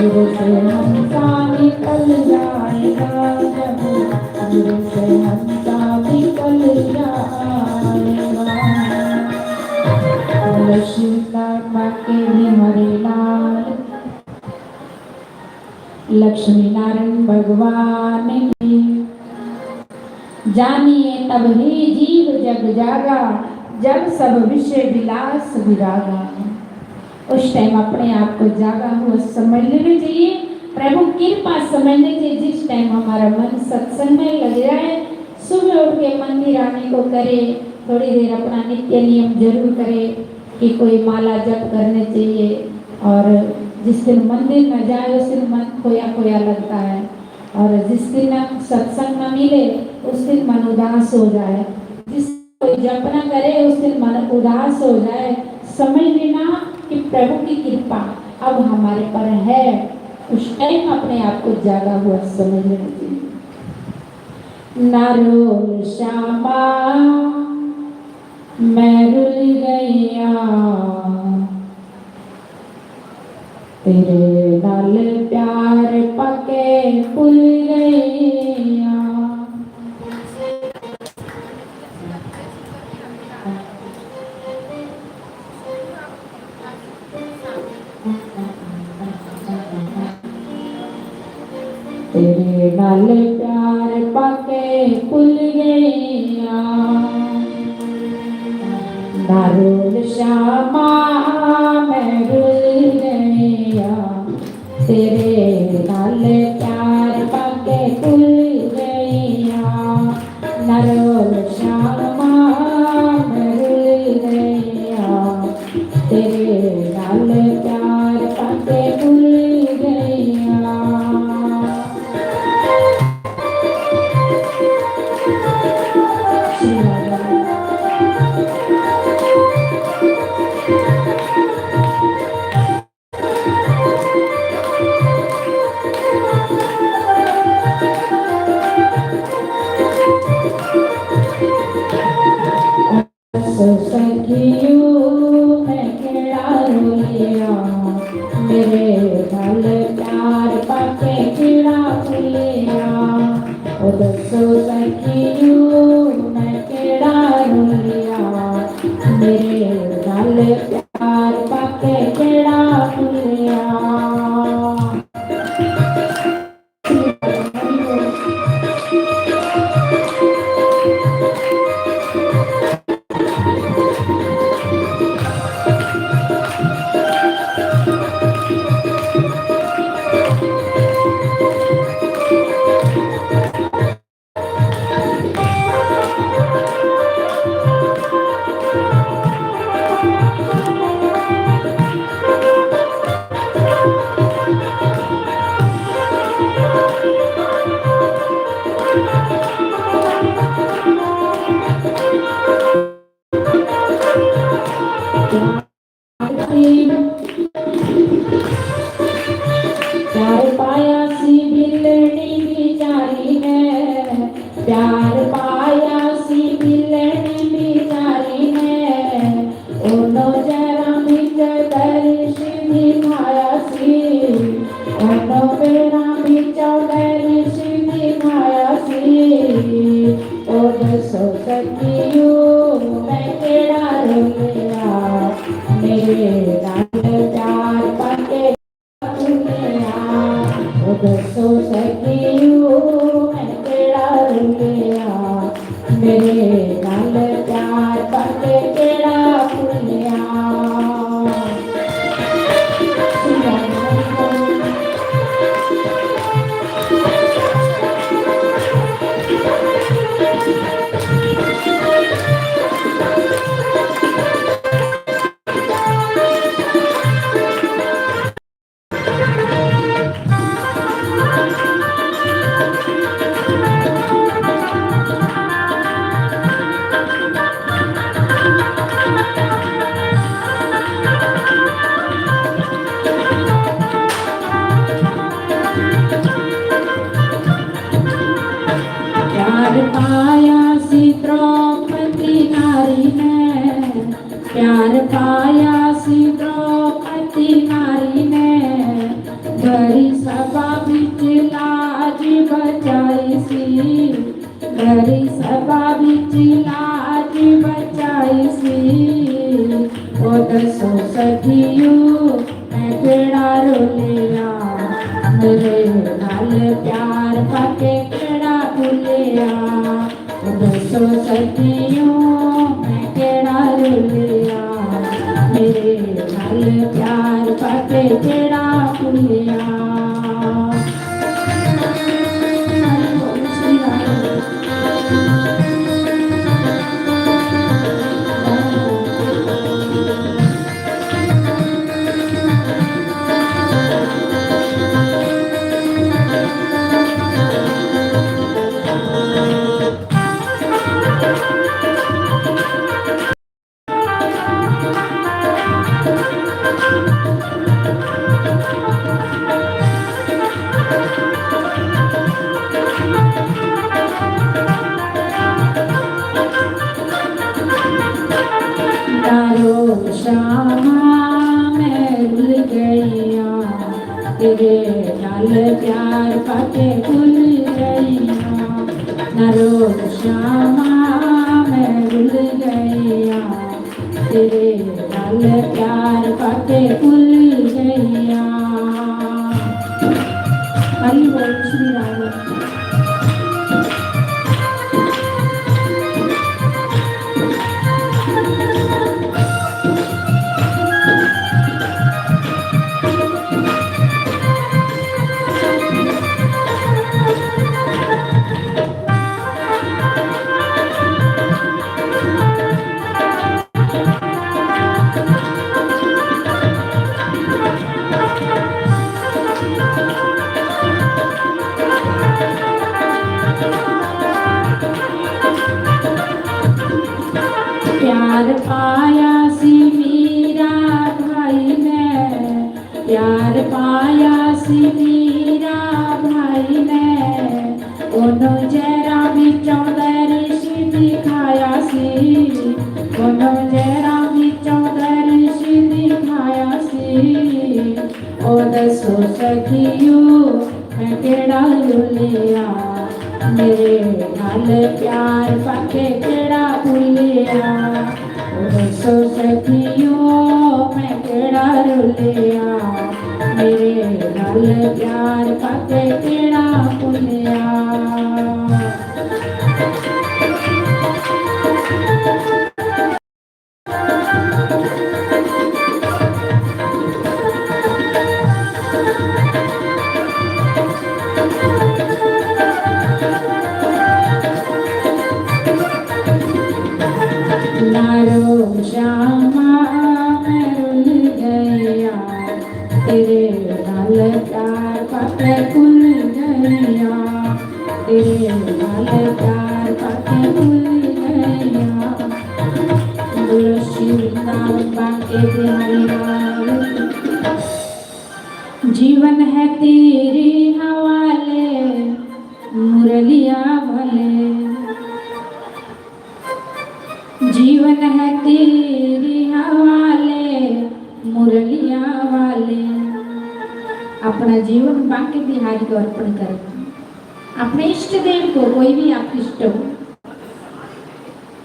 गुरु से हंसा निकल जाएगा, जब गुरु से हंसा निकल जाएगा। लक्ष्मी के भी हरे लाल, लक्ष्मी नारायण भगवान की। जानिए तब ही जीव जग जागा, जब सब विषय विलास विरागा। उस टाइम अपने आप को जागा हुआ समझ लेना चाहिए, प्रभु कृपा समझने चाहिए। जिस टाइम हमारा मन सत्संग में लग जाए, सुबह उठ के मंदिर आने को करे, थोड़ी देर अपना नित्य नियम जरूर करे कि कोई माला जप करने चाहिए। और जिस दिन मंदिर न जाए उस दिन मन खोया खोया लगता है, और जिस दिन सत्संग न मिले उस दिन मन उदास हो जाए, जिस कोई जप न करे उस दिन मन उदास हो जाए। समझ लेना कि प्रभु की कृपा अब हमारे पर है। उस टाइम अपने आप को जागा हुआ समझ लेना चाहिए। नारोल श्यामा मैं रुल गया, तेरे नाल प्यार पके भूल गया। तेरे नाल प्यार पाके भूल गया, नारोल श्यामा मैं भूल गया। तेरे नाल प्यार पाके भूल गया, नारोल श्यामा मैं भूल गया। तेरे नाल प्यार पाके भूल गया। प्यार पाया सी द्रौपदी नारी ने, सभा विच लाज बचाई सी, मेरी सभा विच लाज बचाई सी। ओ दसो सखियो मैं केड़ा रोलिया, मेरे नाल प्यार पाके केड़ा भुलिया। ओ दसो सखियो मैं केड़ा रोलिया, मेरे नाल प्यार पाके केड़ा भुलिया। तेरे नाल प्यार पाके भूल गईया, नरो श्यामा मैं भूल गईया, तेरे नाल प्यार पाके भूल गईया। हरि बोल श्री राम। प्यार पाया सी मीरा भाई ने, प्यार पाया सी मीरा भाई ने, ओनो जरा विचों दर्शी दिखाया सी, ओनो जरा विचों दर्शी दिखाया सी। ओ दसो सखियो मैं केड़ा लुलिया, मेरे नाल प्यार पाके केड़ा भुलिया। ओ दसो सखियो मैं केड़ा रुलिया, मेरे नाल प्यार पाके केड़ा भुलिया। नारो श्यामा मैं रुल गईया, तेरे नाल प्यार पाके भूल गईया, तेरे नाल प्यार पाके भूल गईया। बोलो श्री वृंदावन बांके बिहारी लाल। जीवन है तेरे हवाले मुरलिया भले, जीवन है तेरे हवाले मुरलिया वाले। अपना जीवन बांके बिहारी को अर्पण करें, अपने इष्ट देव को, कोई भी आप इष्ट हो,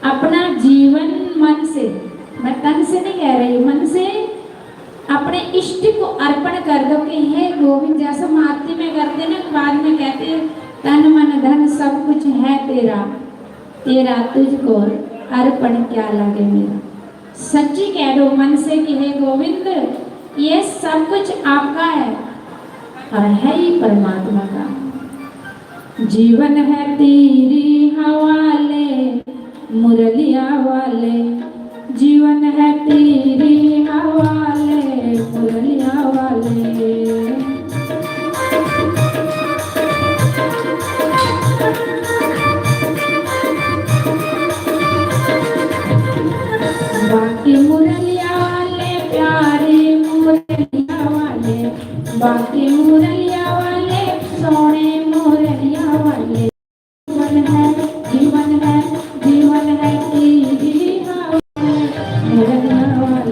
अपना जीवन मन से, मैं तन से नहीं कह रही, मन से अपने इष्ट को अर्पण कर दो कि हे गोविंद। जैसा हम आरती में करते ना, बाद में कहते तन मन धन सब कुछ है तेरा, तेरा तुझको अर्पण क्या लगे मेरा। सच्ची कह दो मन से कि हे गोविंद ये सब कुछ आपका है और है ही परमात्मा का। जीवन है तेरी हवाले मुरलिया वाले, जीवन है तेरी हवाले मुरलिया वाले। बाकी मुरलिया वाले प्यारे मुरलिया वाले, बाकी मुरलिया वाले सोने मुरलिया वाले। जीवन है जीवन है तेरी हवाले मुरलिया वाले।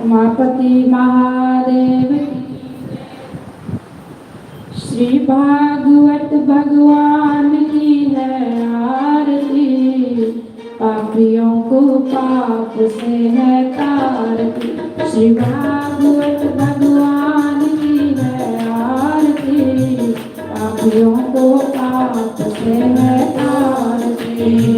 उमापति महादेव श्री भागवत भगवान की है आरती। पापियों को पाप से है तारती। श्री भागवत भगवान की है आरती। पापियों को पाप से है तारती।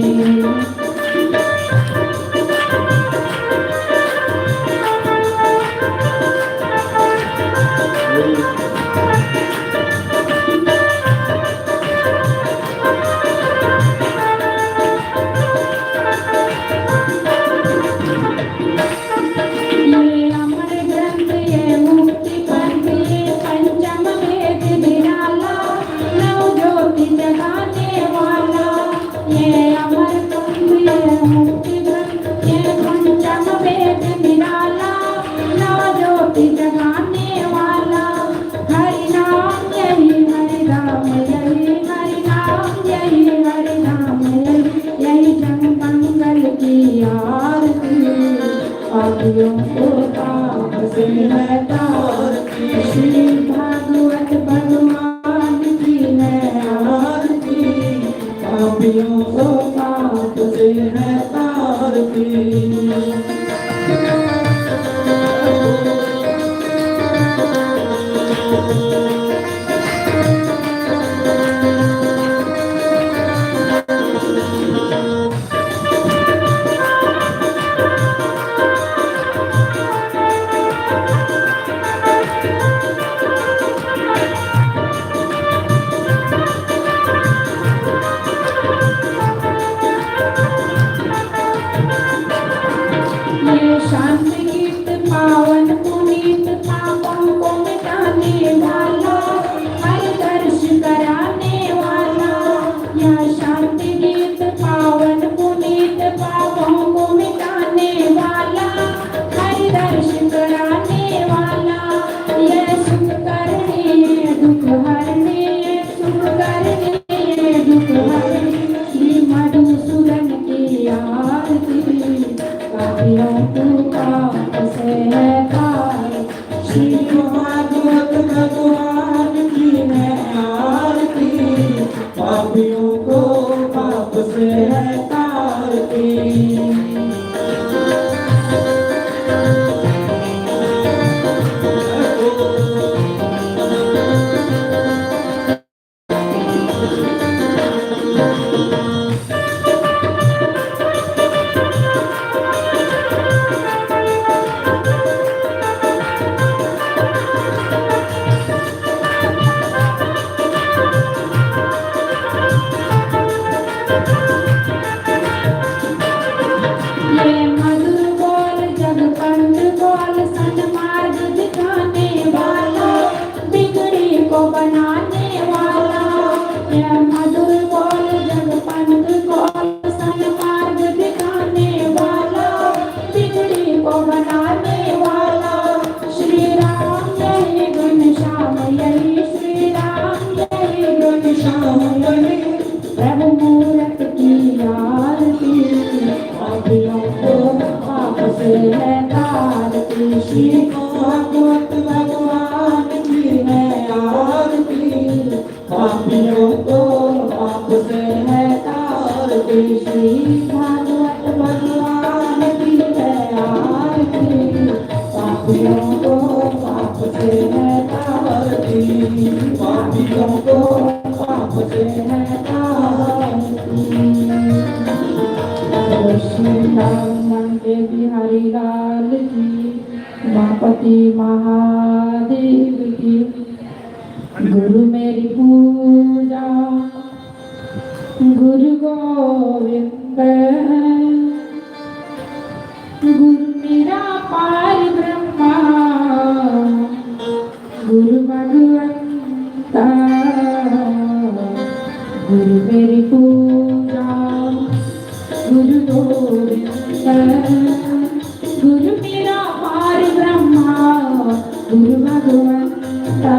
श्री भागवत भगवान की है आरती। पापियों को पाप से है तारती। शांति गीत पावन पुनीत पापों को मिटाने वाला, हर दर्श कराने वाला। यह शांति गीत पावन पुनीत पापों को मिटाने वाला, हर दर्श कराने वाला। यह सुख करने दुख हरने, सुख करने दुख हरने। श्री मधुसूदन की आरती। पापियों को पाप से है तारती। श्री भागवत भगवान की है आरती। पापियों को पाप से है तारती। प्रभु मूरत की आरती। पापियों को पाप से है तारती। श्री भागवत भगवान की है आरती। पापियों को पाप से है तारती। श्री भागवत भगवान की है आरती। पापियों को पाप से है तारती। पापियों को पाप से है तारती। श्री राम के बिहारी लाल लाल की, गणपति महादेव की। गुरु मेरी पूजा गुरु गोविंद, गुरु मेरा पार ब्रह्मा, गुरु भगवंता। गुरु मेरी पूजा गुरु गोविंद, गुरु मेरा पार ब्रह्मा, गुरु भगवंता।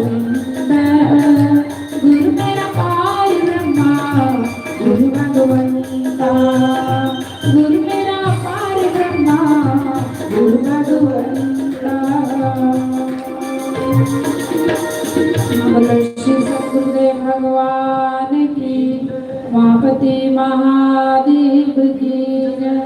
गोविंद गुरु मेरा पार ब्रह्मा गुरु भगवंता गुरु मेरा पार ब्रह्मा गुरु भगवंता। बोलो श्री सद्गुरुदेव भगवान की उमापति महादेव की जय।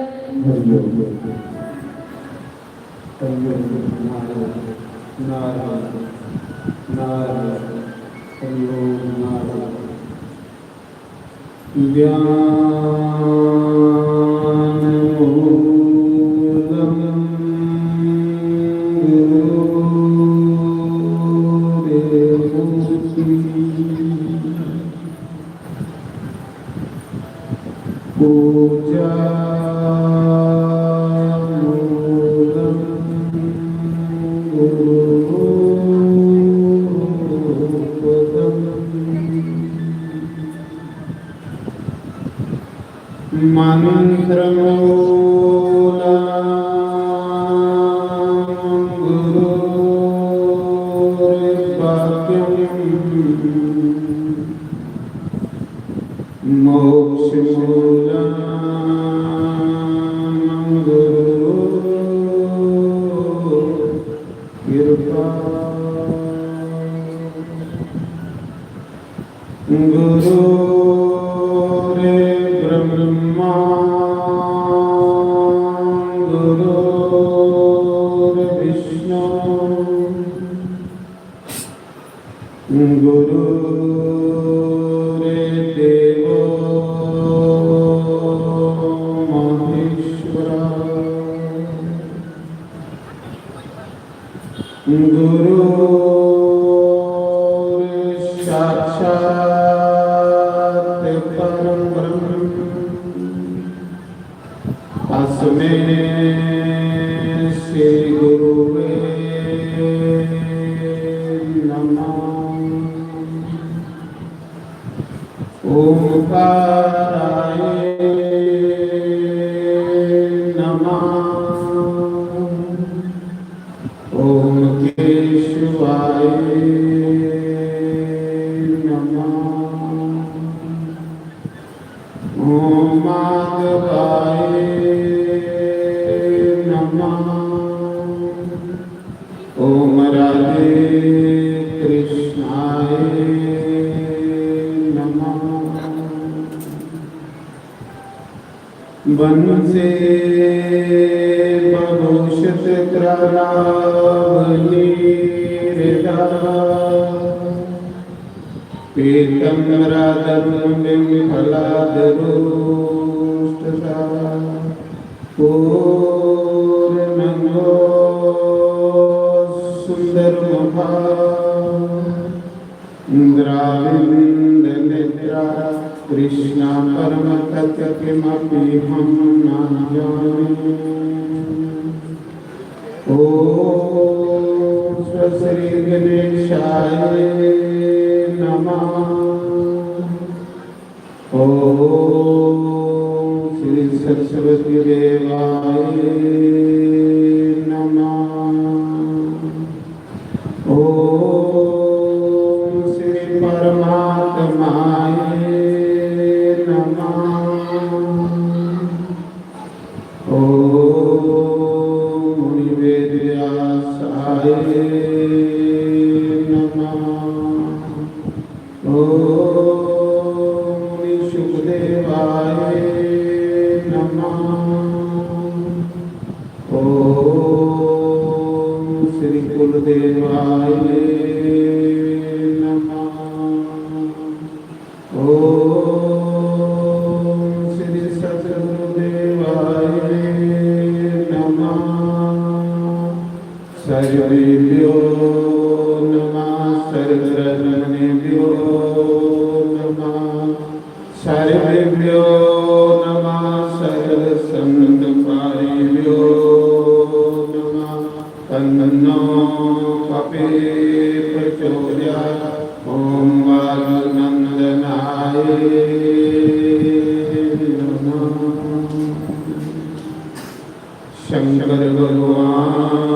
शंकर भगवान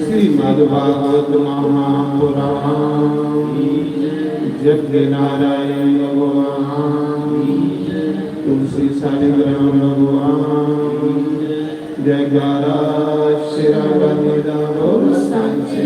श्रीमद् भागवत महा पुराण जग नारायण भगवान तुलसी सारे ग्रह भगवान जयकारा श्री राम बोल सांचे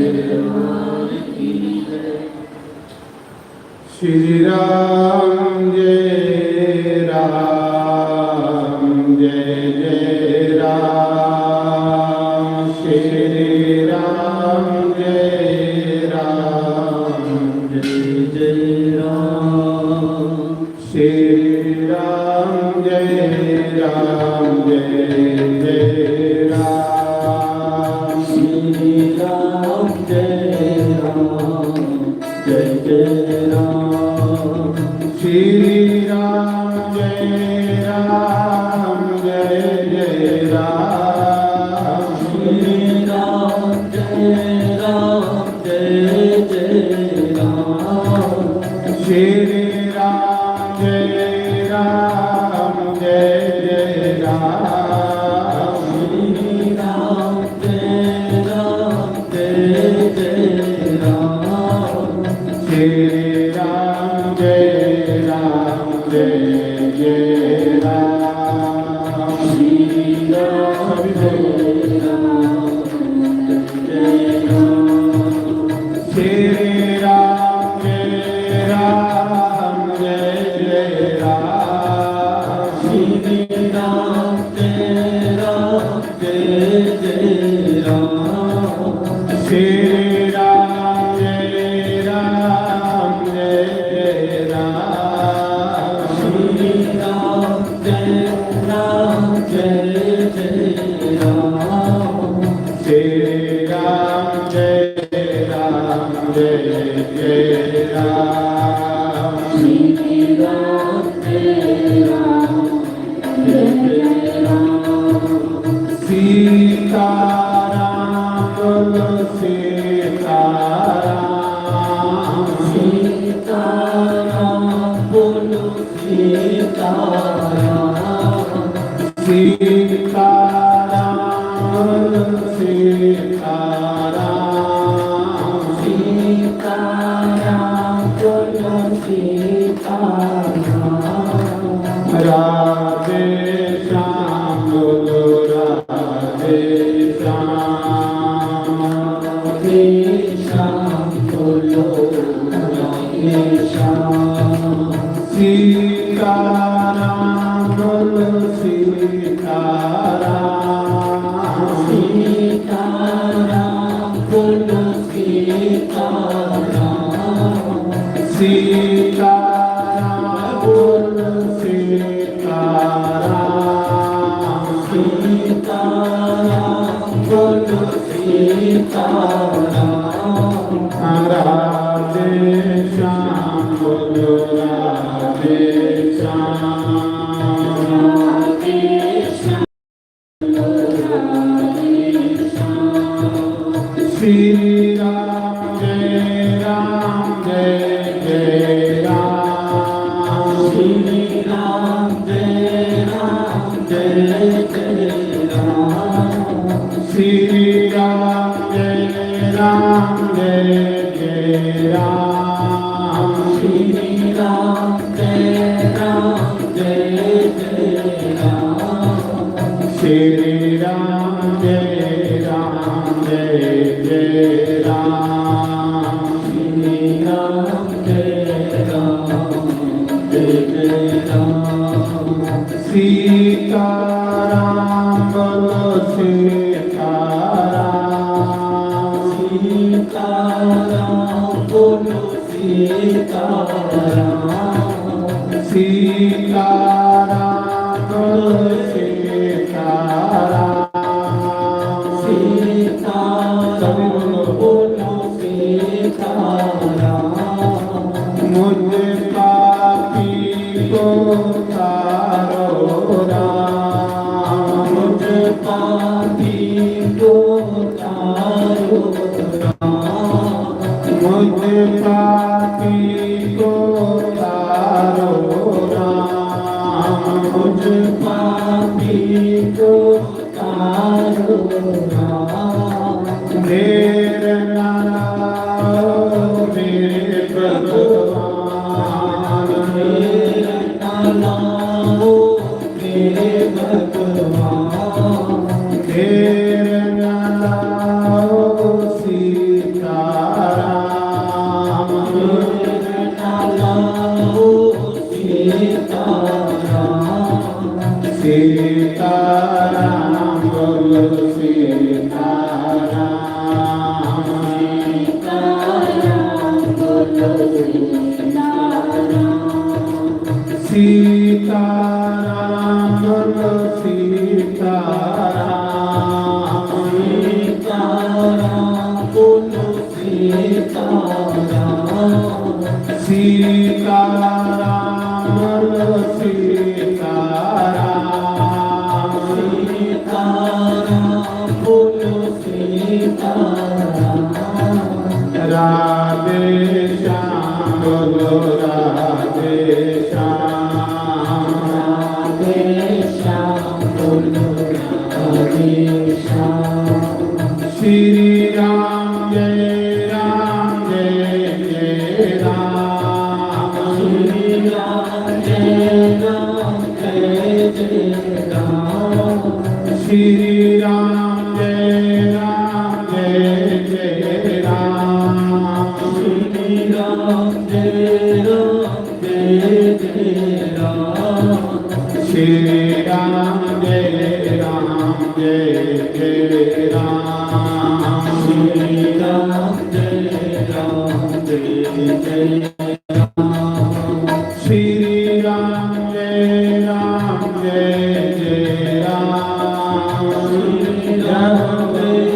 श्री राम जय राम जय जय राम श्री राम जय राम जय जय राम श्री राम जय राम जय जय राम श्री राम जय राम जय जय राम श्री राम जय राम जय जय राम श्री राम जय राम जय जय राम श्री राम जय राम जय जय राम श्री राम जय राम जय जय राम श्री राम जय राम जय जय राम श्री राम जय राम जय राम श्री राम जय राम जय जय राम श्री राम जय राम जय जय राम श्री राम जय राम जय जय राम श्री राम जय राम जय जय राम श्री राम जय राम जय जय राम श्री राम जय राम जय जय राम सीताराम बोलो सीताराम सीताराम बोलो सीताराम सीताराम बोलो सीताराम सीताराम बोलो सीताराम राधे श्याम बोलो राधे श्याम राधे श्याम बोलो राधे श्याम सीताराम बोलो सीताराम सीताराम बोलो सीताराम सीताराम बोलो सीताराम सीताराम बोलो सीताराम राधे श्याम बोलो राधे श्याम राधे श्याम बोलो राधे श्याम श्री राम जय जय राम श्री राम जय जय राम श्री राम जय जय राम श्री राम जय जय राम श्री राम जय जय राम श्री राम जय जय राम सीताराम बोलो सीताराम सीताराम बोलो सीताराम सीताराम बोलो सीताराम सीताराम बोलो सीताराम मुझे पापी को तारो राम मुझे पापी को तारो राम मुझे पापी को तारो राम मुझे पापी को तारो राम देर न सीताराम बोलो सीताराम सीताराम बोलो सीताराम राधे श्याम बोलो राधे श्याम बोलो राधे श्याम श्री राम जय राम जय जय राम श्री राम जय राम जय जय राम श्री राम जय राम जय जय राम श्री राम जय राम जय जय राम श्री राम जय राम जय जय राम श्री राम जय राम जय जय राम श्री राम जय राम जय जय राम श्री राम जय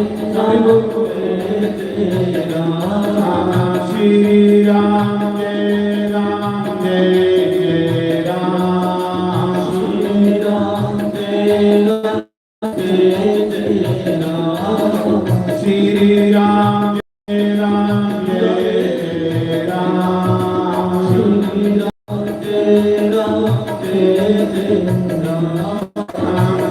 राम श्री राम जय राम जय जय राम श्री राम जय राम जय जय राम श्री राम जय राम जय जय राम श्री राम जय राम जय जय राम श्री राम जय राम जय जय राम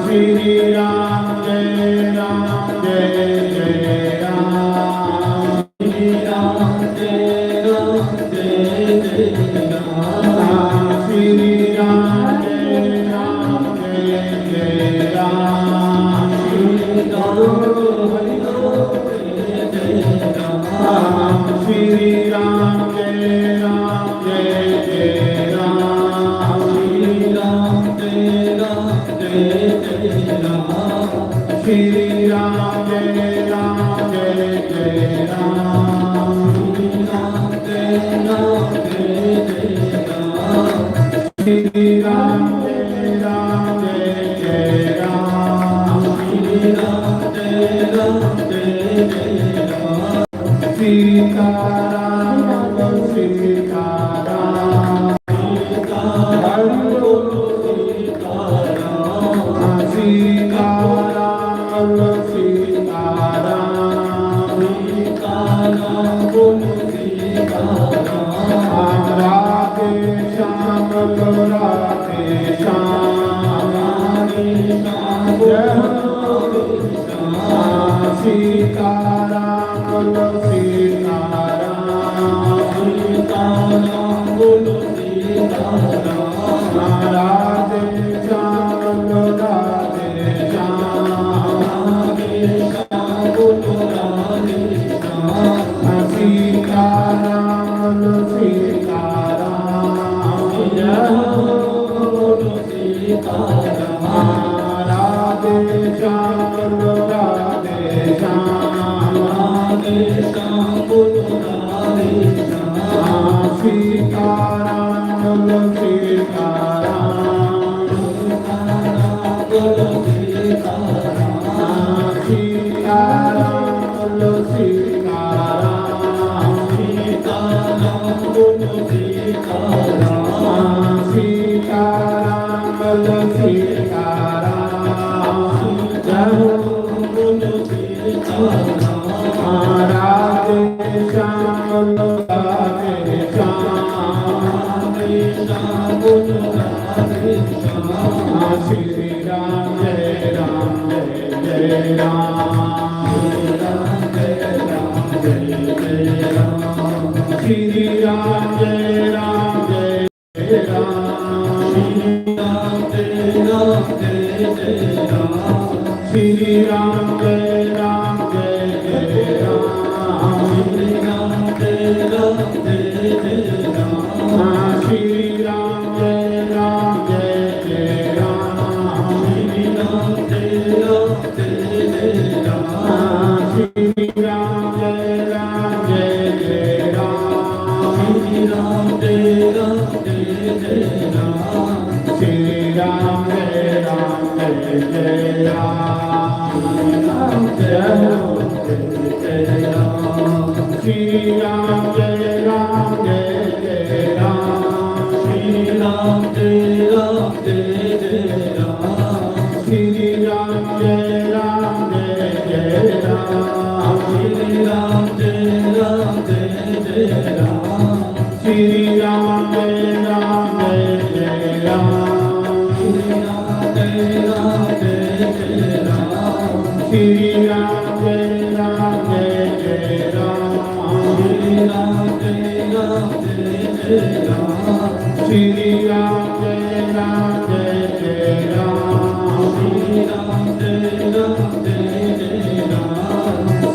श्री राम जय राम जय जय राम श्री राम जय राम जय जय राम श्री राम श्री राम जय राम जय जय राम श्री राम जय राम जय जय राम श्री राम जय राम जय जय राम श्री राम जय राम जय जय राम श्री राम जय राम जय जय राम श्री राम जय राम जय जय राम सीताराम सीताराम सीताराम बोलो सीताराम सीताराम सीताराम सीताराम बोलो सीताराम राधे श्याम बोलो राधे श्याम राधे श्याम बोलो सीताराम बोलो सीताराम सीताराम बोलो सीताराम राधे श्याम बोलो राधे श्याम राधे श्याम बोलो राधे श्याम सीताराम बोलो सीताराम बोलो सीताराम राधे श्याम बोलो राधे श्याम राधे श्याम बोलो राधे श्याम सीताराम बोलो सीताराम बोलो सीताराम सीताराम बोलो सीताराम सीताराम बोलो सीताराम सीताराम बोलो सीताराम बोलो सीताराम राधे श्याम बोलो राधे श्याम बोलो राधे श्याम श्री राम जय राम जय जय राम जय राम जय जय राम श्री राम जय राम जय जय राम श्री राम जय राम जय जय राम श्री राम जय राम जय जय राम श्री राम जय राम जय जय राम श्री राम जय राम जय जय राम श्री राम जय राम जय जय राम श्री राम जय राम जय जय राम श्री राम जय राम जय जय राम श्री राम जय राम जय जय राम जय जय राम श्री राम जय राम जय जय Shri Ram Jai Ram Jai Jai Ram Shri Ram Jai Ram Jai Jai Ram Shri Ram Jai Ram Jai Jai Ram Shri Ram Jai Ram Jai Jai Ram Shri Ram Jai Ram Jai Jai Ram Shri Ram Jai Ram Jai Jai Ram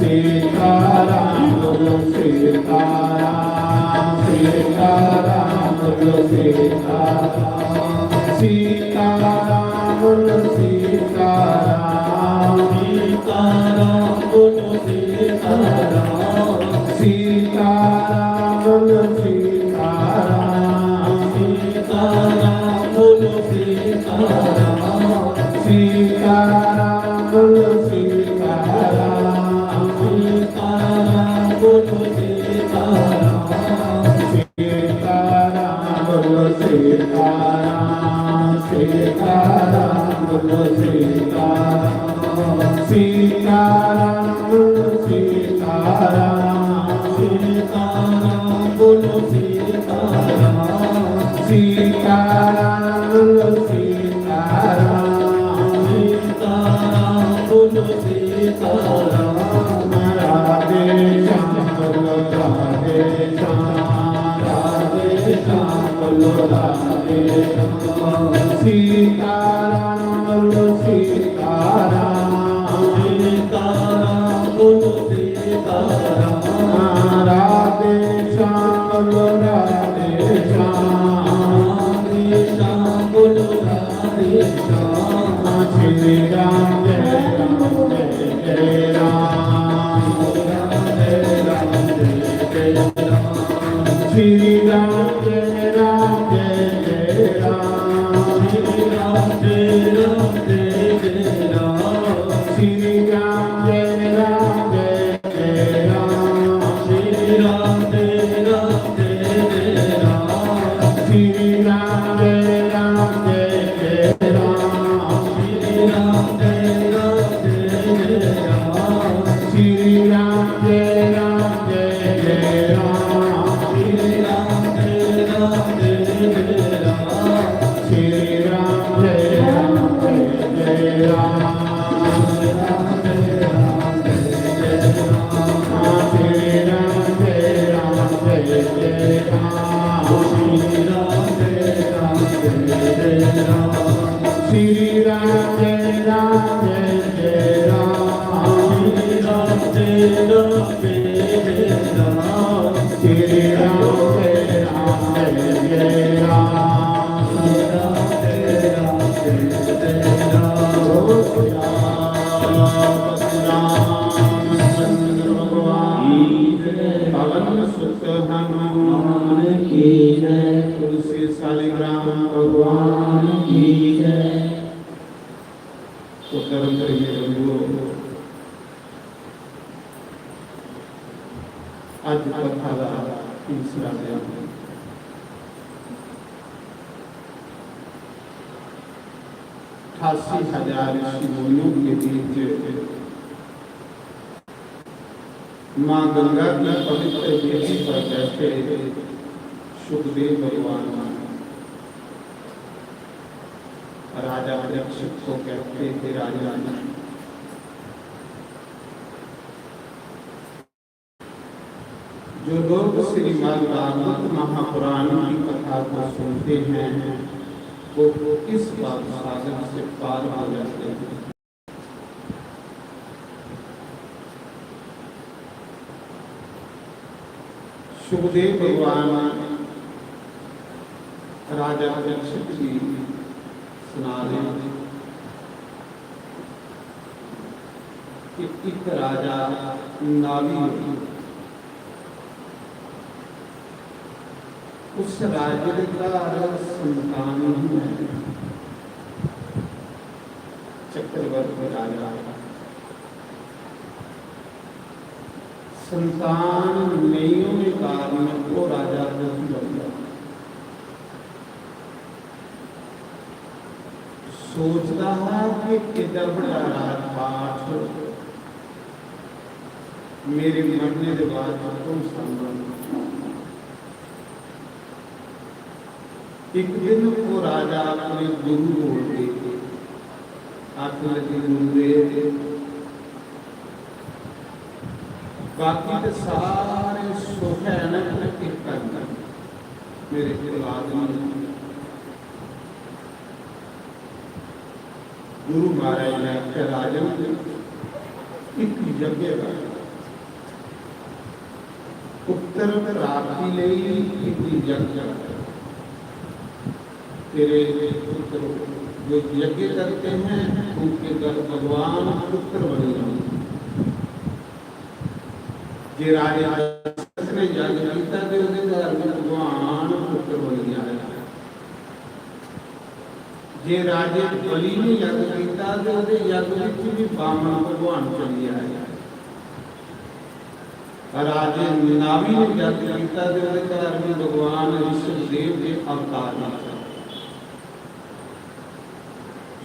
Sita Ram Bolo Sita Ram Sita Ram Bolo Sita Ram Sita Ram Bolo Sita Ram Sita Ram Bolo Sita Ram Sita Ram Bolo Sita Ram Sita Ram Bolo Sita Ram Sita Ram Bolo Sita Ram Sita Ram Bolo Sita Ram Sita Ram Bolo Sita Ram Sita Ram Bolo Sita Ram Sita Ram Bolo Sita Ram Sita Ram Bolo Sita Ram Sita Ram Bolo Sita Ram Sita Ram Bolo Sita Ram Radhe Shyam Bolo Radhe Shyam Radhe Shyam Bolo Radhe Shyam Sita Ram Bolo Sita Ram Sita Ram Bolo Sita Ram Radhe Shyam Bolo Radhe Shyam Radhe Shyam Bolo Radhe Shyam Shri Ram Jai Ram Jai Jai Ram Jai Ram Jai Jai Ram Shri Ram Jai Ram Jai Jai Ram Shri Ram Jai Ram Jai Jai Ram Shri Ram Jai Ram Jai Jai Ram Shri Ram Jai Ram Jai Jai Ram Shri Ram Jai Ram Jai Jai Ram Shri Ram Jai Ram Jai Jai Ram Shri Ram Jai Ram Jai Jai Ram Shri Ram Jai Ram Jai Jai Ram Shri Ram Jai Ram Jai Jai Ram Shri Ram Jai Ram Jai Jai Ram Shri Ram Jai Ram Jai Jai Ram Shri Ram Jai Ram Jai Jai Ram Shri Ram Jai Ram Jai Jai Ram Shri Ram Jai Ram Jai Jai Ram Shri Ram Jai Ram Jai Jai Ram Shri Ram Jai Ram Jai Jai Ram Chandra Bhagwan Pavan Sut Hanuman ki jai Tulsi Saligram Bhagwan की जय। तो कर्म करिए बंधुओं, आज कथा का तीसरा दिन 88,000 ऋषि मुनियों के बीच मां गंगा की पवित्र वेदी पर बैठे सुखदेव भगवान राजा परीक्षित को कहते थे, राजा जो लोग श्रीमद् भागवत महापुराण की कथा को सुनते हैं वो इस बात सागर से पार हो जाते हैं। सुखदेव भगवान राजा परीक्षित जी सुना रहे कि एक राजा नावी उस राज्य का संतान है, चक्रवर्ती राजा संतान नहीं होने कारण वो राजा नहीं बनता। सोचता है कि कितना बड़ा राजपाट मेरे मरने के बाद तुम संभालो। एक दिन वो राजा अपने गुरु बोल के आंख लगी गुरुदेव, बाकी के सारे सुख है ना एक करना मेरे औलाद में। गुरु महाराज ने आख्या राजन एक जगह पुत्र प्राप्ति लई एक जगह तेरे पुत्र जो यज्ञ करते हैं उनके घर भगवान पुत्र बनेंगे। जे राजा ने यज्ञ किया तो उसके घर में भगवान पुत्र बन गया है। जे राजे बलि ने यज्ञ किया तो उसके यज्ञ में भी बामन भगवान चल गया है। राजे नाभि ने यज्ञ किया तो उसके घर में भगवान ऋषभदेव के अवतार हैं।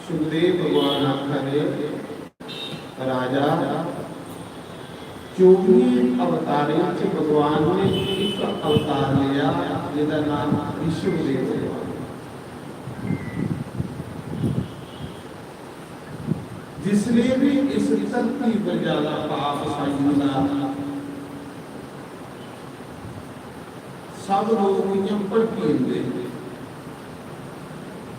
सुखदेव भगवान आखरे राजा 24 अवतारों से भगवान ने एक अवतार लिया जिसका नाम ऋषभदेव है। जिसने भी इस धरती पर ज्यादा पाप साइंदा सब लोग यम पर पींदे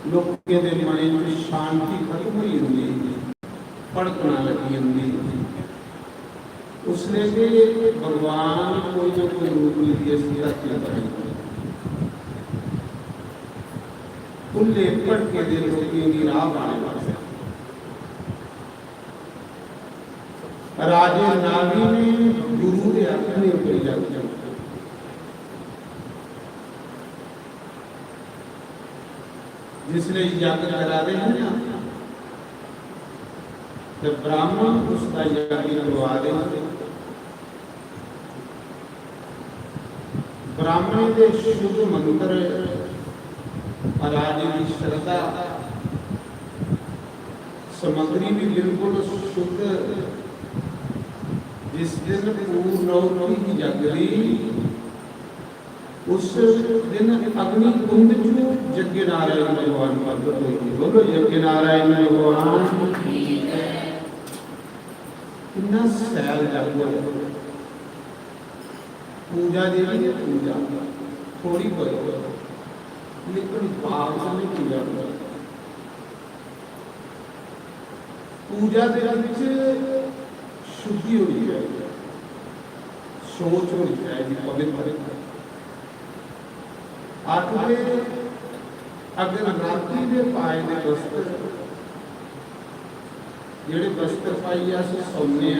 लोगों के मन में शांति खत्म हुई होंगी, पड़कना लगी होंगी। उसने भी भगवान कोई ना कोई रूप लिए उनले पढ़ के दे लोगों की राह आने वाले राजे नाभि ने गुरु के अपने ऊपर जाते जिसने यज्ञ करा रहे हैं ना तो ब्राह्मण उसका यज्ञ करवा दे। ब्राह्मण के शुद्ध मंत्र राजे की श्रद्धा सामग्री भी बिल्कुल शुद्ध। जिस दिन पूर्ण की यज्ञ उस दिन अग्नि कुंड यज्ञ नारायण भगवान प्रकट होगी। बोलो यज्ञ नारायण भगवान कितना सैल जागो पूजा देवी ने पूजा थोड़ी करो लेकिन भाव से नहीं पूजा करो। पूजा के शुद्धि होनी चाहिए, सोच होनी चाहिए पवित्र। आखिर अगर राती दे पाए ने वस्त्र जेड़े वस्त्र पाइए अस सौने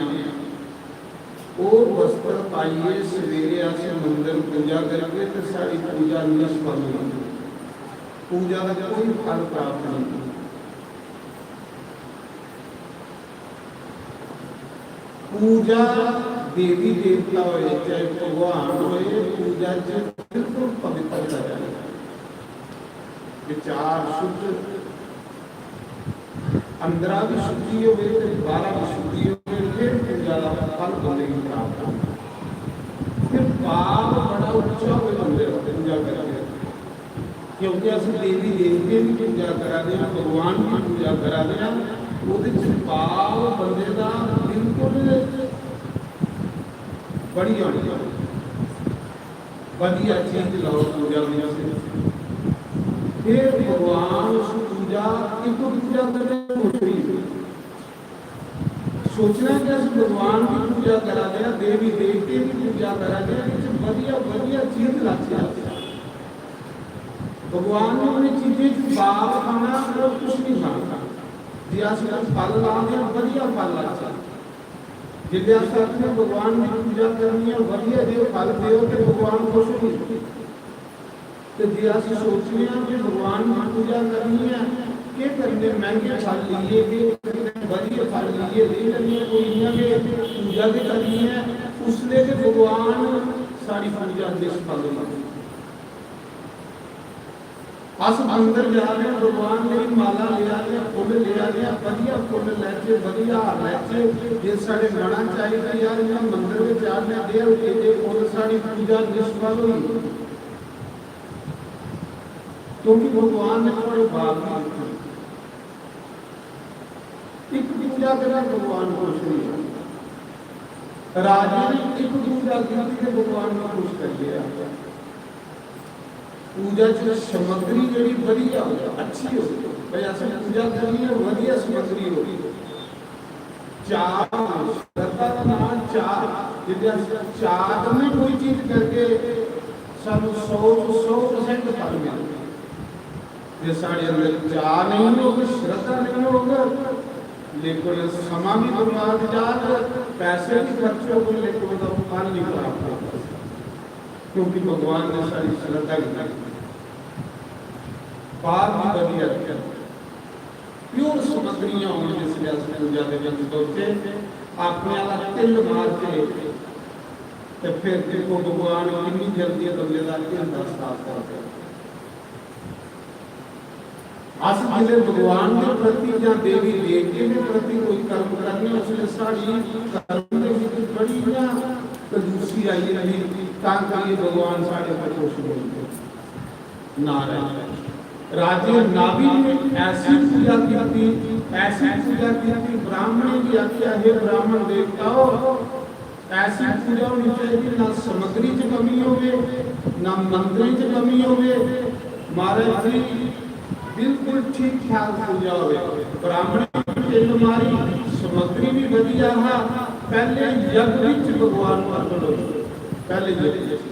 वो वस्त्र पाइए सवेरे अस मंदिर पूजा करके तो सारी पूजा निष्फल होगी। पूजा का कोई फल प्राप्त नहीं। पूजा देवी देवता हो चाहे भगवान हो पूजा बिल्कुल पवित्रता जाए विचार शुद्ध अंदरा भी शुद्धि हो बाहर भी शुद्धि हो फिर पूजा का फल बनेगी प्राप्त। फिर पाप बड़ा उच्चा हो बंदे पूजा करके क्योंकि असं देवी देवते की पूजा करा देना भगवान की पूजा करा देना वो पाप बंदे का बिल्कुल बढ़िया बढ़िया चीज लाओ पूजा में फिर भगवान उस पूजा इनको पूजा करने सोचना कि भगवान की पूजा करा दिया देवी देवते की पूजा करा दिया बढ़िया बढ़िया चीज लाती भगवान ने उन्हें चीजें बाप खाना और कुछ नहीं खाना दिया फल ला दिया बढ़िया फल लाता जिले में भगवान की पूजा करनी है बढ़िया देव फल देव तो भगवान खुश होगी। तो जे अस सोचने कि भगवान की पूजा करनी है कि करने महंगे फल लीए बढ़िया फल लीए ले लेंगे कोई पूजा भी करनी है उसने के भगवान सारी पूजा निष्फल होगी। अस अंदर जा रहे भगवान मेरी माला ले आ रहे फुल ले आ रहे बढ़िया फुल लैचे बढ़िया लैचे जे साढ़े मना चाहिए यार मैं मंदिर में जा रहे देव के फुल सारी पूजा निष्फल हुई। क्योंकि भगवान ने थोड़े भाग में एक पूजा करना भगवान को खुश नहीं है। राजा ने एक पूजा की थी भगवान को खुश कर लिया। पूजा की सामग्री जड़ी बढ़िया हो, अच्छी हो, भाई ऐसे पूजा करनी है बढ़िया सामग्री हो। चार श्रद्धा का नाम चार, चार में कोई चीज करके सब 100% फल मिले। ये साढ़े अंदर चाह नहीं होगा, श्रद्धा नहीं होगा, लेकिन समा भी बर्बाद जाए, पैसे भी खर्च हो गए, लेकिन उसका फल नहीं प्राप्त होगा, क्योंकि भगवान ने सारी श्रद्धा की पाप भी बढ़िया प्योर सामग्रियां होंगी। जिसलिए पूजा के जब सोचे अपने वाला तिल मार के तो फिर देखो भगवान कितनी जल्दी बंदे का हिरदा साफ करते। अस जिले भगवान के प्रति या देवी देवते के प्रति कोई कर्म करने उसने साड़ी कर्म के बड़ी ना कंजूसी आई रही ताकि भगवान साढ़े पर खुश होते। नारायण राजे नाभि ने ऐसी पूजा की थी, ऐसी पूजा की थी, ब्राह्मण की आज्ञा है ब्राह्मण देवताओं ऐसी पूजा होनी चाहिए, ना सामग्री च कमी होवे, ना मंत्री च कमी होवे, महाराज जी बिल्कुल ठीक ठाक पूजा होवे। ब्राह्मण तिल मारी, सामग्री भी बढ़िया है, पहले यज्ञ विच भगवान प्रकट होए, पहले यज्ञ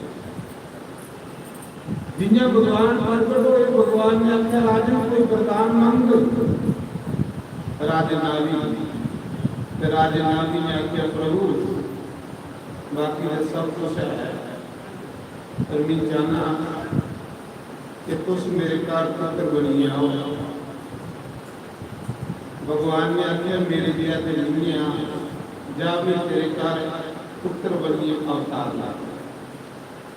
जिन्हें भगवान प्रकट होए, भगवान ने आख्या राजन कोई वरदान मांग। राजे नाभि ने आख्या प्रभु बाकी तो सब कुछ है, पर मैं जाना कि तुम मेरे घर पुत्र बनी आओ। भगवान ने आख्या मेरे दिया ते नहीं आ, जा मैं तेरे घर पुत्र बनी अवतार ला।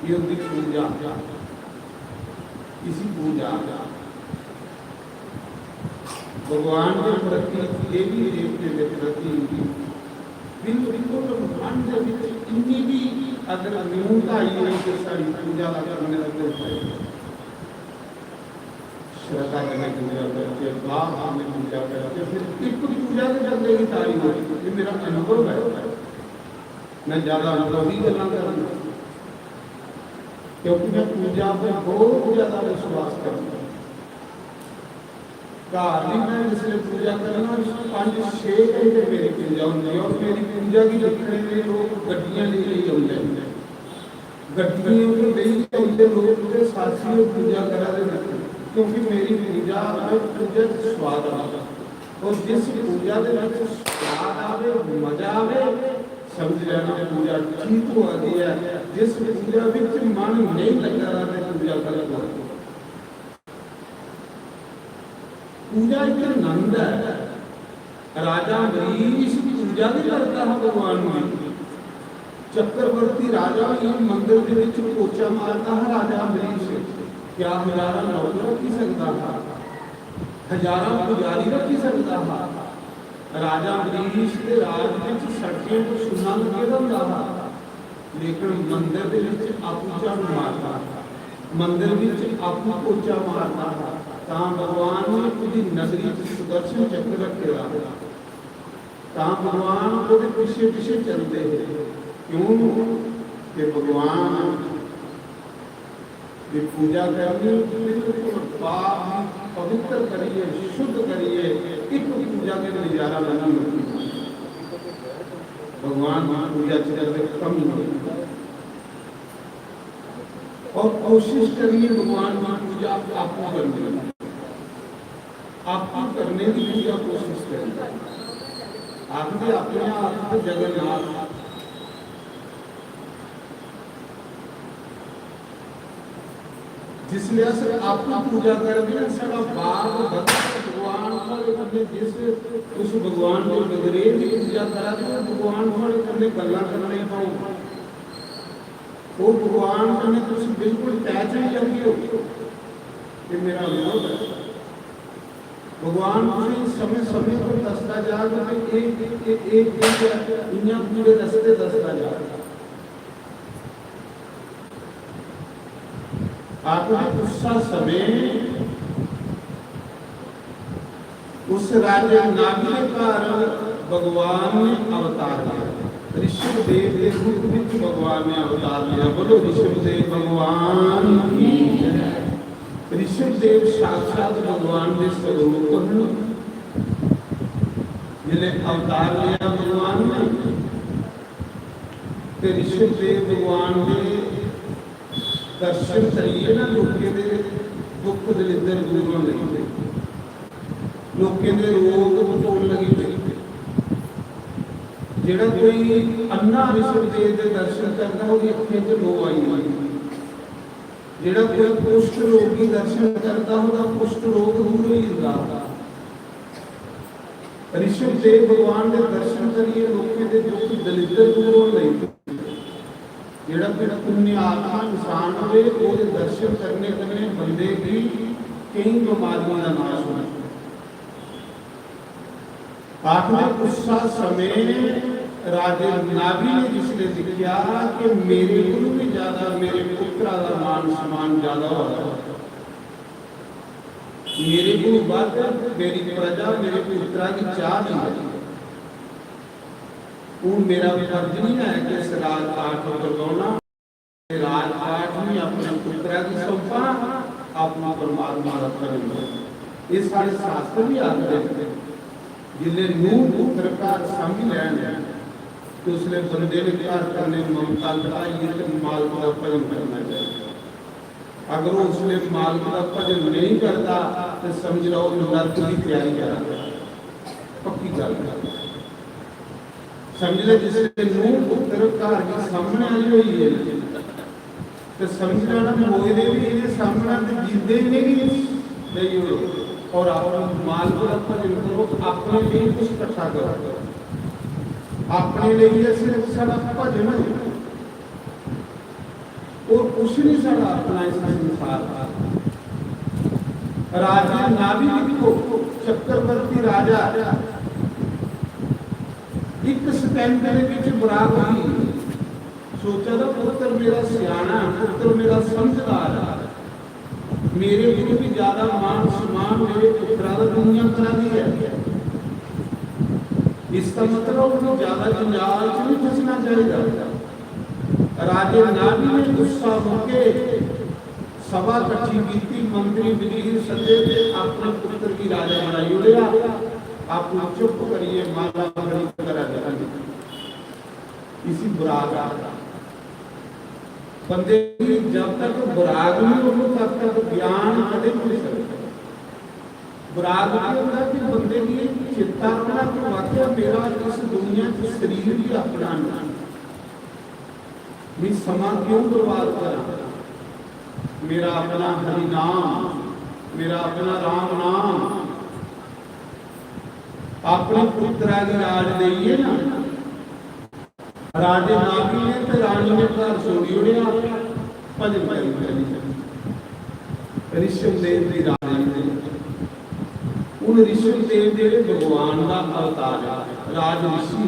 ये उनकी पूजा, इसी पूजा भगवान के प्रति देवी देवते के प्रति बिल्कुल भगवान के इतनी भी अगर न्यूनता आई है कि सारी पूजा करने लगे श्रद्धा करने पूजा करके बाप हमने पूजा करके फिर एक पूजा के करने की तारीफ होती। ये मेरा अनुभव है, मैं ज्यादा अनुभव ही करना करूँगा क्योंकि मैं पूजा पर बहुत ज्यादा विश्वास करता हूँ। घर भी मैं इसलिए पूजा करना 5-6 घंटे मेरी पूजा होती है और मेरी पूजा की देखने में लोग गड्डियां ले रही होते हैं, गड्डियों को ले होते लोग पूरे साथियों पूजा करा रहे, क्योंकि मेरी पूजा पूजा स्वाद आता और जिस पूजा के स्वाद आवे मजा आवे समझ लेना पूजा ठीक हो गई है। जिस पूजा विच मन नहीं लगा रहा पूजा करना पूजा एक आनंद है। राजा अम्बरीश पूजा भी करता है भगवान की। चक्रवर्ती राजा ये मंदिर के विच पोचा मारता है राजा अम्बरीश, क्या हजारा नौकर रखी सकता था, हजारा पुजारी रखी सकता था। राजा अम्बरीश के राज विच सड़कें को सुना लगे रहा था, लेकिन मंदिर के विच आपूचा मारता, मंदिर विच आपू पोचा मारता था। भगवान ने पूरी नगरी सुदर्शन चक्र रखे भगवान को पीछे पीछे चलते हैं। क्यों कि भगवान की पूजा करनी बिल्कुल पाप पवित्र करिए, शुद्ध करिए, एक पूजा के नजारा बना भगवान की पूजा करते कम नहीं और कोशिश करिए भगवान की पूजा आपको करनी, आपको करने की पूजा कोशिश करें। आपने अपने आप को जगन्नाथ जिसलिए आपको पूजा करेंगे सारा बाप भगवान को जिस उस भगवान को नगरे की पूजा करा तो भगवान को करने गल्ला करने पाऊंगा वो भगवान करने तुम बिल्कुल टैच नहीं लगी हो। ये मेरा अनुभव है। भगवान समय समय पर दसता जाएगा, एक पूरे रास्ते दसता जाएगा। आपने गुस्सा समय उस राजे नागी के कारण भगवान ने अवतार लिया। ऋषभ देव के रूप में भगवान ने अवतार लिया। बोलो ऋषभ देव भगवान की जय। ऋषभ देव साक्षात भगवान के स्वरूप हैं, जिन्हें अवतार लिया भगवान ने। ऋषभ देव भगवान ने दर्शन करिए ना, लोगों के दुख दलिद्र दूर नहीं, लोगों के रोग बटोर लगी। जेड़ा कोई अन्ना ऋषभ देव के दर्शन करता है, उसकी अखियों से लो आई नहीं। जेड़ा कोई कुष्ठ रोगी दर्शन करता होगा, कुष्ठ रोग दूर ही जाता। ऋषभ देव भगवान के दर्शन करिए, लोगों के दुख दलिद्र दूर नहीं। जेड़ा कोई पुण्य आत्मा इंसान होवे, उसके दर्शन करने करने बंदे की कई बीमारियों का नाश होना। आपने गुस्सा समय राजे नाभी ने जिसने दिखा कि मेरे गुरु भी ज्यादा, मेरे पुत्रा का मान सम्मान ज्यादा हो रहा, मेरे गुरु बाद मेरी प्रजा मेरे पुत्रा की चाह नहीं। वो मेरा फर्ज नहीं है कि इस राजपाट को करवाना, राजपाट में अपने पुत्रा की सौंपा अपना परमात्मा रखेंगे। ये सारे शास्त्र भी आते हैं। जिले नूह पुत्र का समझ लेना तो उसने बंदे ने प्यार करने ममता लड़ाई तो माल का भजन करना चाहिए। अगर उसने माल का भजन नहीं करता तो समझ लो नरक की तैयारी करा, पक्की गल समझ ले। जिसने नूह पुत्र घर के सामने आई हुई है तो समझ लेना मोए दे भी ये सामने जिंदे ही नहीं हुए। और अपना माल को भजन करो, अपने लिए कुछ इकट्ठा करो, अपने लिए सिर्फ सारा भजन और कुछ नहीं सारा अपना इस संसार का। राजा नाभी को चक्रवर्ती राजा एक सेकंड के बराग हुई। सोचा था पुत्र मेरा सियाना, पुत्र मेरा समझदार है, मेरे गुरु भी ज्यादा मान सम्मान मेरे पुत्रा का दुनिया करा दी है। इसका मतलब उन्हें ज्यादा जंजाल नहीं फंसना चाहिए। राजे नाभी ने गुस्सा होकर सभा इकट्ठी की, मंत्री वजीर सदे अपने पुत्र की राजा बनाई उड़िया। आप चुप करिए, माला बड़ी करा इसी बुराग बंदे जब तक बुराग नहीं हो तब तक ज्ञान कदे नहीं सकता। बुराग होता कि बंदे की चिंता करना कि वाकई मेरा इस दुनिया के शरीर भी अपना भी समा क्यों बर्बाद करा। मेरा अपना हरि नाम, मेरा अपना राम नाम, अपने पुत्रा की राज देइए ना। राजे नाभी ने तो रानी ने घर छोड़ी उड़िया भजन करी। ऋषभ देव की रानी ने उन ऋषभ देव जेड़े भगवान का अवतार है, राज ऋषि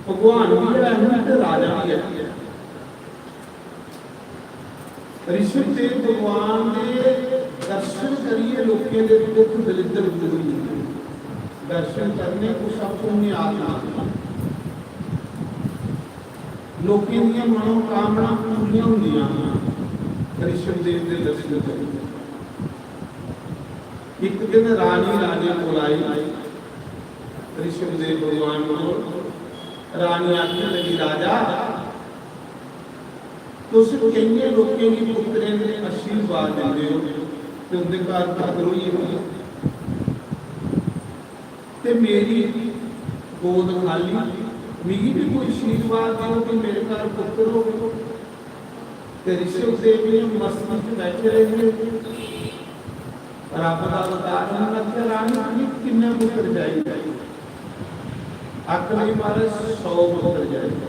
भगवान भी है तो राजा भी है। ऋषभ देव भगवान ने दर्शन करिए, लोगों के दुख दलिद्र दूर दर्शन करने को सब पुण्य आत्मा लोगों की मनोकामना पूरियां होंदियां ऋषभ देव के दर्शन करिए। एक दिन रानी राजे को आई ऋषभ देव भगवान को। रानी आखने लगी राजा तो सिर्फ कई लोगों की पुत्रे ने आशीर्वाद देते हो तो उनके घर करो ही ते मेरी गोद खाली, मेरी भी कोई आशीर्वाद दो कि मेरे घर पुत्र हो। ऋषभ देव ने मस्ती में बैठे रहे। रब का अवतार लगे रानी किन्ने पुत्र जाएगा, अकली मारे 100 पुत्र जाएगा।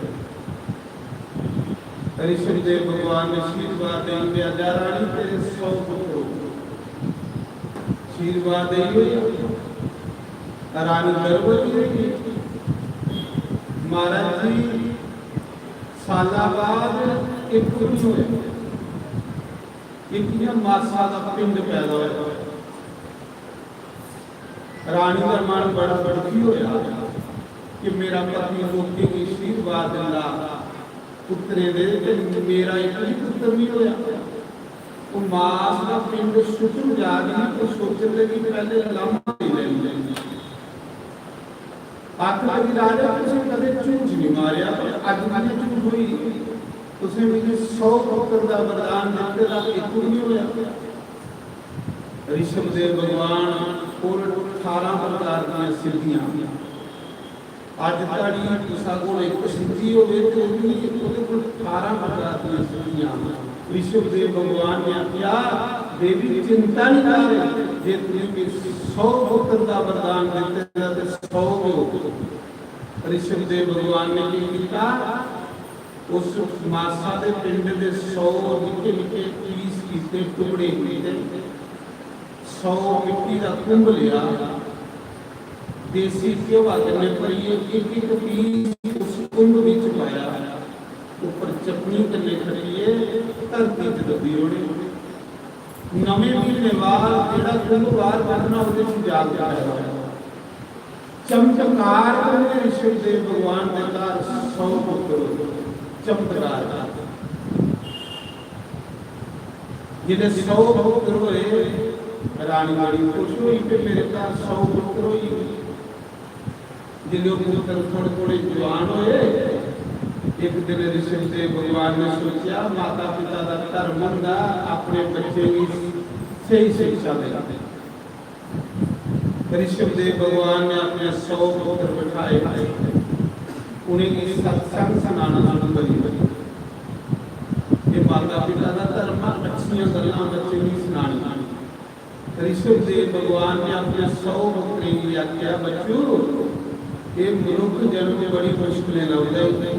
ऋषभ देव भगवान ने आशीर्वाद देंगे आजा रानी तेरे 100 पुत्र हो। आशीर्वाद देंगे रानी गर्भवती रही। महाराज जी साल बाद एक पुत्र हुए ਇੱਕ ਜਿਹਾ ਮਾਸਾ ਦਾ ਪਿੰਡ ਪੈਦਾ ਹੋਇਆ। ਰਾਣੀ ਦਾ ਮਨ ਬੜਾ ਦੁਖੀ ਹੋਇਆ ਕਿ ਮੇਰਾ ਪਤੀ ਲੋਕੀ ਦੀ ਆਸ਼ੀਰਵਾਦ ਦਿੰਦਾ ਪੁੱਤਰੇ ਦੇ ਤੇ ਮੇਰਾ ਇੱਕ ਹੀ ਪੁੱਤਰ ਨਹੀਂ ਹੋਇਆ। ਉਹ ਮਾਸ ਦਾ ਪਿੰਡ ਸੁੱਟਣ ਜਾ ਰਹੀ ਤਾਂ ਸੋਚਣ ਲੱਗੀ ਪਹਿਲੇ ਲਾਮਾ ਹੀ ਲੈ ਲੈਂਦੀ। ਆਖਰ ਦੀ ਰਾਜਾ ਤੁਸੀਂ ਕਦੇ ਝੂਠ ਨਹੀਂ ਮਾਰਿਆ, ਅੱਜ ਮੈਨੂੰ ਝੂਠ ਹੋਈ। ਤੁਸੀਂ ਮੈਨੂੰ 100 ਪੁੱਤਰ ਦਾ ਵਰਦਾਨ ਦਿੱਤੇ ਦਾ ਇੱਕ ਨਹੀਂ ਹੋਇਆ। ਰਿਸ਼ਭ ਦੇ ਭਗਵਾਨ ਕੋਲ 18 ਪ੍ਰਕਾਰ ਦੀਆਂ ਸਿੱਧੀਆਂ। ਅੱਜ ਤਾੜੀ ਤੁਸਾਂ ਕੋਲ ਇੱਕ ਸਿੱਧੀ ਹੋਵੇ ਤੇ ਉਹਦੇ ਕੋਲ 18 ਪ੍ਰਕਾਰ ਦੀਆਂ ਸਿੱਧੀਆਂ। ਰਿਸ਼ਭ ਦੇ ਭਗਵਾਨ ਨੇ ਆਖਿਆ ਦੇਵੀ ਚਿੰਤਾ ਨਹੀਂ ਕਰ, ਜੇ ਤੁਸੀਂ ਮੈਨੂੰ 100 ਪੁੱਤਰ ਦਾ ਵਰਦਾਨ ਦਿੱਤੇ ਦਾ ਤੇ 100 ਹੋ। ਰਿਸ਼ਭ ਦੇ ਭਗਵਾਨ ਨੇ ਕੀ ਕੀਤਾ, ਉਸ ਮਾਸਾ ਦੇ ਪਿੰਡ ਦੇ 100 ਨਿੱਕੇ ਨਿੱਕੇ ਪੀਸ ਕੀਤੇ, ਟੁਕੜੇ ਕੀਤੇ। 100 ਮਿੱਟੀ ਦਾ ਕੁੰਭ ਲਿਆ, ਦੇਸੀ ਘਿਓ ਆਦਨੇ ਭਰੀਏ, ਇੱਕ ਇੱਕ ਪੀਸ ਉਸ ਕੁੰਭ ਵਿੱਚ ਪਾਇਆ। ਉੱਪਰ ਚਟਨੀ ਕੱਲੇ ਖੜੀਏ, ਧਰਤੀ ਤੇ ਦੱਬੀ ਰੋੜੀ। ਨਵੇਂ ਮਹੀਨੇ ਬਾਅਦ ਜਿਹੜਾ ਕੁੰਭ ਬਾਹਰ ਕੱਢਣਾ ਉਹਦੇ ਵਿੱਚ ਜਾਗ ਜਾਏਗਾ। ਚਮਤਕਾਰ ਕਰਨੇ ਰਿਸ਼ਭ ਦੇ ਭਗਵਾਨ ਦੇ ਘਰ 100 ਪੁੱਤਰ ਚਮਤਕਾਰ ਜਿਹਦੇ 100 ਪੁੱਤਰ ਹੋਏ। ਰਾਣੀ ਬੜੀ ਖੁਸ਼ ਹੋਈ ਕਿ ਮੇਰੇ ਘਰ 100 ਪੁੱਤਰ ਹੋਈ। ਜਿਹਦੇ ਪੁੱਤਰ ਥੋੜੇ ਥੋੜੇ ਜਵਾਨ ਹੋਏ, ਇੱਕ ਦਿਨ ਰਿਸ਼ਭ ਦੇ ਭਗਵਾਨ ਨੇ ਸੋਚਿਆ ਮਾਤਾ ਪਿਤਾ ਦਾ ਧਰਮ ਹੁੰਦਾ ਆਪਣੇ ਬੱਚੇ ਨੂੰ ਸਹੀ ਸਿੱਖਿਆ ਦੇਣਾ। ਰਿਸ਼ਭ ਦੇ ਭਗਵਾਨ ਨੇ ਆਪਣੇ 100 ਪੁੱਤਰ ਬਿਠਾਏ, उन्हें सत्संग सुनाना बड़ी बड़ी ये माता पिता का धर्म अच्छी गल्लां बच्चे नहीं सुनानी। ऋषभ देव भगवान ने अपने 100 पुत्रों की आख्या बच्चों ये मनुष्य जन्म में बड़ी मुश्किलें लगते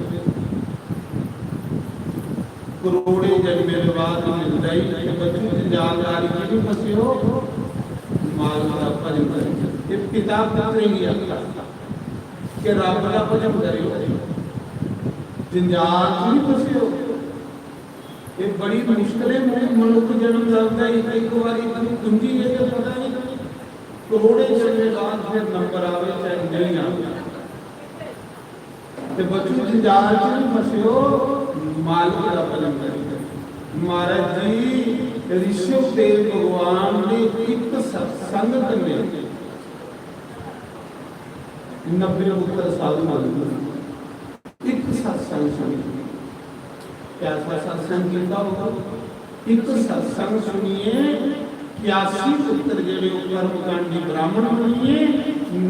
करोड़े जन्मे बाद मिलता ही बच्चों जंजालदारी में भी फंसे हो माल का भजन करें। ये पिता पुत्र आख्या कि रब का भजन करो जंजाल नहीं फसे हो। ये बड़ी मुश्किलें मनुष्य जन्म लगता है एक बार कुंजी है तो पता नहीं करोड़े जन्मे बाद फिर नंबर आवे चाहे नहीं आवे। तो बच्चों जंजाल नहीं फसे हो मालिक का भजन करो। महाराज जी ऋषभ देव भगवान ने एक सत्संग करने 90 पुत्र साधु एक सत्संग सुनी। कैसा सत्संग किया होगा? एक सत्संग सुनिए 81 पुत्र जेड़े कर्मकांडी ब्राह्मण बनिए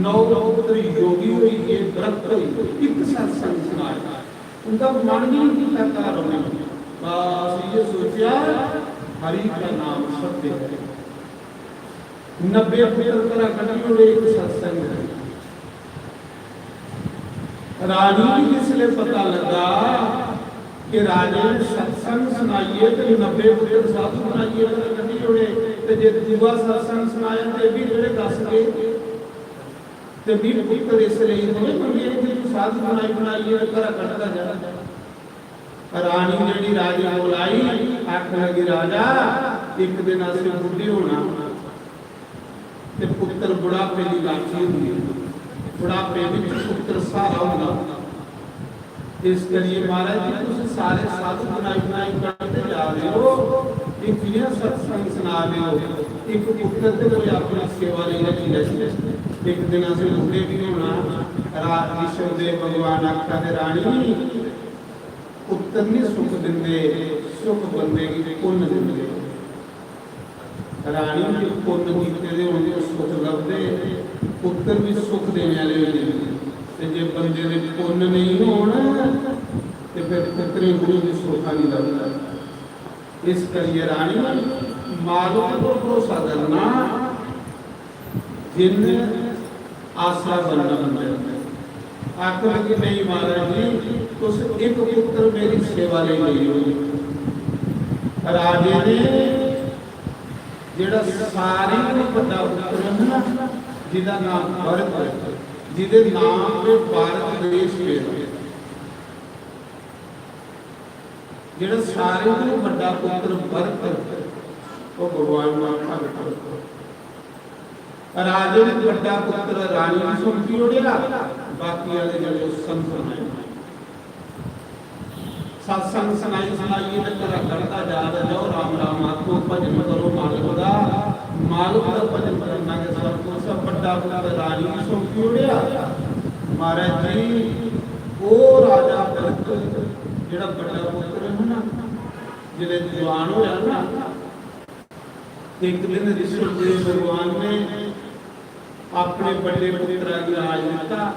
9 पुत्र योगी हुई व्रत हुई। एक सत्संग सुनाया उनका मन ही नहीं किया कार होने बस ये सोचा हरि का नाम सत्य है। 90 पुत्र करा कटी एक सत्संग है। रानी को इसलिए पता लगा कि राजे ने सत्संग सुनाइए तो 90 पुत्र साधु बनाइए कभी जोड़े तो जे दुआ सत्संग सुनाया तो भी जोड़े 10 के तो 20 पुत्र इसलिए होए तो मेरे भी साधु बनाइए करा करता जा। रानी ने राजे बुलाई आख लगी राजा एक दिन असि बुढ़ी होना ते पुत्र बुढ़ापे की लाठी होंगी बुढ़ापे में पुत्र सारा होगा। इस करिए महाराज जी तुम सारे साधु बनाई करते जा रहे हो एक जिन्हें सत्संग सुना रहे हो एक पुत्र तो कोई अपनी सेवा नहीं रखी जैसे एक दिन से बुढ़े भी होना रात ऋषभ देव भगवान आख्या दे रानी पुत्र नहीं सुख देंगे सुख बंदे की पुण्य देंगे। रानी के पुण्य कीते दे होंगे सुख लभदे पुत्र भी सुख देने वाले होंगे जे बंदे दे पुण्य नहीं होना तो फिर पुत्र गुरु की सुखा नहीं लगता। इस करिए रानी मारो को भरोसा करना जिन आसरा बनना बंदे आखिर कि नहीं महाराज जी तुस एक पुत्र मेरी सेवा ले गई हो। राजे ने जेड़ा सारे बड़ा पुत्र है ना जिदा नाम भरत है जिदे नाम पे भारत देश पे जेड़ा सारे को बड़ा पुत्र भरत ਉਹ ਭਗਵਾਨ ਨੂੰ ਅੱਖਾਂ ਵਿੱਚ ਰਾਜੇ ਨੇ ਵੱਡਾ ਪੁੱਤਰ ਰਾਣੀ ਨੂੰ ਸੌਂਪੀ ਉੜਿਆ, ਬਾਕੀ ਵਾਲੇ ਜਿਹੜੇ ਸੰਤ ਸੁਣਾਏ ਸਤਸੰਗ ਸੁਣਾਈਏ ਤੇ ਤੇਰਾ ਕਰਤਾ ਯਾਦ ਜਾਓ, ਰਾਮ ਰਾਮ ਆਖੋ, ਭਜਨ ਕਰੋ ਮਾਲਕ ਦਾ ਭਜਨ ਕਰਨਾ ਕੇ ਸਭ ਤੋਂ ਸਭ ਵੱਡਾ ਪੁੱਤਰ ਰਾਣੀ ਨੂੰ ਸੌਂਪੀ ਉੜਿਆ। ਮਹਾਰਾਜ ਜੀ ਉਹ ਰਾਜਾ ਭਰਤ ਜਿਹੜਾ ਵੱਡਾ ਪੁੱਤਰ ਹੈ ਨਾ, ਜਿਹੜੇ ਜਵਾਨ ਹੋਇਆ ਨਾ, ਇੱਕ ਦਿਨ ਰਿਸ਼ਭਦੇਵ ਭਗਵਾਨ ਨੇ ਆਪਣੇ ਵੱਡੇ ਪੁੱਤਰਾਂ ਦੀ ਰਾਜ ਦਿੱਤਾ,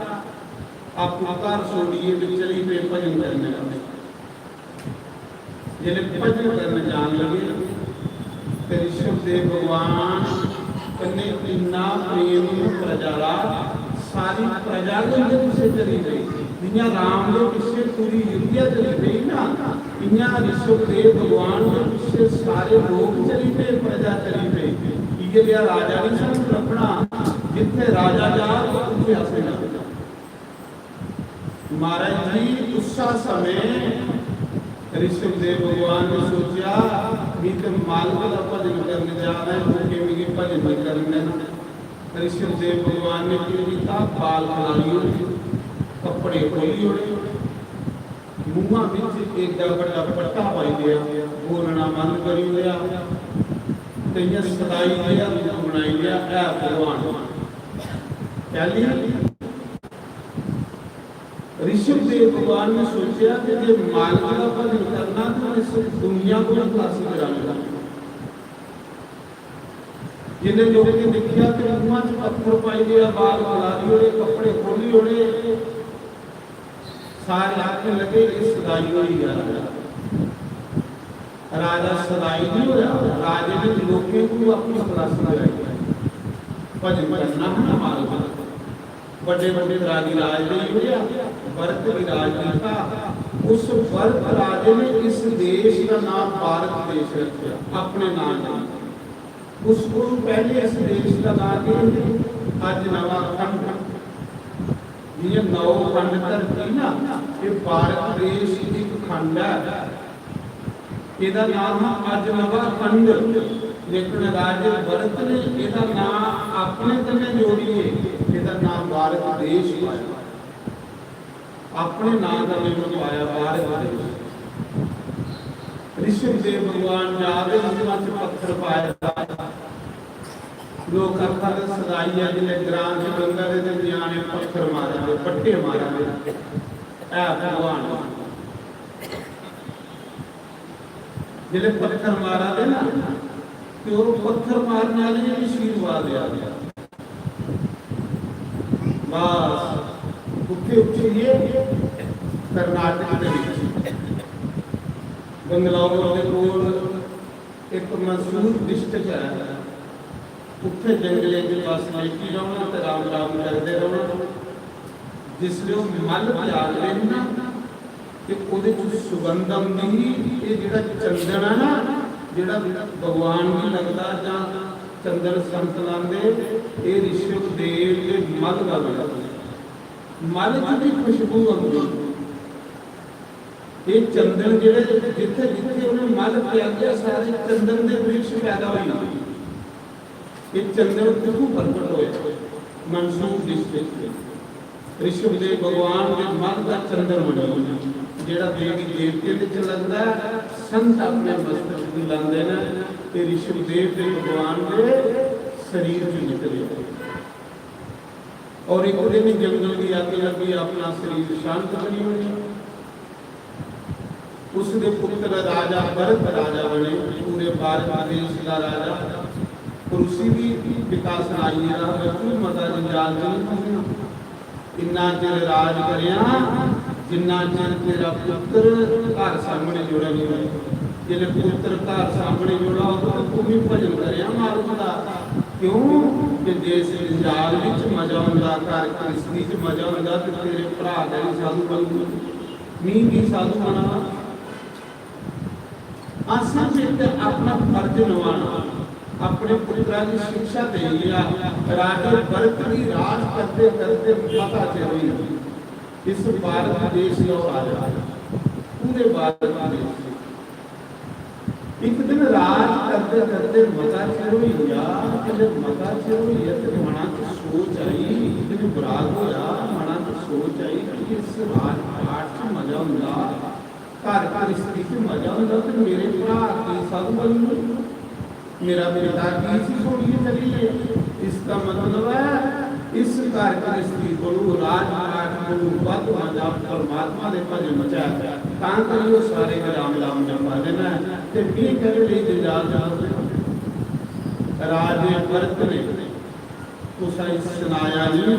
ਆਪਣਾ ਘਰ ਛੋੜੀਏ ਤੇ ਚਲੀ ਪਏ ਭਜਨ ਕਰਨੇ ਲੱਗੇ। ਜਿਹੜੇ ਭਜਨ ਕਰਨ ਜਾਣ ਲੱਗੇ ਤੇ ਰਿਸ਼ਭਦੇਵ ਭਗਵਾਨ ਕੰਨੇ ਇੰਨਾ ਪ੍ਰੇਮ ਪ੍ਰਜਾ ਦਾ, ਸਾਰੀ ਪ੍ਰਜਾ ਦੇ ਪਿੱਛੇ ਚਲੀ ਗਈ, ਜਿਵੇਂ ਰਾਮ ਦੇ ਪਿੱਛੇ ਪੂਰੀ ਯੁੱਧਿਆ ਚਲੀ ਗਈ ਨਾ, ਇੰਨਾ ਰਿਸ਼ਭਦੇਵ ਭਗਵਾਨ ਦੇ ਪਿੱਛੇ ਸਾਰੇ ਲੋਕ ਚਲੀ ਪਏ, ਪ੍ਰਜਾ ਚਲੀ ਪਈ। ਇਹ ਲਿਆ ਰਾਜਾ ਨਹੀਂ ਸਨ ਲੱਭਣਾ, ਜਿੱਥੇ ਰਾਜਾ ਜਾ ਉੱਥੇ ਆਸੇ ਲੱਗ ਜਾ। ਮਹਾਰਾਜ ਜੀ ਉਸਾ ਸਮੇਂ ਰਿਸ਼ਭਦੇਵ ਭਗਵਾਨ ਨੇ ਸੋਚਿਆ ਵੀ ਤੇ ਮਾਲਕ ਦਾ ਭਜਨ ਕਰਨ ਜਾ ਰਹੇ ਭੁੱਖੇ ਵੀ ਭਜਨ ਨਹੀਂ ਕਰਨੇ। ਰਿਸ਼ਭਦੇਵ ਭਗਵਾਨ ਨੇ ਕੀ ਕੀਤਾ, ਬਾਲ ਖਲਾਈ, ਕੱਪੜੇ ਖੋਲੀ ਹੋਏ, ਮੂੰਹਾਂ ਵਿੱਚ ਇੱਕ ਵੱਡਾ ਪੱਟਾ ਪਾਈ ਲਿਆ, ਬੋਲਣਾ ਬੰਦ ਕਰੀ ਲਿਆ, ਕਈਆਂ ਸਦਾਈ ਲਿਆ, ਬਣਾਈ ਲਿਆ। ਇਹ ਭਗਵਾਨ ਪਹਿਲੀ ਰਿਸ਼ਭਦੇਵ ਭਗਵਾਨ ਨੇ ਸੋਚਿਆ ਕਿ ਜੇ ਮਾਲਕ ਦਾ ਭਜਨ ਕਰਨਾ ਤਾਂ ਇਸ ਦੁਨੀਆ को ਖਲਾਸੀ ਕਰਾਂਗਾ। ਜਿੰਨੇ ਲੋਕ ਨੇ ਦੇਖਿਆ ਕਿ ਮੂੰਹਾਂ 'ਚ ਪੱਥਰ ਪਾਈ ਗਿਆ, ਬਾਲ ਖਲਾਰੀ ਹੋਏ, ਕੱਪੜੇ ਖੋਲੀ ਹੋਏ, ਸਾਰੇ ਆਖਣ ਲੱਗੇ ਇਹ ਸਦਾਈ ਹੋਈ ਆ। ਰਾਜਾ ਸਦਾਈ ਨਹੀਂ ਹੋਇਆ, ਰਾਜੇ ਨੇ ਲੋਕਾਂ ਨੂੰ ਆਪਣੀ ਖਲਾਸੀ ਕਰਾਈ, ਭਜਨ ਕਰਨਾ ਨਾ ਮਾਲਕ। ਵੱਡੇ ਵੱਡੇ ਰਾਜੀ ਰਾਜ ਨਹੀਂ ਹੋਇਆ, ਭਰਤ ਵੀ ਰਾਜ ਕੀਤਾ। ਉਸ ਭਰਤ ਰਾਜੇ ਨੇ ਇਸ ਦੇਸ਼ ਦਾ ਨਾਮ ਭਾਰਤ ਦੇਸ਼ ਰੱਖਿਆ, ਆਪਣੇ ਨਾਮ ਨਾਲ। ਉਸ ਕੋਲ ਪਹਿਲੇ ਇਸ ਦੇਸ਼ ਦਾ ਨਾਮ ਅੱਜ ਨਵਾਂ ਖੰਡ, ਇਹ ਨੌ ਖੰਡ ਧਰਤੀ ਨਾ, ਇਹ ਭਾਰਤ ਦੇਸ਼ ਇੱਕ ਖੰਡ ਹੈ, ਇਹਦਾ ਨਾਮ ਅੱਜ ਨਵਾਂ ਖੰਡ। ਲੇਕਿਨ ਰਾਜੇ ਭਰਤ ਨੇ ਇਹਦਾ ਨਾਮ ਆਪਣੇ ਤੇ ਜੋੜੀਏ, ਇਹਦਾ ਨਾਮ ਭਾਰਤ ਦੇਸ਼ ਪਾਇਆ, ਆਪਣੇ ਨਾਮ ਦਾ ਨਾਮ ਪਾਇਆ ਭਾਰਤ ਦੇਸ਼। ਰਿਸ਼ਭਦੇਵ ਭਗਵਾਨ ਜਾਦੇ ਮੂੰਹਾਂ 'ਚ ਪੱਥਰ ਪਾਇਆ, ਲੋਕ ਅੱਖਾਂ ਦੇ ਸਦਾਈ ਆ, ਜਿਹੜੇ ਗ੍ਰਾਂ ਦੇ ਗੰਗਾ ਦੇ ਨਿਆਣੇ ਪੱਥਰ ਮਾਰਦੇ, ਪੱਟੇ ਮਾਰਦੇ। ਇਹ ਭਗਵਾਨ ਜਿਹੜੇ ਪੱਥਰ ਮਾਰਦੇ ਨਾ, ਤੇ ਉਹ ਪੱਥਰ ਮਾਰਨ ਵਾਲੇ ਨੂੰ ਆਸ਼ੀਰਵਾਦ ਆ ਗਿਆ। ਬਸ ਉੱਥੇ ਉੱਠੀਏ ਕਰਨਾਟਕ ਦੇ ਵਿੱਚ ਬੰਗਲੌਰ ਦੇ ਕੋਲ ਇੱਕ ਮਸੂਰ ਡਿਸਟ੍ਰਿਕਟ ਹੈ, ਉੱਥੇ ਜੰਗਲੇ ਦੇ ਪਾਸ ਲੈਤੀ ਜਾਣਾ ਤੇ ਰਾਮ ਰਾਮ ਕਰਦੇ ਰਹਿਣਾ। ਜਿਸ ਲਈ ਉਹ ਮੱਲ ਪਿਆਰ ਲੈਣਾ ਤੇ ਉਹਦੇ ਚ ਸੁਗੰਧ ਆਉਂਦੀ। ਇਹ ਜਿਹੜਾ ਚੰਦਨ ਹੈ ਨਾ, ਜਿਹੜਾ ਭਗਵਾਨ ਨੂੰ ਲੱਗਦਾ ਜਾਂ ਚੰਦਨ ਸੰਤ ਲਾਉਂਦੇ, ਇਹ ਰਿਸ਼ਭਦੇਵ ਦੇ ਮੱਲ ਦਾ ਲੱਗਦਾ, ਮੱਲ ਦੀ ਖੁਸ਼ਬੂ ਆਉਂਦੀ। ਇਹ ਚੰਦਨ ਜਿਹੜੇ ਜਿੱਥੇ ਜਿੱਥੇ ਉਹਨੇ ਮੱਲ ਪਿਆ ਗਿਆ, ਸਾਰੇ ਚੰਦਨ ਦੇ ਬ੍ਰਿਕਸ਼ ਪੈਦਾ ਹੋਏ। ਇਹ ਚੰਦਨ ਕਿਉਂ ਪ੍ਰਗਟ ਹੋਇਆ? ਮਨਸੂਰ ਡਿਸਟ੍ਰਿਕਟ ਰਿਸ਼ਭਦੇਵ ਭਗਵਾਨ ਦੇ ਮੱਲ ਦਾ ਚੰਦਨ ਬਣਿਆ, ਜਿਹੜਾ ਦੇਵੀ ਦੇਵਤੇ ਦੇ ਚ ਲੱਗਦਾ, ਸੰਤ ਆਪਣੇ ਮਸਤਕ ਤੇ ਲਾਉਂਦੇ ਨੇ, ਤੇ ਰਿਸ਼ਭਦੇਵ ਦੇ ਭਗਵਾਨ ਦੇ ਸਰੀਰ ਚ ਨਿਕਲੇ। ਔਰ ਇੱਕ ਦਿਨ ਜੰਗਲ ਦੀ ਅੱਗ ਲੱਗੀ, ਆਪਣਾ ਸਰੀਰ ਸ਼ਾਂਤ ਕਰੀ ਹੋਈ। ਉਸ ਦੇ ਪੁੱਤਰ ਰਾਜਾ ਭਰਤ ਰਾਜਾ ਬਣੇ, ਪੂਰੇ ਭਾਰਤ ਦੇਸ਼ ਦਾ ਰਾਜਾ। और उसी भी विकास आई रहा माता जंजाल इन्ना चिर राज करिया जिन्ना चिर तेरा पुत्र घर सामने जुड़ा नहीं हुआ। जिन्हें पुत्र घर सामने जुड़ा तो तू भी भजन करिया मालक का। क्यों कि देश जंजाल विच मजा आंदा, घर कृष्णी च मजा आंदा, ते तेरे भरा का भी साधु बनू नी भी साधु बना। असां जिते अपना फर्ज निभाना, अपने पुत्रा की शिक्षा दे लिया। राजा भरत की राज करते करते माता चली इस भारत देश और आया पूरे भारत देश। एक दिन राज करते करते मता चिर हो गया कि जब मता चिर हो गया तो मना की सोच आई इतनी बरात होया मना की सोच आई कि इस रात पाठ से मजा हुंदा घर घर स्त्री से मजा हुंदा तो मेरे भरा की सब बनू मेरा पिता की सी छोड़िए चलिए इसका मतलब है इस घर घर स्त्री को राजपाठ को वध मजा परमात्मा दे भजन मचा तां करियो सारे राम नाम जपा देना ते भी करे ले जजाल राजे भरत ने तुसा सुनाया नहीं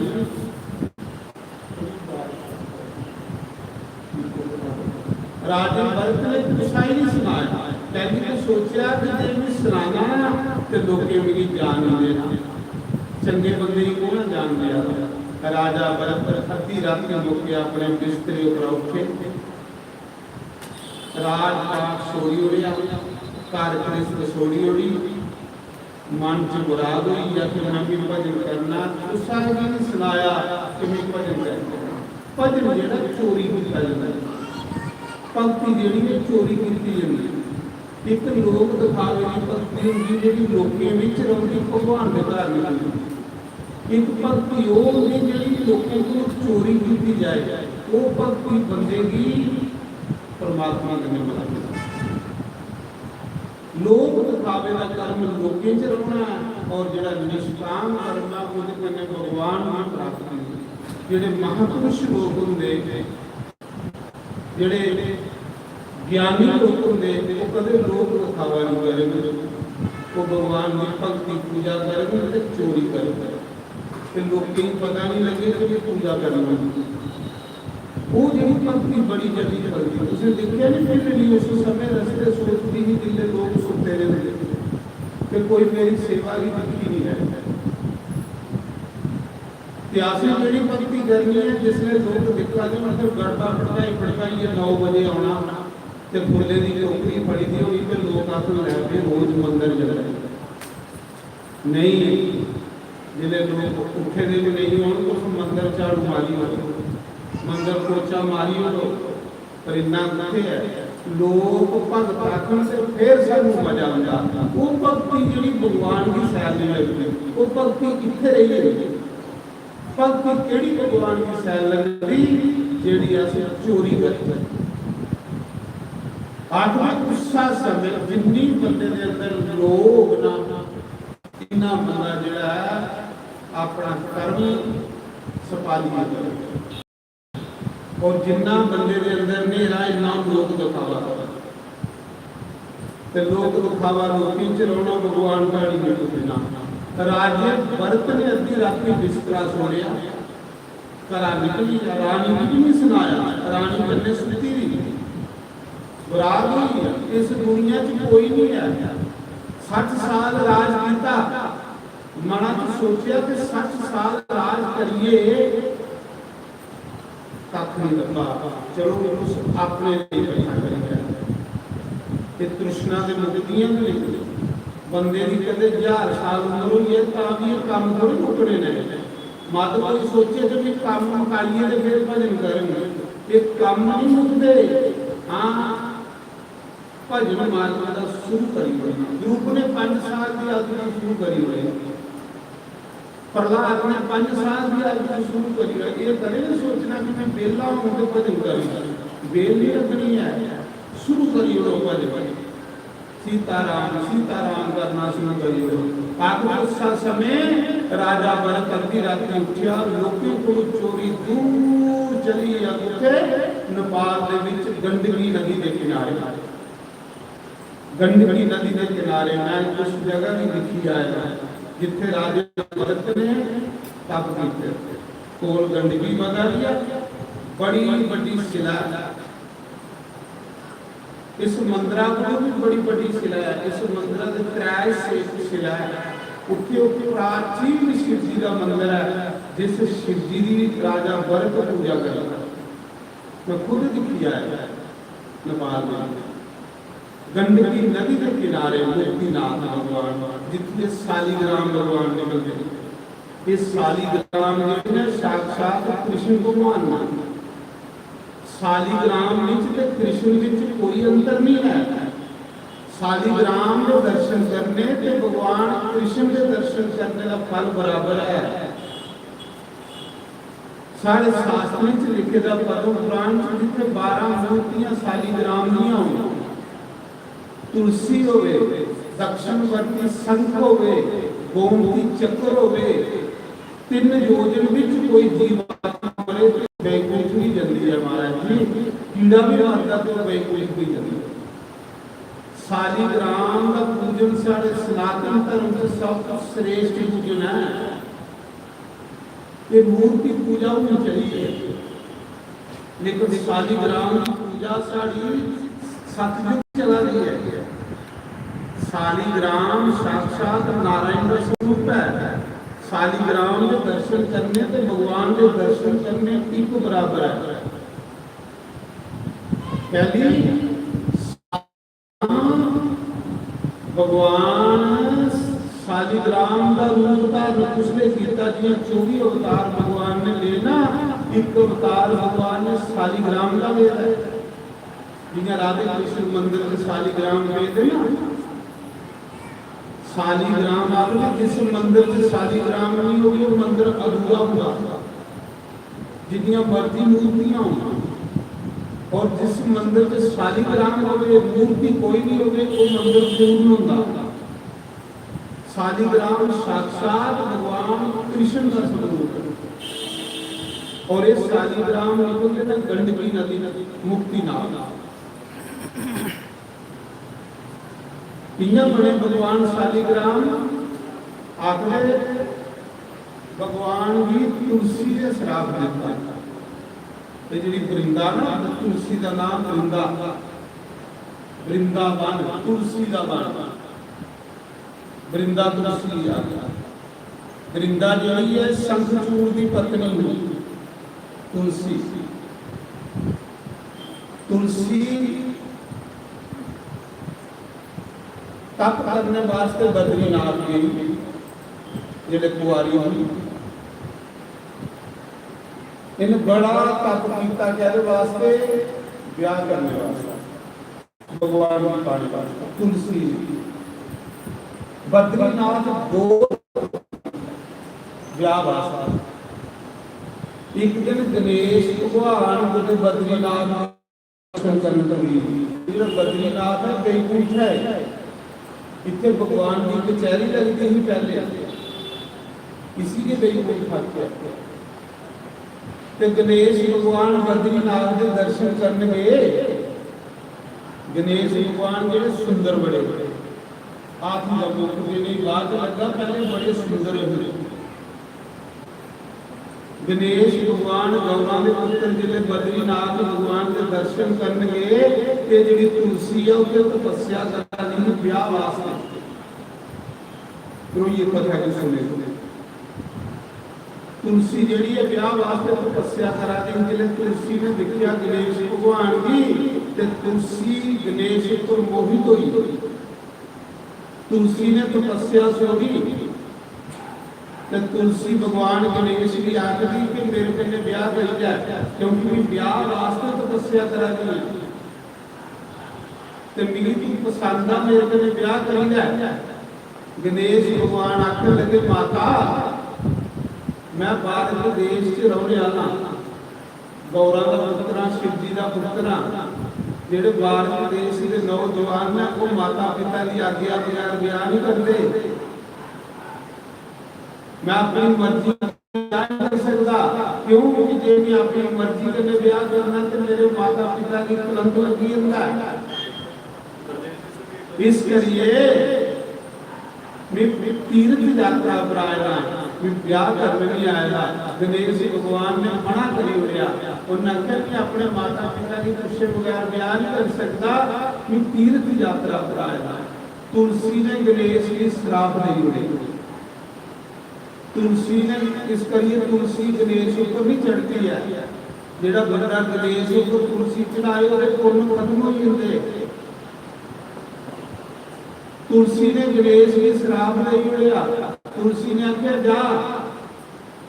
राजे भरत ने तुसा ही नहीं सुनाया पहले तो सोचा कि जे मैं सुनाना ते लोके मेरी जान नहीं देना चंगे बंदे को ना जान दिया राजा भरत अद्धी रात के लोके अपने बिस्तरे पर उठे राजपाट सोड़ी उड़िया घर कृष्ण सोड़ी उड़ी मन च मुराद हुई या फिर मैं भी भजन करना तुसा ही नहीं सुनाया कि मैं भजन करना भजन जेड़ा चोरी किया जाता है भगती जेड़ी है चोरी की जाती है एक लोक दिखावे की भगती होंगी जेड़ी लोके विच रौंदी भगवान दे घर नहीं एक भगती वो होंदी जेड़ी लोके को चोरी की जाए वो भगती बंदे की परमात्मा के नहीं मिला लोक दिखावे का कर्म लोके च रहना और जेड़ा निष्काम कर्म है वो कन्ने भगवान नाम प्राप्त होंदी जेड़े महापुरुष लोग होंदे जेड़े ज्ञानी लोग होंदे वो कदे लोक दिखावा नहीं करेंगे वो भगवान की भक्ति पूजा करेंगे ते चोरी करेंगे ते लोकें पता नहीं लगे कि पूजा करना वो जी भक्ति बड़ी जल्दी चलती उसे देखिए नहीं फिर उस समय रस्ते सोचती ही दिल लोग सुनते रहते कि कोई मेरी सेवा की दिखी नहीं है त्यासी मेरी भक्ति करनी है जिसने लोग दिखा दे मतलब गड़बा भड़काई ये 9 बजे आना ते फुले की टोकरी फड़ी दी होगी तो लोग आकर लैके रोज मंदिर जा रहे नहीं जिले लोग उठे दे भी नहीं हो तो मंदिर झाड़ू मारी हो मंदिर पोचा मारी हो पर इन्ना किथे है लोग भगत आखण से फिर सानू मजा आंदा वो भक्ति जिहड़ी भगवान की सैर नहीं लगती वो भक्ति किथे रही है भक्ति केड़ी भगवान की सैर लगदी जिहड़ी असीं चोरी करते आत्मा गुस्सा समय जिन्नी बंदे दे अंदर लोभ ना इन्ना बंदा जिहड़ा अपना कर्म सपाली करे और जिन्ना बंदे दे अंदर नेरा इन्ना लोक दिखावा ते लोक दिखावा लोकी च रोना भगवान का नहीं टुटना राजे भरत ने अद्धी रात में बिस्तरा सोया घरा निकली रानी ने भी सुनाया रानी बन्ने सुती रही बरात हुई है इस दुनिया च कोई नहीं है 60 साल राज कीता मना तो सोचा कि 60 साल राज करिए तक नहीं लगा चलो उस अपने लिए बैठा करेंगे ये तृष्णा के मुक्तियां भी निकली बंदे की कदे 1000 साल उम्र हुई है ता भी काम थोड़ी मुकने ने मत कोई सोचे कि काम मुकाइए तो फिर भजन करेंगे ये काम नहीं मुकते हाँ भजन मार्ग का शुरू करी हुई ध्रुव ने 5 साल की यात्रा शुरू करी हुई प्रहलाद ने 5 साल की यात्रा शुरू करी हुई ये कदे नहीं सोचना कि मैं बेला हूं तो भजन करूंगा बेल नहीं रखनी है शुरू करी हो भजन सीताराम करना शुरू करी हो उस समय राजा भरत अद्धी राती उठिया लोके को चोरी दूर चली उठे नेपाल दे विच गंडकी नदी के किनारे गंडकी नदी के किनारे मैं उस जगह भी दिखी आया जिथे राजा भरत ने तप कीते कोल गंडकी बना लिया बड़ी बड़ी शिला इस मंदिर को भी बड़ी बड़ी शिला है इस मंदिर के 3 शिला है उत्थे प्राचीन शिव जी का मंदिर है जिस शिव जी की राजा भरत पूजा कर मैं खुद दिखी आया नेपाल में गंडकी नदी के किनारे मुक्तिनाथ भगवान जितने शालीग्राम भगवान निकलते इस शालीग्राम ने साक्षात कृष्ण भगवान मान शालीग्राम विच ते कृष्ण विच कोई अंतर नहीं है शालिग्राम के दर्शन करने ते भगवान कृष्ण के दर्शन करने का फल बराबर है। सारे शास्त्रों च लिखे दा पद्म पुराण च जिथे 12 मूर्तियां शालिग्राम दीयां होण, तुलसी होवे, दक्षिणवर्ती शंख होवे, गोमती चक्र होवे, 3 योजन विच कोई जीवात्मा मरे तो बैकुंठ ही जल्दी है महाराज जी, कीड़ा भी मरदा तो बैकुंठ भी जल्दी। शालिग्राम का पूजन साढ़े सनातन धर्म से सब श्रेष्ठ पूजन है। ये मूर्ति पूजा होनी चाहिए, लेकिन शालिग्राम की पूजा साड़ी सतयुग चला रही है। शालिग्राम साक्षात नारायण का स्वरूप है। शालिग्राम के दर्शन करने तो भगवान के दर्शन करने एक बराबर है। पहली भगवान शालिग्राम का रूप धारण पिछले गीता जी 24 अवतार भगवान ने लेना, एक अवतार भगवान ने शालिग्राम का लिया है। जिन्हें राधे कृष्ण मंदिर के शालिग्राम भेज ना, शालिग्राम आपने जिस मंदिर से शालिग्राम नहीं होगी वो मंदिर अधूरा हुआ। जितनियां मर्जी मूर्तियां हों और जिस मंदिर से शालिग्राम होवे मूर्ति कोई नहीं होवे वो मंदिर पूर्ण होगा। शालिग्राम साक्षात भगवान कृष्ण का स्वरूप है। और इस शालिग्राम निकलते ना गंडकी नदी मुक्ति नाम किया बने भगवान शालिग्राम आखिर भगवान भी तुलसी से श्राप देता है। जी वृंदा ना तुलसी का नाम वृंदा, वृंदावन तुलसी का वन, वृंदा तुलसी आ गया। वृंदा जी है शंखचूड़ की पत्नी तुलसी। तुलसी तप करने वास्ते बद्रीनाथ गई जिले कुआरी हुई। इन बड़ा तप किया कहते वास्ते ब्याह करने वास्ते भगवान की पानी तुलसी बद्रीनाथ 2 ब्याह वास्ते। एक दिन गणेश भगवान को बद्रीनाथ दर्शन करने गई। बद्रीनाथ है बैकुंठ है, इतने भगवान की कचहरी लगती ही पहले इसी के बैकुंठ ते गणेश भगवान बद्रीनाथ के दर्शन करने गए। गणेश भगवान जो सुंदर बड़े आत्म मुख नहीं बात लगा पहले बड़े सुंदर हुए। गणेश भगवान गौरा के पुत्र जिले बद्रीनाथ भगवान के दर्शन करने गए ते जी तुलसी है उसे तपस्या करनी ब्याह वास्ते। तो ये कथा की सुने तुलसी जी है ब्याह वास्ते तपस्या करा दी। जिले तुलसी ने देखा गणेश भगवान की ते तुलसी गणेश को मोहित हुई। तुलसी ने तपस्या छोड़ी ते तुलसी भगवान गणेश की आखिरी कि मेरे कन्ने ब्याह कर जाए, क्योंकि ब्याह वास्ते तपस्या करा दी ते मेरी तू पसंद आ मेरे कन्ने ब्याह करी जाए। गणेश भगवान आखने लगे माता मैं भारत देश च रहने वाला गौरा का पुत्र शिव जी का पुत्र जेडे भारत देश के नौजवान ने वो माता पिता की आज्ञा बगैर ब्याह नहीं करते। मैं अपनी मर्जी नहीं कर सकता, क्यों? क्योंकि जे मैं अपनी मर्जी के ब्याह करना तो मेरे माता पिता की कलंक लगी है। इस करिए मैं तीर्थ यात्रा पर आया, मैं ब्याह करने नहीं आया। गणेश भगवान ने मना करी होया, उन्होंने कहा कि अपने माता पिता की खुशी बगैर ब्याह नहीं कर सकता, मैं तीर्थ यात्रा पर आया। तुलसी ने गणेश की श्राप नहीं उड़े। तुलसी ने इस करिए तुलसी गणेश ऊपर नहीं चढ़ती है। जेड़ा बंदा गणेश ऊपर तुलसी चढ़ाए वो पुण्य खत्म हो जाते। तुलसी ने गणेश की श्राप नहीं उड़िया। तुलसी ने आख्या जा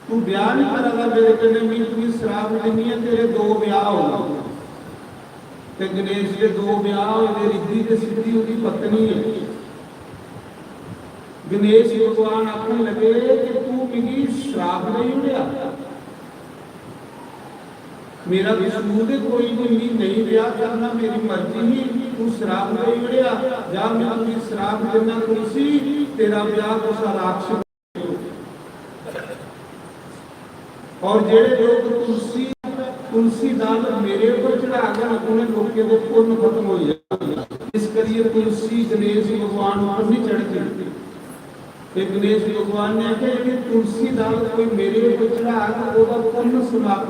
तू ब्याह नहीं करेगा मेरे कन्ने, मैं तुझे श्राप देनी है, तेरे 2 ब्याह होगा। ਤੇ ਗਣੇਸ਼ ਦੇ ਦੋ ਵਿਆਹ ਹੋਏ, ਰਿੱਧੀ ਤੇ ਸਿੱਧੀ ਉਹਦੀ ਪਤਨੀ ਹੈ। गणेश भगवान आखने लगे कि तू मेरी श्राप नहीं उड़िया, मेरा कसूर कोई नहीं ब्याह करना, मेरी मर्जी ही, तू श्राप नहीं उड़िया, जा मैं तेरी श्राप देना तुलसी, तेरा ब्याह तो राक्षस। और जेड़े लोग तुलसी दाल मेरे ऊपर चढ़ा गए उन्हें लोगों के पुण्य खत्म हो जाए। इस करिए तुलसी गणेश भगवान पर नहीं चढ़ती। गणेश भगवान ने आख्या कि तुलसी दाल कोई मेरे ऊपर चढ़ा के ओदा पुण्य समाप्त।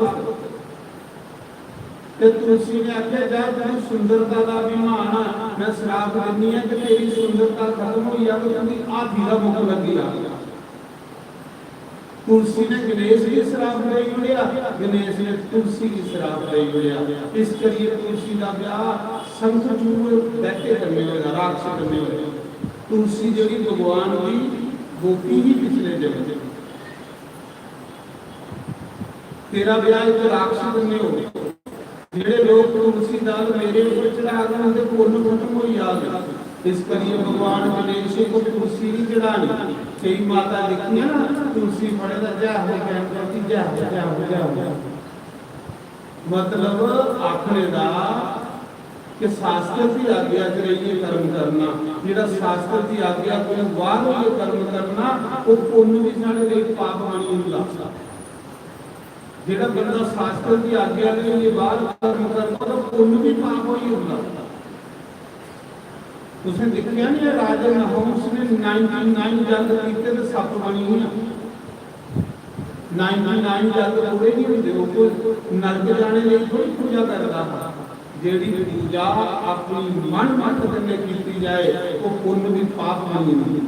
तुलसी ने आख्या जा तेरी सुंदरता का अभिमान है, मैं श्राप देनी है कि तेरी सुंदरता खत्म हो या तो तेरी आधी का मुख लगी आ। तुलसी ने गणेश की श्राप दे उड़िया, गणेश ने तुलसी की श्राप दे उड़िया। इस करिए तुलसी का ब्याह शंखचूड़ दैत्य करने वाला, राक्षस करने वाला। तुलसी जी भगवान की गोपी ही पिछले जन्म, तेरा ब्याह एक राक्षस करने हो। जेड़े लोग तुलसी दाल मेरे ऊपर चढ़ा गए उनके पुण्य खत्म हो जाएगा। इस करिए भगवान गणेश को तुलसी नहीं चढ़ानी। कई माता देखिए ना तुलसी फड़े का जय हो जय मतलब आखने का कि शास्त्र की आज्ञा च रहिए कर्म करना, जेड़ा शास्त्र की आज्ञा को बाहर ये कर्म करना वो पुण्य भी साढ़े लिए पाप नहीं होगा। जेड़ा बंदा शास्त्र की आज्ञा के लिए बाहर कर्म करना तो पुण्य भी पाप ही होगा। उसने देखा नहीं राजा नहुस ने 99 जग कीते तो सप बनी हुई 99 जग पूरे नहीं होंगे। वो कोई नरक जाने लिए थोड़ी पूजा करता है। जेड़ी पूजा अपनी मन मत करने की जाए वो पुण्य भी पाप नहीं होगी।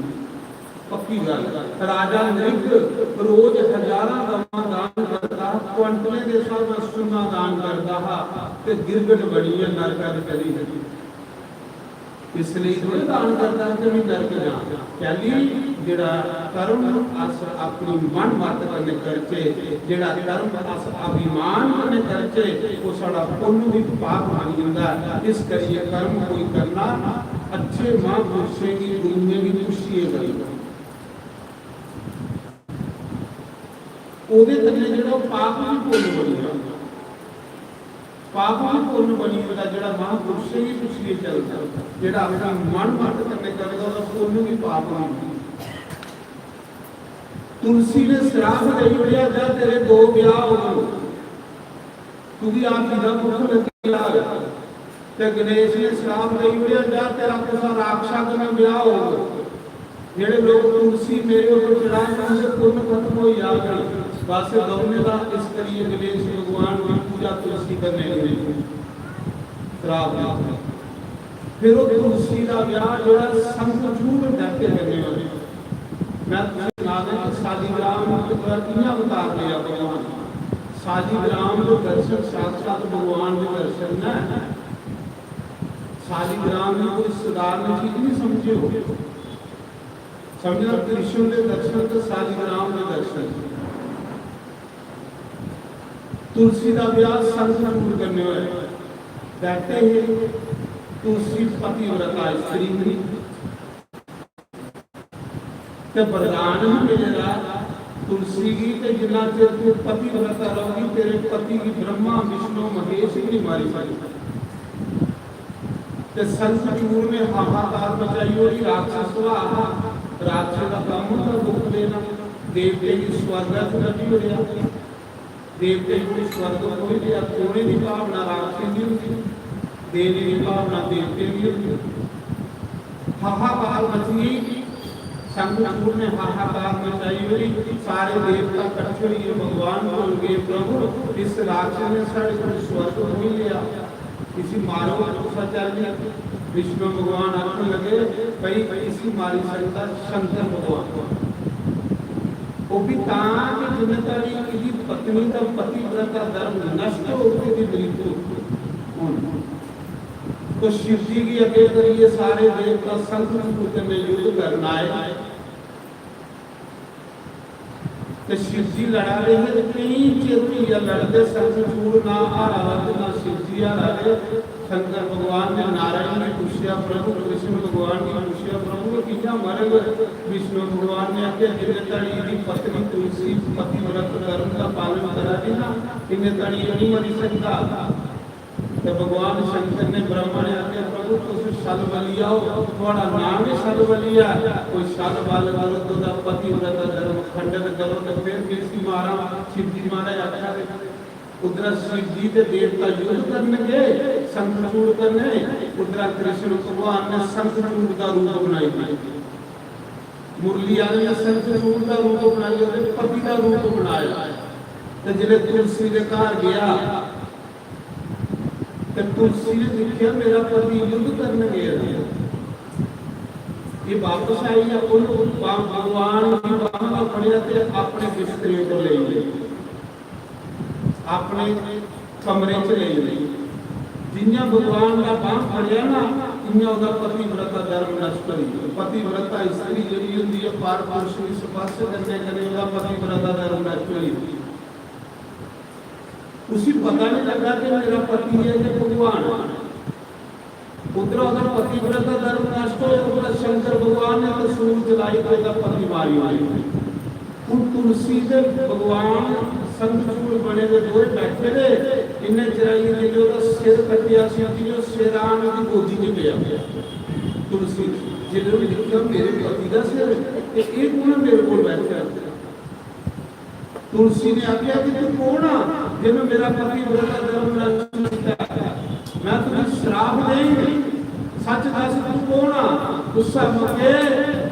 पक्की गल। राजा नृप रोज हजारों दवा दान करता, क्वांटले के हिसाब नाल सोना दान करता ते गिरगट बनी है नरक करी है। इसलिए थोड़े दान करता है कि मैं नरक जा। पहली जेड़ा कर्म अस अपनी मन मत करने करके, जेड़ा कर्म अस अभिमान करने करके वो साडा पुण्य भी पाप बन जाता। इस करिए कर्म कोई करना अच्छे महापुरुषों की दुनिया की खुशी है। ਉਹਦੇ ਥੱਲੇ ਜਿਹੜਾ ਪਾਪ ਵੀ ਪੁੰਨ ਬਣੀ ਜਾਂਦਾ, ਪਾਪ ਵੀ ਪੁੰਨ ਬਣੀ ਹੁੰਦਾ। ਜਿਹੜਾ ਮਹਾਂਪੁਰਸ਼ ਹੀ ਪਿਛਲੇ ਚੱਲਦਾ, ਜਿਹੜਾ ਆਪਣਾ ਮਨ ਮੱਤ ਕਰਨੇ ਕਰੇਗਾ ਉਹਦਾ ਪੁੰਨ ਵੀ ਪਾਪ ਨਹੀਂ। तुलसी ने श्राप दे दिया जा तेरे दो ब्याह हो गए, तू भी आप सीधा मुख लग गया। ते गणेश ने श्राप दे दिया जा तेरा कुछ राक्षस में ब्याह हो गए। जेड़े लोग तुलसी मेरे ऊपर चढ़ा उनसे पुण्य खत्म हो जाएगा। बस दोनों का इस करिए गणेश भगवान की पूजा तुलसी करने लगे। श्राप फिर वो तुलसी का ब्याह जोड़ा शंखचूड़ दैत्य करने वाले। मैं शालीग्राम बता दिया भगवान शालीग्राम जो दर्शन साक्षात भगवान के दर्शन है। शालीग्राम में कोई साधारण चीज नहीं समझे हो, समझना कृष्ण के दर्शन तो शालीग्राम के दर्शन। तुलसी का ब्याह शंखचूड़ करने वाले बैठे हैं। तुलसी पतिव्रता स्त्री नहीं ते वरदान ही मिलेगा तुलसी की ते जिन्ना चिर तू पतिव्रता रहोगी तेरे पति की ब्रह्मा विष्णु महेश ही नहीं मारी पाई। ते शंखचूड़ में हाहाकार मचाई हुई राक्षस राक्षस का काम होता दुख देना। देवते की स्वर्ग रखी हो गया, देवते को स्वर्ग कोई दिया सोने की भावना राक्षस की होती, देवी की भावना देवते की होती। हाहाकार मची शंखचूड़ ने हाहाकार मचाई हुई, सारे देवता इकट्ठे हुए भगवान बोल गए प्रभु इस राक्षस ने साढ़े को स्वर्ग नहीं लिया, इसी मारो गुस्सा चल गया। विष्णु भगवान आने लगे भाई इसी मारी सकता शंकर भगवान वो भी कि जिम्मेदारी किसी पत्नी का पतिव्रता धर्म नष्ट होकर भी मृत्यु। तो शिव जी की अगे करिए सारे देवता शंखचूड़ में युद्ध करना है। तो शिव जी लड़ा रहे हैं कई चेती या लड़ते शंखचूड़ ना आ रहा ना शिव जी आ रहे शंकर भगवान ने नारायण ने पूछा प्रभु, कृष्ण भगवान ने पूछा प्रभु किया मरग। विष्णु भगवान ने आख्या जिन्हें तड़ी दी पत्नी तुलसी पतिव्रत धर्म का पालन करा दी ना, इन्हें तड़ी नहीं मरी सकता। तो भगवान शंकर ने ब्रह्मा ने आख्या प्रभु तुम शल बलिया हो, थोड़ा नाम ही शल बलिया, कोई शल बाल करो तो पतिव्रत धर्म खंडन करो तो फिर किसी मारा। शिव जी महाराज आख्या उधर शिव जी के देवता युद्ध करने शंखचूड़ करने, उधर कृष्ण भगवान ने शंखचूड़ का रूप बनाई थी। मुरली वाले ने शंखचूड़ का रूप बनाया, पति का रूप बनाया। तो जिले तुलसी के घर गया तो तुलसी ने देखा मेरा पति युद्ध करने गया, ये वापस आई या भगवान की बाहों फड़िया ते अपने बिस्तरे पर ले गए, अपने कमरे च ले गए। जिन्या भगवान का बाह फड़िया ना इन्या उदा पतिव्रता धर्म नष्ट करी। पतिव्रता स्त्री जी होंगी है पार पुरुष की स्पर्श करने कने उदा पतिव्रता धर्म नष्ट करी। उसी पता नहीं लगा कि मेरा पति है कि भगवान। उधर उधर पतिव्रता धर्म नष्ट हो, उधर शंकर भगवान ने तो सूर जलाई तो पति मारी हुई। उन तुलसी के भगवान शंखचूड़ बने हुए दो बैठे थे, इन्हें चराई ने जो सिर कटिया सी जो शेरान की गोदी में गया। तुलसी जिन्होंने लिखा मेरे पति का सिर एक कौन मेरे को बैठा। तुलसी ने आख्या कि तू कौन आ जिन्हें मेरा पतिव्रता धर्म नष्ट किया, मैं तुम्हें श्राप देंगे, सच दस तू कौन आ। गुस्सा होके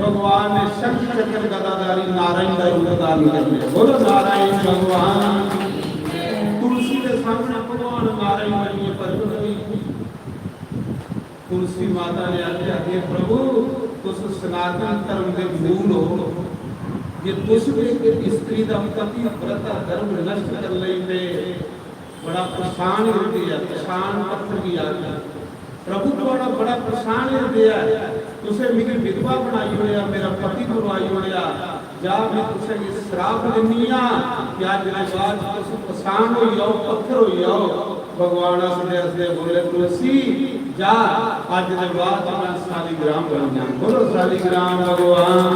भगवान ने शंख चक्र गदाधारी नारायण का रूप धारण कर लिया। बोलो नारायण भगवान। तुलसी के सामने भगवान नारायण बनिए प्रकट हुई। तुलसी माता ने आख्या हे प्रभु तुस सनातन धर्म के मूल हो, ये तुझे स्त्री का पतिव्रता धर्म नष्ट कर लेते बड़ा परेशान होती है। परेशान पत्थर की आज्ञा प्रभु थोड़ा बड़ा परेशान होती है। तुझे मेरी विधवा बनाई होया, मेरा पति बुलवाई होया, जा मैं तुझे ये श्राप देनी आ कि आज मेरे बाद तुझे परेशान हो जाओ, पत्थर हो जाओ। भगवान हंसते बोले तुलसी जा आज के बाद मैं शालिग्राम बन जाऊं। बोलो शालिग्राम भगवान।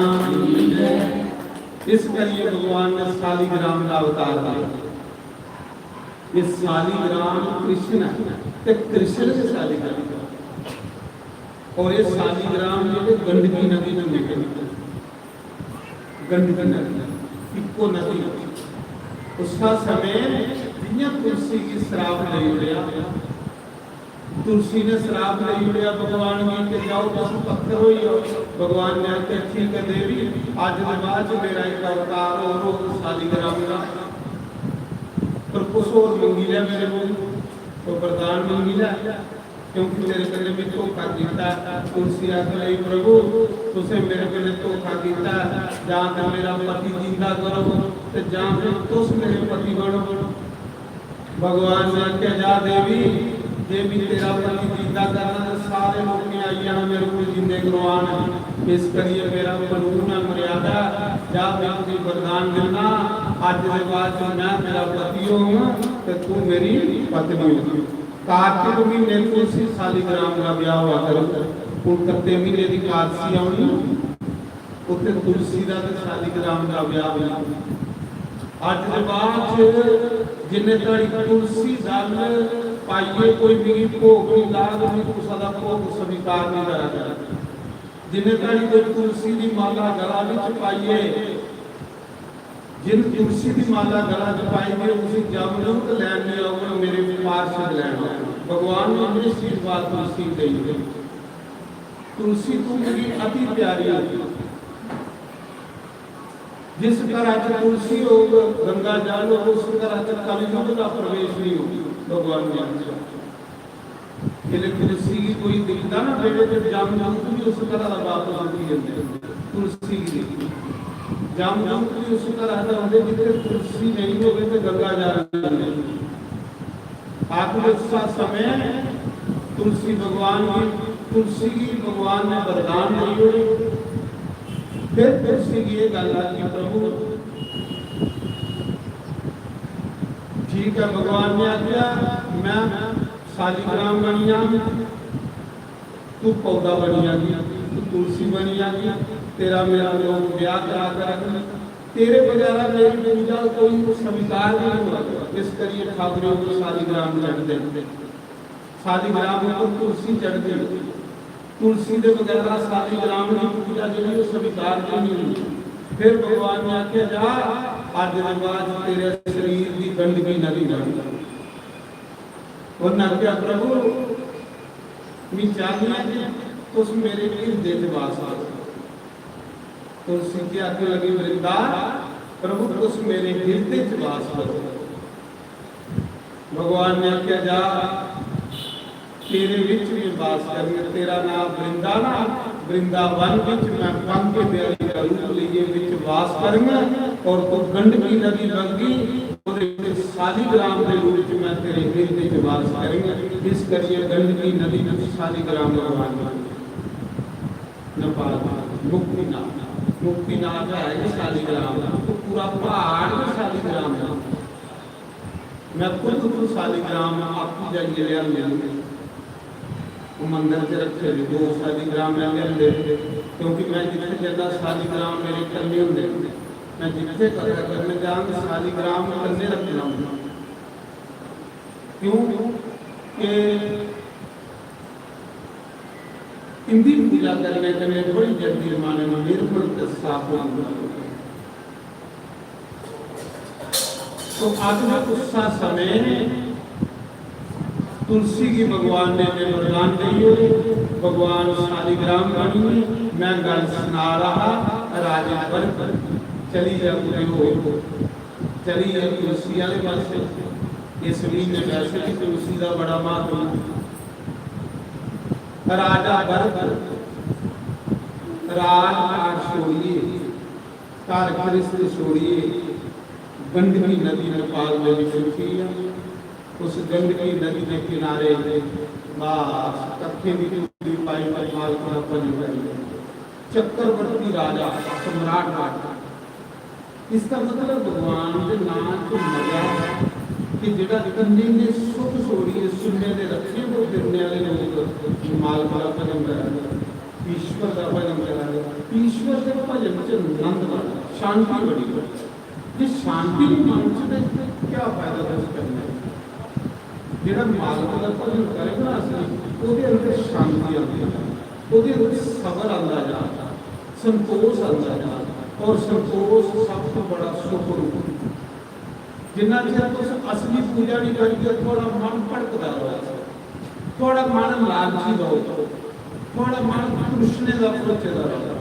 इस करिए भगवान ने शालिग्राम का अवतार लिया। इस शालिग्राम कृष्ण है, कृष्ण से शालिग्राम और ये शालिग्राम जो गंडकी नदी में निकल, गंडकी नदी इको नदी उसका समय जिन्या तुलसी की श्राप ले लिया। तुलसी ने श्राप ले लिया भगवान की के जाओ पशु पत्थर हो जाओ। भगवान ने आके ठीक है देवी आज के बाद मेरा एक अवतार और शालिग्राम का पर कुछ और मंगी लिया मेरे को तो वरदान मंगी लिया क्योंकि मेरे कले में धोखा दिता। तुलसी आके प्रभु तुझे मेरे कले धोखा दिता, जहाँ तक मेरा पति जिंदा करो तो जहाँ तक तुम मेरे पति बनो। भगवान ने आके जा देवी देवी तेरा पति जिंदा करना तो सारे लोग ने आइया मेरे को जिंदे करवाना। इस करिए मेरा कानून मर्यादा जा मैं तुझे वरदान देना आज के बाद मैं मेरा पति हूँ तो तू मेरी पत्नी होगी। कार्तिक महीने तुलसी शालिग्राम का ब्याह हुआ करो। उन कत्ते महीने की कादसी आनी उत्ते तुलसी का तो शालिग्राम का ब्याह हुआ। आज के बाद जिन्हें तड़ी तुलसी दल पाइए कोई भी भोग की लाग नहीं तुसा दा भोग स्वीकार नहीं करा। जिन्हें तड़ी कोई तुलसी की माला गला विच पाइए, जिन तुलसी की माला गला च पाइए उसी जमदूत लैन ले आओ मेरे पार्षद लैन। भगवान ने अपनी आशीर्वाद तुलसी दी। तुलसी तो मेरी अति प्यारी है। जिस तरह से तुलसी हो गंगा जल हो उस तरह से कलयुग का प्रवेश नहीं हो। भगवान ने तुलसी की कोई दिखता ना बेटे जब जामदूत भी उस तरह का वापस होती है। तुलसी की जामदूत भी उस तरह का होते जितने तुलसी नहीं हो गए तो गंगा जल आखिर समय तुलसी की भगवान ने वरदान दी हुई। फिर तुलसी की ये गल की प्रभु ठीक है भगवान ने आज्ञा मैं शालिग्राम बनिया, तू पौधा बनिया जी, तू तुलसी बनिया जी, तेरा मेरा लोग ब्याह करा कर तेरे बजारा मेरी पूजा कोई स्वीकार नहीं हुआ। इस करिए ठाकुरों को शालिग्राम चढ़ दे, शालिग्राम को तुलसी चढ़ दे, तुलसी के बगैर शालिग्राम की पूजा जी स्वीकार नहीं हुई। फिर भगवान ने आख्या जा अज के बाद तेरे शरीर की गंदगी नदी बन। उन्हें आख्या प्रभु मैं चाहिए तुस मेरे हृदय च वास करो। तुलसी की आगे लगी वृंदा प्रभु तुस मेरे हृदय च वास करो। भगवान ने आख्या जा तेरे विच भी वास करना, तेरा नाम वृंदाना वृंदावन विच मैं बन के प्यारी का रूप लिए विच वास करूंगा और तू गंडकी नदी बगी शालिग्राम के रूप में मैं तेरे हृदय च वास करूंगा। इस करिए गंडकी नदी में शालिग्राम भगवान नेपाल मुक्तिनाथ है शालिग्राम, तो पूरा पहाड़ शालिग्राम है। मैं खुद शालिग्राम आपकी जाइए लिया वो मंदिर से रखे 2 शालिग्राम ले, क्योंकि मैं जितने ज्यादा शालिग्राम मेरे करने होंगे, मैं जितने करने जाऊँ शालिग्राम करने रखना। क्यों कि इनकी पूजा करने के लिए बड़ी जल्दी माने में निर्मल साफ हो। तो आज में उस समय तुलसी की भगवान ने वरदान दी, भगवान शालिग्राम बनी। मैं गल सुना रहा राजा पर चली जा चली जा तुलसी वाले पास। इस महीने वैसे भी तुलसी का बड़ा महत्व। राजा भरत राज छोड़िए, घर गृहस्थ छोड़िए, गंडकी नदी नेपाल में विचरती है। उस गंडकी नदी के किनारे कत्थे की पाई परिवार का चक्रवर्ती राजा सम्राट राजा। इसका मतलब भगवान के नाम को मजा कि जेड़ा कन्नी ने सुख छोड़िए सुनने दे रखे वो फिरने वाले लोग माल का भजन करा, ईश्वर का भजन करा। ईश्वर के भजन से आनंद बड़ा, शांति बड़ी। जिस शांति मन से क्या फायदा दस करना जेड़ा माल का भजन करेगा उसके अंदर शांति आती है, उसके अंदर सबर आता जाता, संतोष आता जाता। और संतोष सबसे बड़ा सुख रूप। जिन्ना चेर तुम असली पूजा नहीं करोगे थोड़ा मन भटकता रहो, थोड़ा मन लालची रहो, थोड़ा मन कृष्ण का सोचता रहो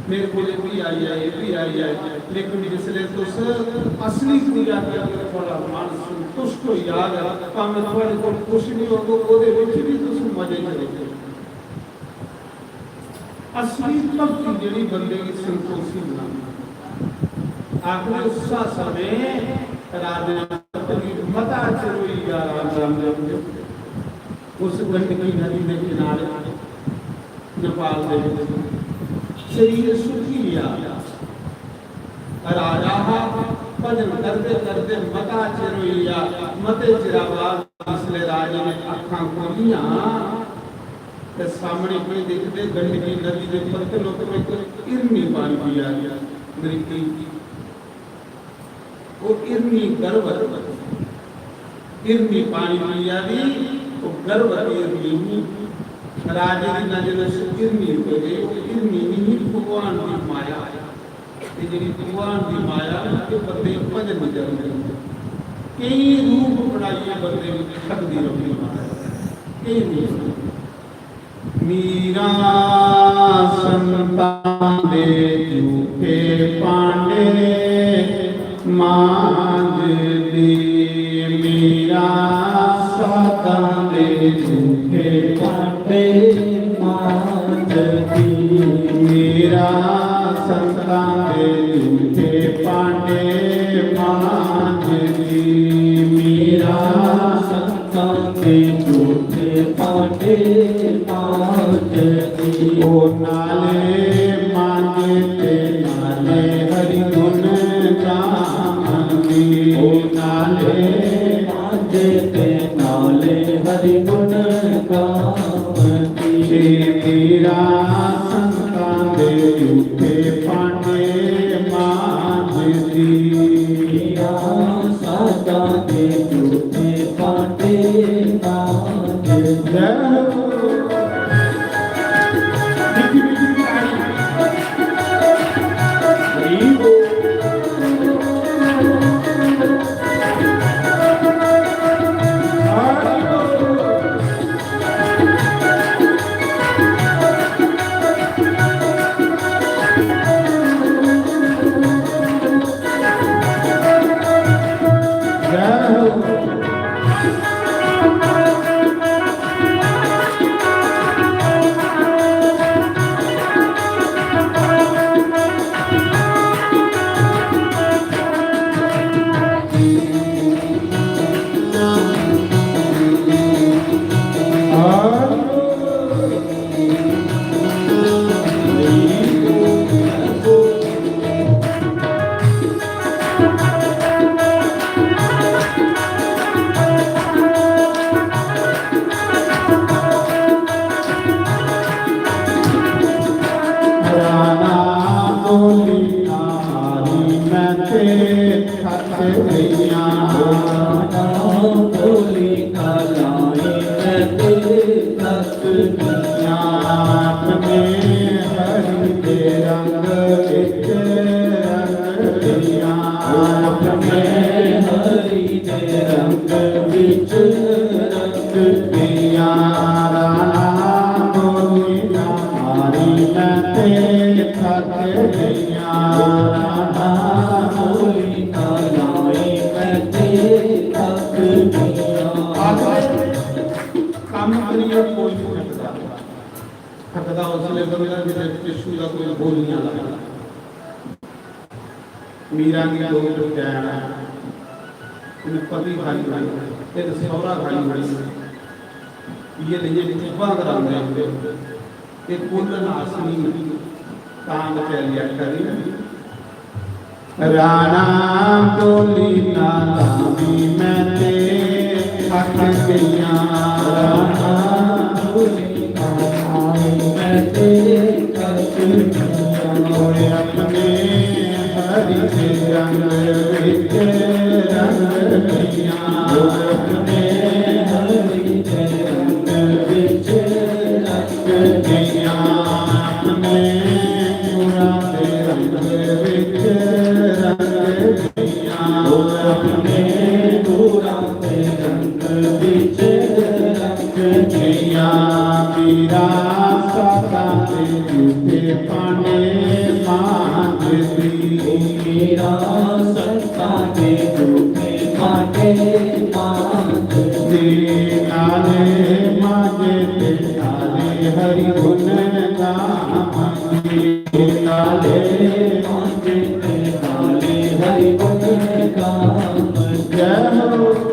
मेरे को भी आई है ये भी आई है। लेकिन जिसले तुम असली पूजा करोगे थोड़ा मन संतुष्ट हो याद है भावें थोड़े को कुछ नहीं होगा ਉਹਦੇ ਵਿੱਚ भी तुम मजे करोगे। असली भक्ति ਜਿਹੜੀ ਬੰਦੇ ਦੀ ਸੰਤੋਸ਼ੀ ਬਣਾਉਂਦੀ। आखिर उस समय राजा मता चरोइया उस गंडकी नदी के किनारे नेपाल शरीर सुखी लिया। राजा भजन करते करते मता चरोइया मते चिराबाद इसलिए राजा ने अखा खोलिया तो सामने कोई देखते गंडकी नदी के पत्तलों में इरनी पानी पिया गया। वो इरनी गर्भवती इरनी पानी पिया दी वो गर्भवती इरनी राजे की नजर से इरनी हो गई। इरनी नहीं भगवान की माया जी भगवान की माया के बंदे भजन करते कई रूप बनाइए बंदे थकती रही कई रूप। मीरा संतान दे झूठे पांडे मांझ दी। मीरा संतान दे झूठे पांडे मांझ दी। मीरा संतान दे झूठे पांडे मांझ दी। मीरा संतान दे झूठे पांडे ओ नाले मांगे ते नाले हरि गुण गावंदी। ओ नाले मांगे ते नाले हरि झूठे पांडे मांझदी सादा के झूठे पांडे मांझदी मीरा की दो टैन पति खाई बड़ी एक सौरा खाई बड़ी ये लिए जिब्बा करांदे एक कुल नासनी कांग चलिया करी राणा बोली नामी मैंने थक गईया राणा बोली नामी मैंने थक गईया अपने हरि के रंग विच रंग गईया अपने हरि के रंग विच रंग गईया अपने गुणा के रंग विच रंग गईया अपने गुणा के रंग विच रंग गईया मीरा साता के झूठे पाने मांझदी मीरा सत्ता के झूठे पाने मांझदी नाले मांझे ते नाले हरि गुण गावंदी नाले मांझे ते नाले हरि गुण गावंदी जय हो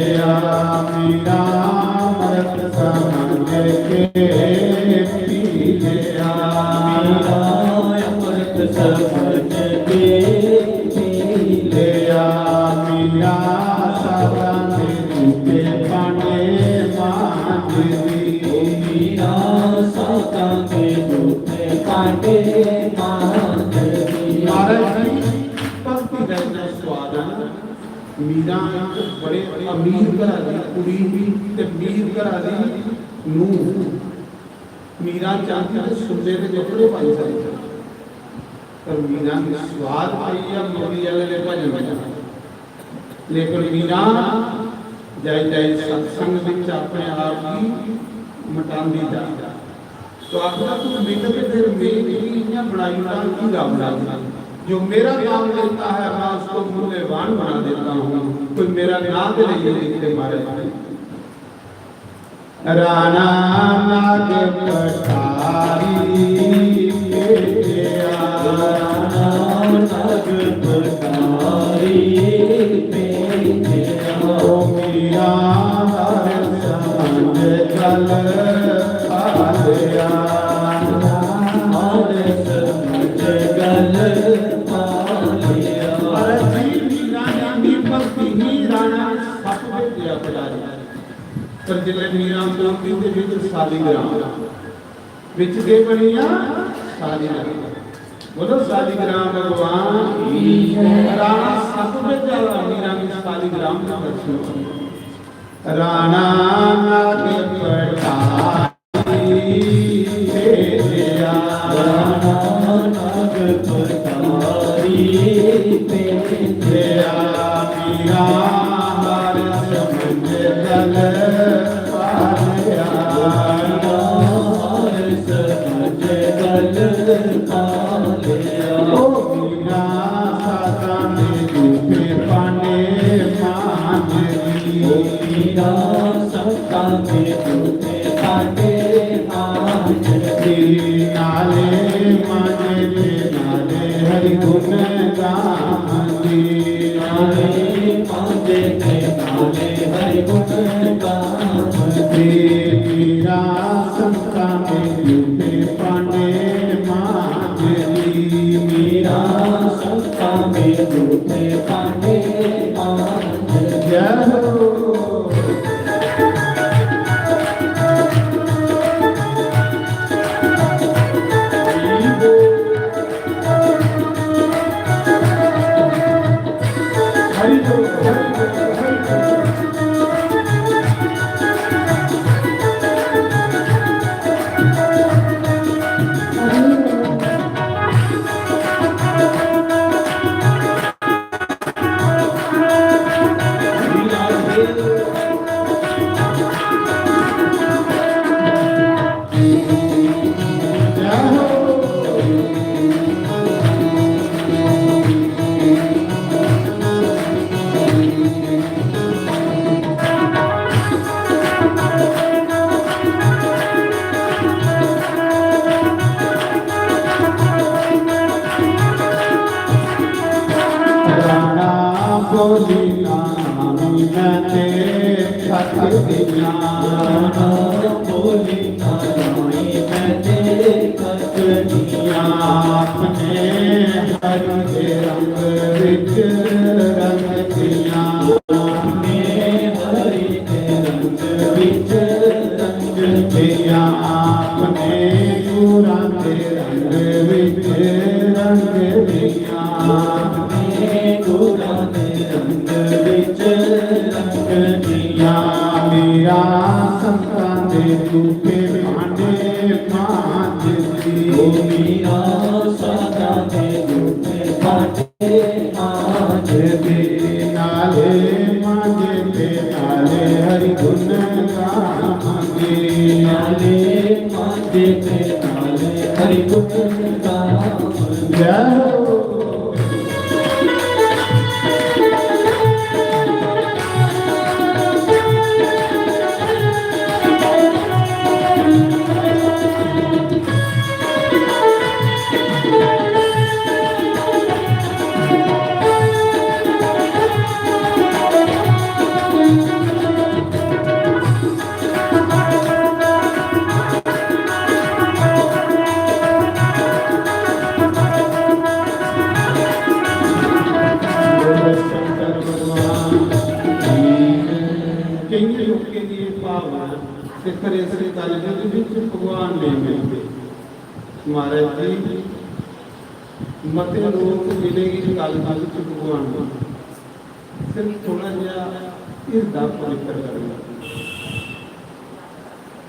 मीरा मरत समझ के पी लिया अमृत समझ के पी लिया मीरा सारा झूठे पाने मांझ दी मीरा साका के झूठे कांटे मांझ दी। महाराज जी भक्ति का इतना स्वाद है ना। मीरा बड़े अमीर घरा दी कुड़ी ते अमीर घरा दी नूंह। मीरा चाहती है सुनने के कपड़े पाई जाए पर मीरा ने स्वाद पाई है मौली वाले भजन बजा। लेकिन मीरा जाए जाए सत्संग विच अपने आप की मटांदी जा। तो आखिर तू मेरे के फिर मेरी इन्हें बनाई की गावना जो मेरा नाम लेता है मैं उसको मूल्यवान बना देता हूँ। कोई मेरा नाम नहीं लेते मारे राणा नाग पठारी नाग पठारी मीरा समझ गल पालिया पर जिले मीरा मोती के विच सालीग्राम विच के बनिया सालीग्राम। बोलो सालीग्राम भगवान की जय। राणा सतवेद वाला मीरा में सालीग्राम का दर्शन। राणा नाग पठारी लिया राणा नाग पठारी लिया मीरा हर समझ गल पालिया ओ मीरा साता में झूठे पाने मांझ दी मीरा सत्ता में झूठे कांटे मांझ दी। नाले मांझे के नाले हरि गुण गांधी नाले मांझे के नाले हरि गुण गांधी। मीरा संता में झूठे पाने मांझ दी मीरा सत्ता में झूठे कांटे मांझ दी। जय हो हरि बोल हरि बोल। राणा बोली नामी मैंने थक दिया राणा बोली नामी मैंने थक दिया। आपने हरि के रंग विच रंग दिया आपने हरि के रंग विच रंग दिया आपने गुरा के रंग विच रंग दिया गुरा ने रंग विच रंग दिया। मीरा संता दे झूठे पांडे मांझ दी मीरा सादा ने झूठे कांटे मांझ दी। नाले मांझे के नाले हरि गुण गांधी नाले मांझे के नाले हरि गुण गांधी। जय हो ਕਈ ਲੋਕਾਂ ਦੀ ਇਹ ਭਾਵਨਾ ਕਿ ਕਰੇ ਸੇ ਕਲਯੁਗ ਵਿੱਚ ਭਗਵਾਨ ਨੇ ਮਿਲਦੇ ਮਹਾਰਾਜ ਜੀ ਮਤੇ ਲੋਕ ਮਿਲੇਗੀ ਕਲਯੁਗ ਵਿੱਚ ਭਗਵਾਨ ਨੂੰ ਸਿਰਫ ਥੋੜਾ ਜਿਹਾ ਹਿਰਦਾ ਪਵਿੱਤਰ ਕਰਨਾ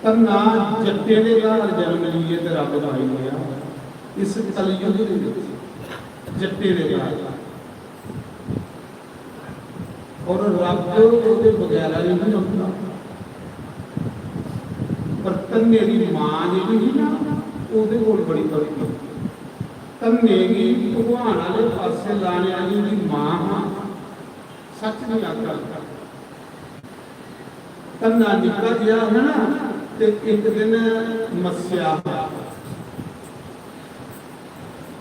ਤਨਾ ਜੱਟੇ ਦੇ ਘਰ ਜਨਮ ਲਈਏ ਤੇ ਰੱਬ ਭਾਈ ਹੋਇਆ ਇਸ ਕਲਯੁਗ ਦੇ ਵਿੱਚ ਜੱਟੇ ਦੇ ਘਰ ਔਰ ਰੱਬ ਉਹਦੇ ਬਗੈਰਾ ਨਹੀਂ ਹੁੰਦਾ ਪਰ ਤੰਨੇ ਦੀ ਮਾਂ ਜਿਹੜੀ ਨਾ ਉਹਦੇ ਕੋਲ ਬੜੀ ਬੜੀ ਤੰਨੇ ਦੀ ਭਗਵਾਨ ਵਾਲੇ ਪਾਸੇ ਲਾਣੇ ਵਾਲੀ ਦੀ ਮਾਂ ਹਾਂ ਸੱਚ ਨਹੀਂ ਆਖਦਾ ਤੰਨਾ ਨਿਕਲ ਗਿਆ ਹੈ ਨਾ ਤੇ ਇੱਕ ਦਿਨ ਮੱਸਿਆ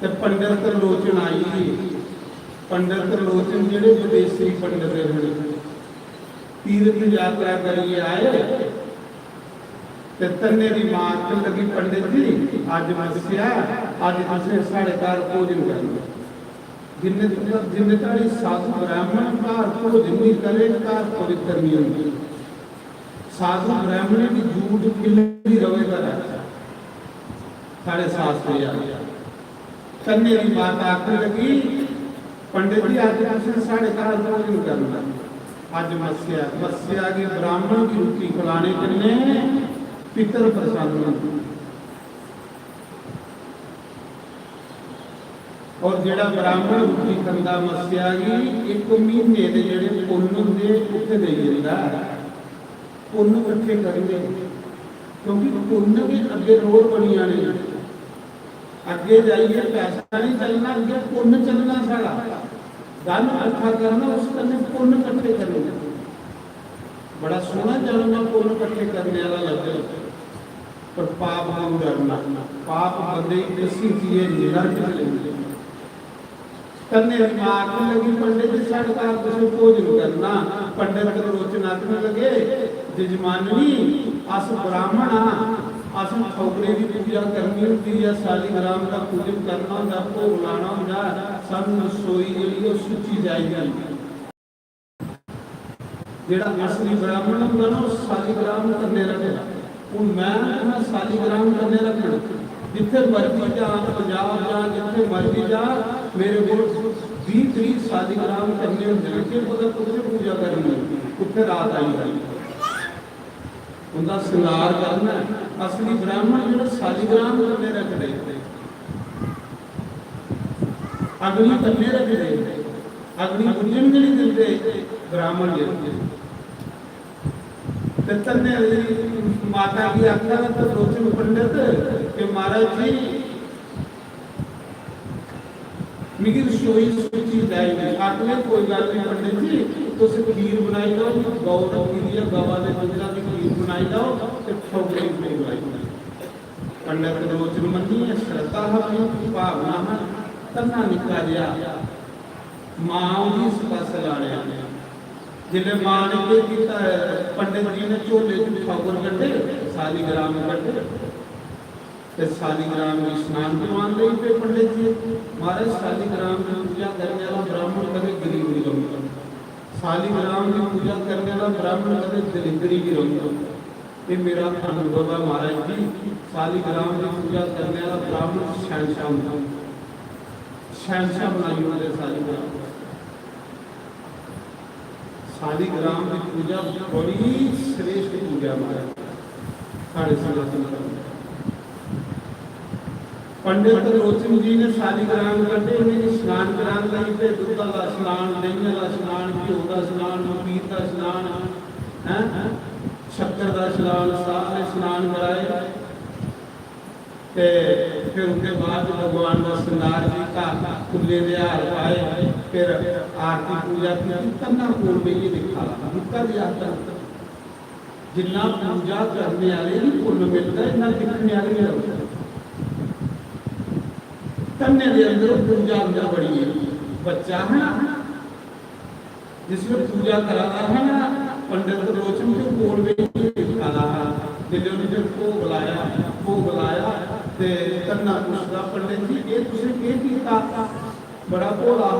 ਤੇ ਪੰਡਤ ਤਰਲੋਚਨ ਆਈ ਪੰਡਤ ਤਰਲੋਚਨ ਜਿਹੜੇ ਵਿਦੇਸ਼ੀ ਪੰਡਤ ਹਨ ਤੀਰਥ ਯਾਤਰਾ ਕਰੀ ਆਏ ਤੇ ਤੰਨੇ ਦੀ ਮਾਂ ਆਖਣ ਲੱਗੀ ਪੰਡਿਤ ਜੀ ਅੱਜ ਮੱਸਿਆ ਅੱਜ ਤੁਸੀਂ ਸਾਡੇ ਘਰ ਭੋਜਨ ਕਰਨਾ ਜਿੰਨੇ ਤਾੜੀ ਸਾਧੂ ਬ੍ਰਾਹਮਣ ਘਰ ਭੋਜਨ ਨਹੀਂ ਕਰੇ ਘਰ ਪਵਿੱਤਰ ਨਹੀਂ ਹੁੰਦੀ साधु ब्राह्मण की झूठ खिलती रहेगा साढ़े सात से कन्या की बात आकर लगी पंडित जी आज साढ़े घर भोजन करना आज मत्स्या की ब्राह्मण की रोटी खिलाने के लिए पितर प्रसाद और जेड़ा ब्राह्मण रोटी खांदा मत्स्या की एक महीने के जेड़े पुण्य होंगे उत्थे दे दिंदा पुण्य इकट्ठे करेंगे क्योंकि पुण्य भी अगे रोड बनिया ने अगे जाइए पैसा नहीं चलना अगे पुण्य चलना सारा धन इकट्ठा करना उस करने पुण्य इकट्ठे करेंगे बड़ा सोहना चलना पुण्य इकट्ठे करने वाला लगे पर पाप को डरना पाप बंदे ऐसी चीजें नरक चलेंगे करने लगी पंडित जी साढ़े घर तुम भोजन करना पंडित रोचन आखने लगे जजमाननी अस ब्राह्मण हाँ अस ठोकरे की पूजा करनी होती है शालीग्राम का पूजन करना होंगे भोग लाना होंगे सब रसोई जी सुची जाएगी जेड़ा असली ब्राह्मण होंगे ना शालीग्राम करने रखना हूँ मैं शालीग्राम करने रखना जिथे मर्जी जा पंजाब जा जिथे मर्जी जा मेरे को 20-30 शालीग्राम करने होंगे कि उत्थे पूजा करनी उत्थे रात आई जाएगी उनका श्रृंगार करना असली ब्राह्मण जो शालीग्राम करने रखते अग्नि करने रखते अग्नि पूजन के लिए देते ब्राह्मण तन्ने माता की आज्ञा तो रोचन पंडित के महाराज जी मिगी रसोई सूची जाएगी आखने कोई गल नहीं पंडित जी तुम खीर बनाई लो गौ रखी दी गवा के मंदिर की खीर बनाई लो तो ठोकरी खीर बनाई पंडित रोचन मनी है श्रद्धा है भावना है तन्ना निका दिया मां जी इस पास लाने जिले मां ने क्या किया पंडित जी ने झोले ठोकर कटे शालीग्राम कटे शालीग्राम में स्नान करवान दे पे पंडित जी महाराज शालीग्राम की पूजा करने वाला ब्राह्मण कभी गरीब नहीं रहूंगा शालीग्राम की पूजा करने वाला ब्राह्मण कभी दरिद्री भी रहूंगा ये मेरा अनुभव है महाराज जी शालीग्राम की पूजा करने वाला ब्राह्मण शहनशाह बनाई होते शालीग्राम की पूजा बड़ी श्रेष्ठ पूजा महाराज साढ़े सनातन पंडित रोचन जी ने शालीग्राम करते उन्हें स्नान कराने लगी फिर दूध का स्नान दही का स्नान घ्यो का स्नान मखीर का स्नान शक्कर का स्नान सारे स्नान कराए फिर उसके बाद भगवान का श्रृंगार जी का खुले हार पाए फिर आरती पूजा की तन्ना कोल में ये दिखा दिखा दिया जिन्ना पूजा करने वाले नहीं पुण्य मिलता है इतना दिखने वाले नहीं लगता तन्ने के अंदर पूजा अंदर बड़ी है बच्चा है जिसमें पूजा कराता है ना पंडित रोचन के कोल में दिखा रहा जिले ने जब भोग लाया ते तन्ना पूछता पंडित जी ये तुझे क्या किया बड़ा भोला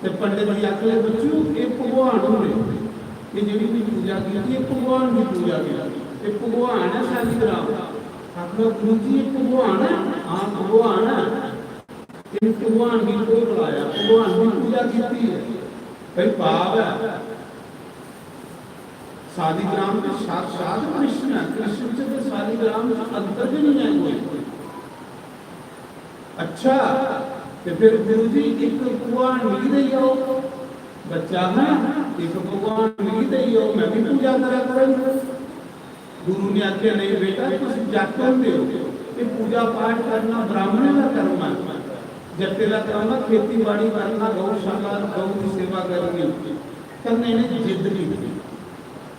ਤੇ ਪੰਡਿਤ ਜੀ ਆਖਲੇ ਬੱਚੂ ਇਹ ਭਗਵਾਨ ਹੋਵੇ, ਇਹ ਜਿਹੜੀ ਵੀ ਪੂਜਾ ਕੀਤੀ ਇਹ ਭਗਵਾਨ ਦੀ ਪੂਜਾ ਕੀਤੀ, ਇਹ ਭਗਵਾਨ ਹੈ ਸਾਡੀ ਗ੍ਰਾਮ। ਆਖਲੋ ਗੁਰੂ ਜੀ ਇਹ ਭਗਵਾਨ ਹੈ, ਹਾਂ ਭਗਵਾਨ ਹੈ, ਇਹ ਭਗਵਾਨ ਦੀ ਕੋਈ ਬੁਲਾਇਆ, ਭਗਵਾਨ ਦੀ ਪੂਜਾ ਕੀਤੀ ਹੈ। ਭਾਈ ਭਾਵ ਹੈ सालिग्राम में साक्षात कृष्ण है, कृष्ण से तो सालिग्राम अंतर भी नहीं है कोई। अच्छा तो फिर गुरु जी एक भगवान मिल रही हो, बच्चा है एक भगवान मिल रही हो, मैं भी पूजा करा करूंगा। गुरु ने आज्ञा नहीं बेटा तुम जाकर दे ये पूजा पाठ करना ब्राह्मण का कर्म है, जब तेरा कर्म खेती बाड़ी करना, गौशाला गौ की सेवा करनी करने ने जिद नहीं की,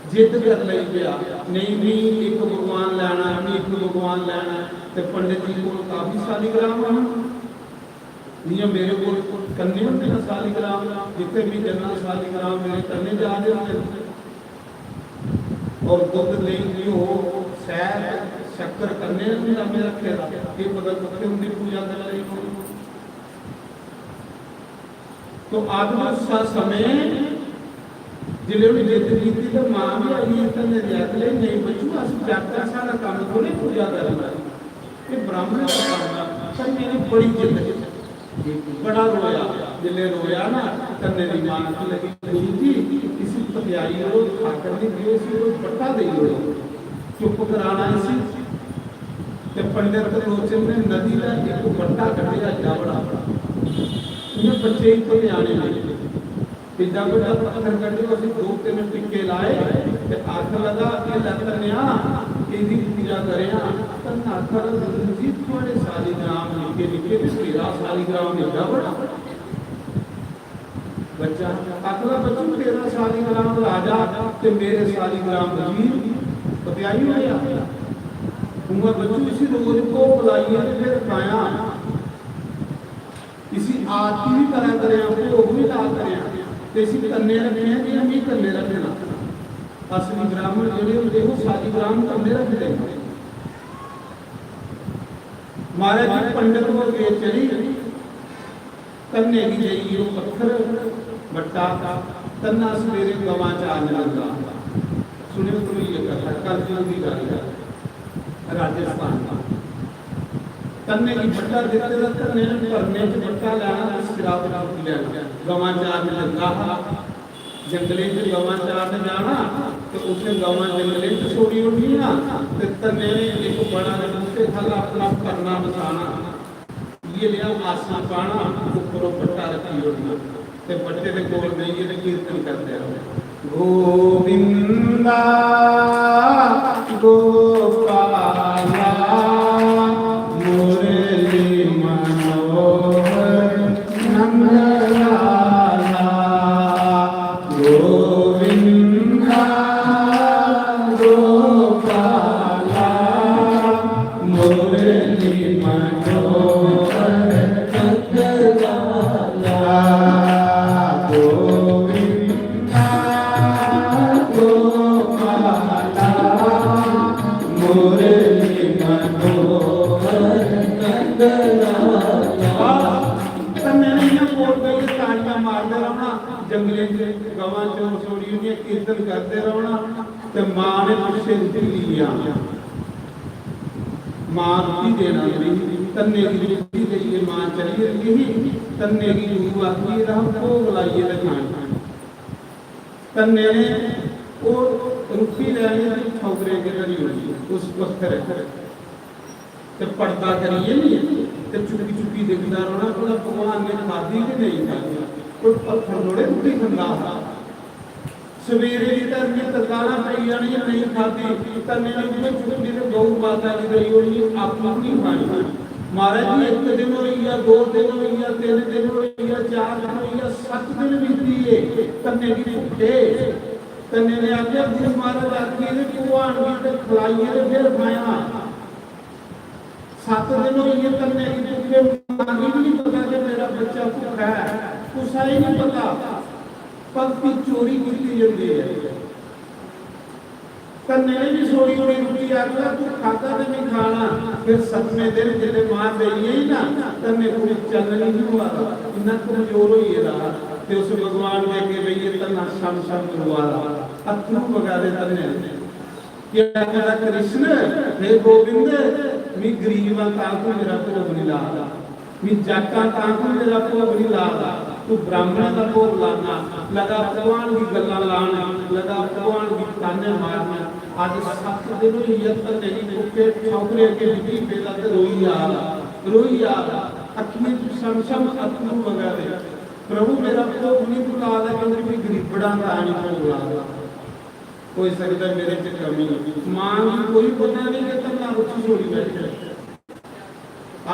जिद कर ले गया नहीं नहीं एक भगवान लेना, एक भगवान लेना। तो पंडित जी को काफी सालिग्राम है, नहीं मेरे को करने होते ना सालिग्राम, जितने भी जन्ना सालिग्राम मेरे करने जा रहे होते, और दुध नहीं हो शहद शक्कर करने में रखे ये बदल सकते उनकी पूजा कर रही हो। तो आत्मा समय जिले में जिद की थी तो मां भी आई तने ले नहीं बच्चू अस जाता सारा काम थोड़े पूजा करना, ये ब्राह्मण का काम है। पर मेरी बड़ी जिद बड़ा रोया, जिले रोया ना तने दी मां की लगी गुरु जी किसी तैयारी हो खाकर दी दियो सी वो पट्टा दे दो चुप कराना इसी। ते पंडित लोचन ने नदी का एक पट्टा कटिया जावड़ा, उन्हें बच्चे ही तो आने लगे पिता को जब पत्थर कर दिया उसे दो तीन टिक्के लाए ते आख लगा के लतनिया इदी पूजा करे तन आखर जी थोड़े सालिग्राम लिखे लिखे तेरा सालिग्राम लिखा बड़ा बच्चा आखला बच्चू तेरा सालिग्राम राजा ते मेरे सालिग्राम वजीर बताई होया उम्र बच्चू इसी रोज को बुलाइए फिर खाया इसी आरती भी करा करे अपने वो भी ला करे तेसी करने रखे हैं कि हम ही करने रखे ना असली ब्राह्मण जोड़े देखो सालिग्राम करने रखे देंगे। महाराज जी पंडित को ले चली करने की जाइए वो पत्थर बट्टा तन्ना सवेरे गवां चारने लगा। सुने तो ये कथा कल की गल राजस्थान का तन्ने की बट्टा देते रहते ने करने के बट्टा लाना सिराब लेना गवां चारने लगा। जंगले में गवां चारने जाना तो उसे गवां जंगले में छोड़ी उठी ना तो तन्ने एक बड़ा उसके खाला अपना करना बसाना ये लिया आसना पाना ऊपर बट्टा रखी उठना ते बट्टे के कोल नहीं ये कीर्तन करते रहो गोविंदा गोपाला मुरली मनोहर नंदलाला गोविंदा गोपाला मुरली मनोहर नंदलाला गोविंदा गोपाला मुरली मनोहर जंगले गवां छोड़ी कीर्तन करते रहना ते मां ने पिछे रुटी लिया मां रुटी देना तन्ने की रुटी देइए मां चली रही तन्ने की रूह आती रहा भोग लाइए लगान तन्ने ने वो रुटी लेनी ठोकरे के करी हुई उस पत्थर ते पर्दा करिए नहीं ते चुपी चुपी देखता रहना बोला भगवान ने खादी कि नहीं खादी कोई पत्थर लोड़े रुटी खंदा सवेरे की तरह तरकाना पई जानी नहीं खादी तन्ने ने चुपी ते गौ माता की गई होनी आपको नहीं खानी महाराज जी एक दिन होई या दो दिन होई या तीन दिन होई या चार दिन होई या 7 दिन बीती है तन्ने की भूखे तन्ने ने आज्ञा गुरु महाराज आखी ने भगवान की ते खिलाइए ते फिर खाया 7 दिन होई तन्ने की भूखे मांगी भी नहीं पता कि मेरा बच्चा भूखा है कुछ ही नहीं पता पग की चोरी की जाती है तन्ने ने भी सोई होनी रुटी आखला तू खाता तो नहीं खाना फिर 7वें दिन जिले मां गई ही ना तन्ने कोई चल नहीं हुआ इतना कमजोर होई रहा ਤੇ ਉਸ ਭਗਵਾਨ ਦੇ ਅੱਗੇ ਬਈਏ ਤੰਨਾ ਸ਼ਮ ਸ਼ਮ ਕਰਵਾਲਾ ਅਥਰੂ ਵਗਾ ਦੇ ਤੰਨੇ ਕਿ ਕਹਿੰਦਾ ਕ੍ਰਿਸ਼ਨ हे ਗੋਬਿੰਦ ਮੈਂ ਗਰੀਬ ਆ ਤਾਂ ਤੂੰ ਮੇਰਾ ਭੋਗ ਨਹੀਂ ਲਾਦਾ ਮੈਂ ਜਾਤਾਂ ਤਾਂ ਤੂੰ ਮੇਰਾ ਭੋਗ ਨਹੀਂ ਲਾਦਾ ਤੂੰ ਬ੍ਰਾਹਮਣਾਂ ਦਾ ਭੋਗ ਲਾਣਾ ਲਗਾ ਭਗਵਾਨ ਦੀ ਗੱਲਾਂ ਲਾਣਾ ਲਗਾ ਭਗਵਾਨ ਦੀ ਤਾਨੇ ਮਾਰਨਾ ਅੱਜ 7 ਦਿਨ ਹੋਈ ਯਤ ਨਹੀਂ ਮੁੱਕੇ ਠੌਕਰੇ ਕੇ ਬਿੱਟੀ ਪੇਲਾ ਤੇ ਰੋਈ ਆ ਅੱਖੀਆਂ ਚ ਸ਼ਮ ਸ਼ਮ ਅਥਰੂ ਵਗਾ ਦੇ ਪ੍ਰਭੂ ਮੇਰਾ ਭੋਗ ਨਹੀਂ ਤੂੰ ਲਾਦਾ ਕਹਿੰਦੇ ਵੀ ਗਰੀਬੜਾਂ ਦਾ ਨਹੀਂ ਭੋਗ ਲਾਦਾ कोई सकता मेरे च कमी मां की कोई पता नहीं कि तुम ना उठी छोड़ी बैठे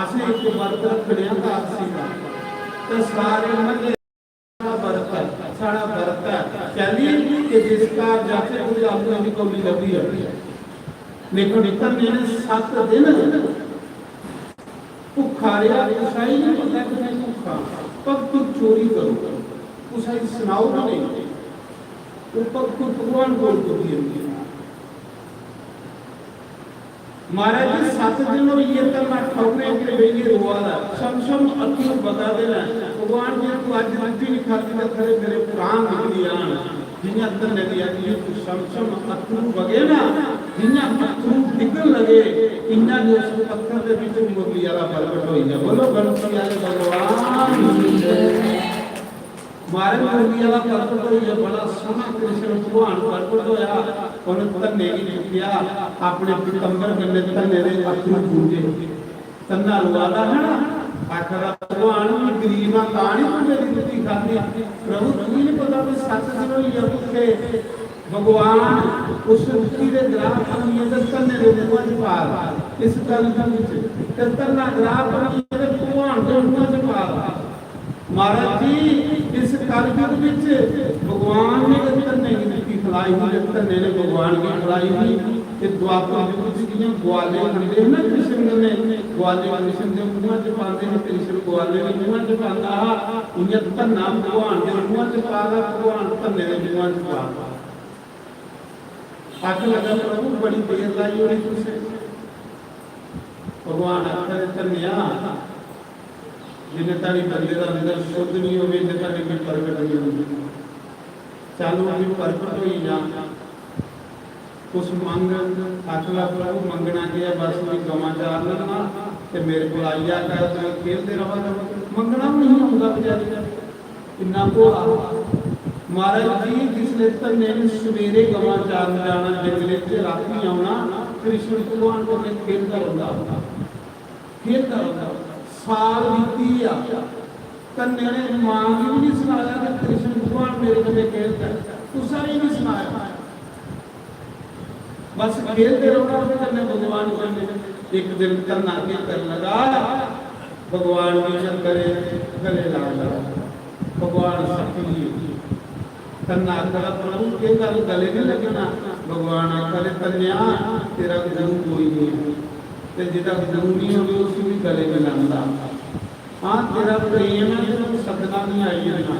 आसे एक वर्त खड़िया का सीधा तो सारे मजे वर्त है सारा वर्त है कहली कि जिसका जाते कोई आपने भी कौली लगी है लेकिन निकलने ने 7 दिन भूखा रहा कुसाई नहीं पता कि भूखा पर तू चोरी करो कुसाई सुनाओ नहीं ऊपर खुद भगवान बोल को दिए महाराज जी 7 दिन और ये करना ठौकरे के बेगे रोवाला शम शम अथरू बता देना भगवान जी तू आज रोटी नहीं खाती तो खरे मेरे प्राण निकली आन जिन्हें अंदर नदी आती तू शम शम अथरू बगे ना जिन्हें अथरू निकल लगे इन्ना जो उस पत्थर के बीच मुरली वाला प्रकट हो गया बोलो गणपति वाले भगवान मारे मुरली वाला प्रकट हो गया बड़ा सोना कृष्ण भगवान प्रकट होया उन्हें तन्ने की चुकिया अपने पीतंबर गन्ने तन्ने ने अथरू पूजे तन्ना रुवादा है ना आखिर भगवान की गरीबा तानी तू मेरी रोटी खाती प्रभु तुम्हें नहीं पता कि 7 दिन होई है भूखे भगवान उस रोटी के ग्राह पानी दे तन्ने दे मुंह च पा इस गल विच ते तन्ना ग्राह पानी दे भगवान दे मुंह च पा महाराज जी इस कलयुग विच भगवान ने तन्ने की खिलाई हुई तन्ने ने भगवान की खिलाई हुई ते द्वापर युग विच जियां ग्वाले खांदे ना कृष्ण ने ग्वाले कृष्ण दे मुंह च पांदे ने कृष्ण ग्वाले दे मुंह च पांदा उन्हें तन्ना भगवान दे मुंह च पादा भगवान तन्ने दे मुंह च पादा आख लगा प्रभु बड़ी देर लाई होनी तुसे भगवान आखर तन्निया जिन्हें तारी बंदे का अंदर शुद्ध नहीं हो जिन्हें तारी भी प्रगट नहीं होगी चालू भी प्रगट हो ही ना कुछ मंग आखला प्रभु मंगना किया बस मैं गवा चार लेना ते मेरे को आइया कर तो खेलते रहा मंगना नहीं होगा बेचारे इन्ना को महाराज जी जिसने तन्ने सवेरे गवा चार जाना जंगले च राती आना कृष्ण भगवान को खेलता रहता साल बीती आ कन्या ने मां की भी नहीं सुनाया कि कृष्ण भगवान मेरे कदे खेलता तुसा ही नहीं सुनाया बस खेलते रहो कन्या भगवान को एक दिन कन्ना के कर लगा भगवान की चक्करे गले लगा भगवान सकली कन्ना कर प्रभु के गले नहीं लगना भगवान करे कन्या तेरा गुरु कोई नहीं ते जिदा गुरु नहीं होवे उस भी गले में लांदा हां तेरा प्रेम है तो सदना नहीं आई ना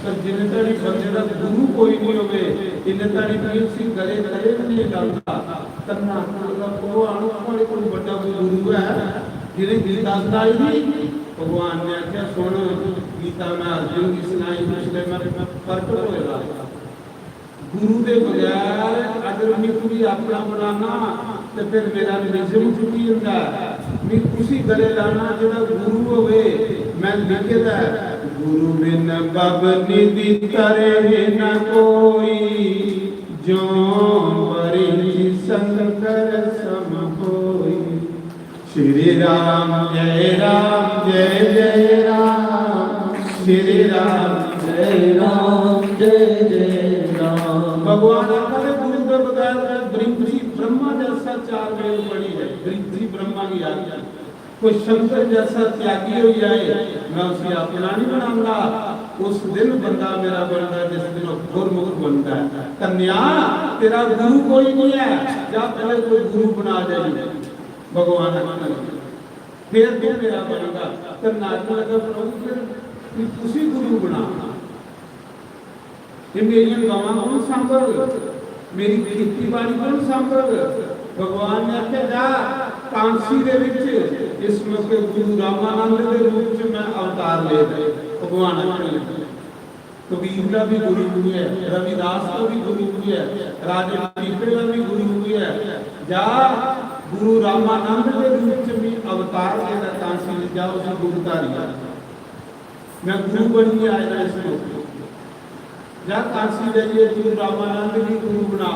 पर जिने तड़ी बंदे दा गुरु कोई नहीं होवे इने तड़ी प्रेम सी गले गले नहीं लांदा तन्ना का भगवान कोई कोई बड़ा गुरु है जिने गीता सुनाई थी भगवान ने आख्या सुन गीता में अर्जुन की सुनाई पिछले में प्रकट होएगा गुरु दे बगैर अगर मैं पूरी अपना बनाना तो फिर मेरा निजम छुट्टी होता मैं उसी गले लाना जेड़ा गुरु होवे मैं लिखे दा गुरु बिन बबनी दी तरे न कोई जो बरी शंकर सम होई श्री राम जय राम श्री राम जय राम भगवान आखिर गुरु के बगैर ब्रह्मजी ब्रह्मा जैसा 4 वेद पढ़ी है ब्रह्मजी ब्रह्मा की आज्ञा कोई शंकर जैसा त्यागी हो जाए मैं उसे अपना नहीं बनाऊंगा उस दिन बंदा मेरा बनता है जिस दिन गुरमुख बनता है कन्या तेरा गुरु कोई नहीं है जा पहले कोई गुरु बना दे भगवान फिर तू मेरा बनेगा कन्या लगा प्रभु फिर उसी गुरु बना ये मेरी गावां कौन संभल मेरी खेती बाड़ी कौन संभल भगवान ने आख्या जा कांसी दे विच इस मौके गुरु रामानंद दे रूप च मैं अवतार ले भगवान आखन कबीर का भी गुरु हुई है, रविदास का भी गुरु हुई है, राजे टीकरे का भी गुरु हुई है। जा गुरु रामानंद के रूप में भी अवतार लेना कांसी जा उसे गुरुतारी मैं गुरु बन के आया इसको जा कांसी जाइए गुरु रामानंद की गुरु बना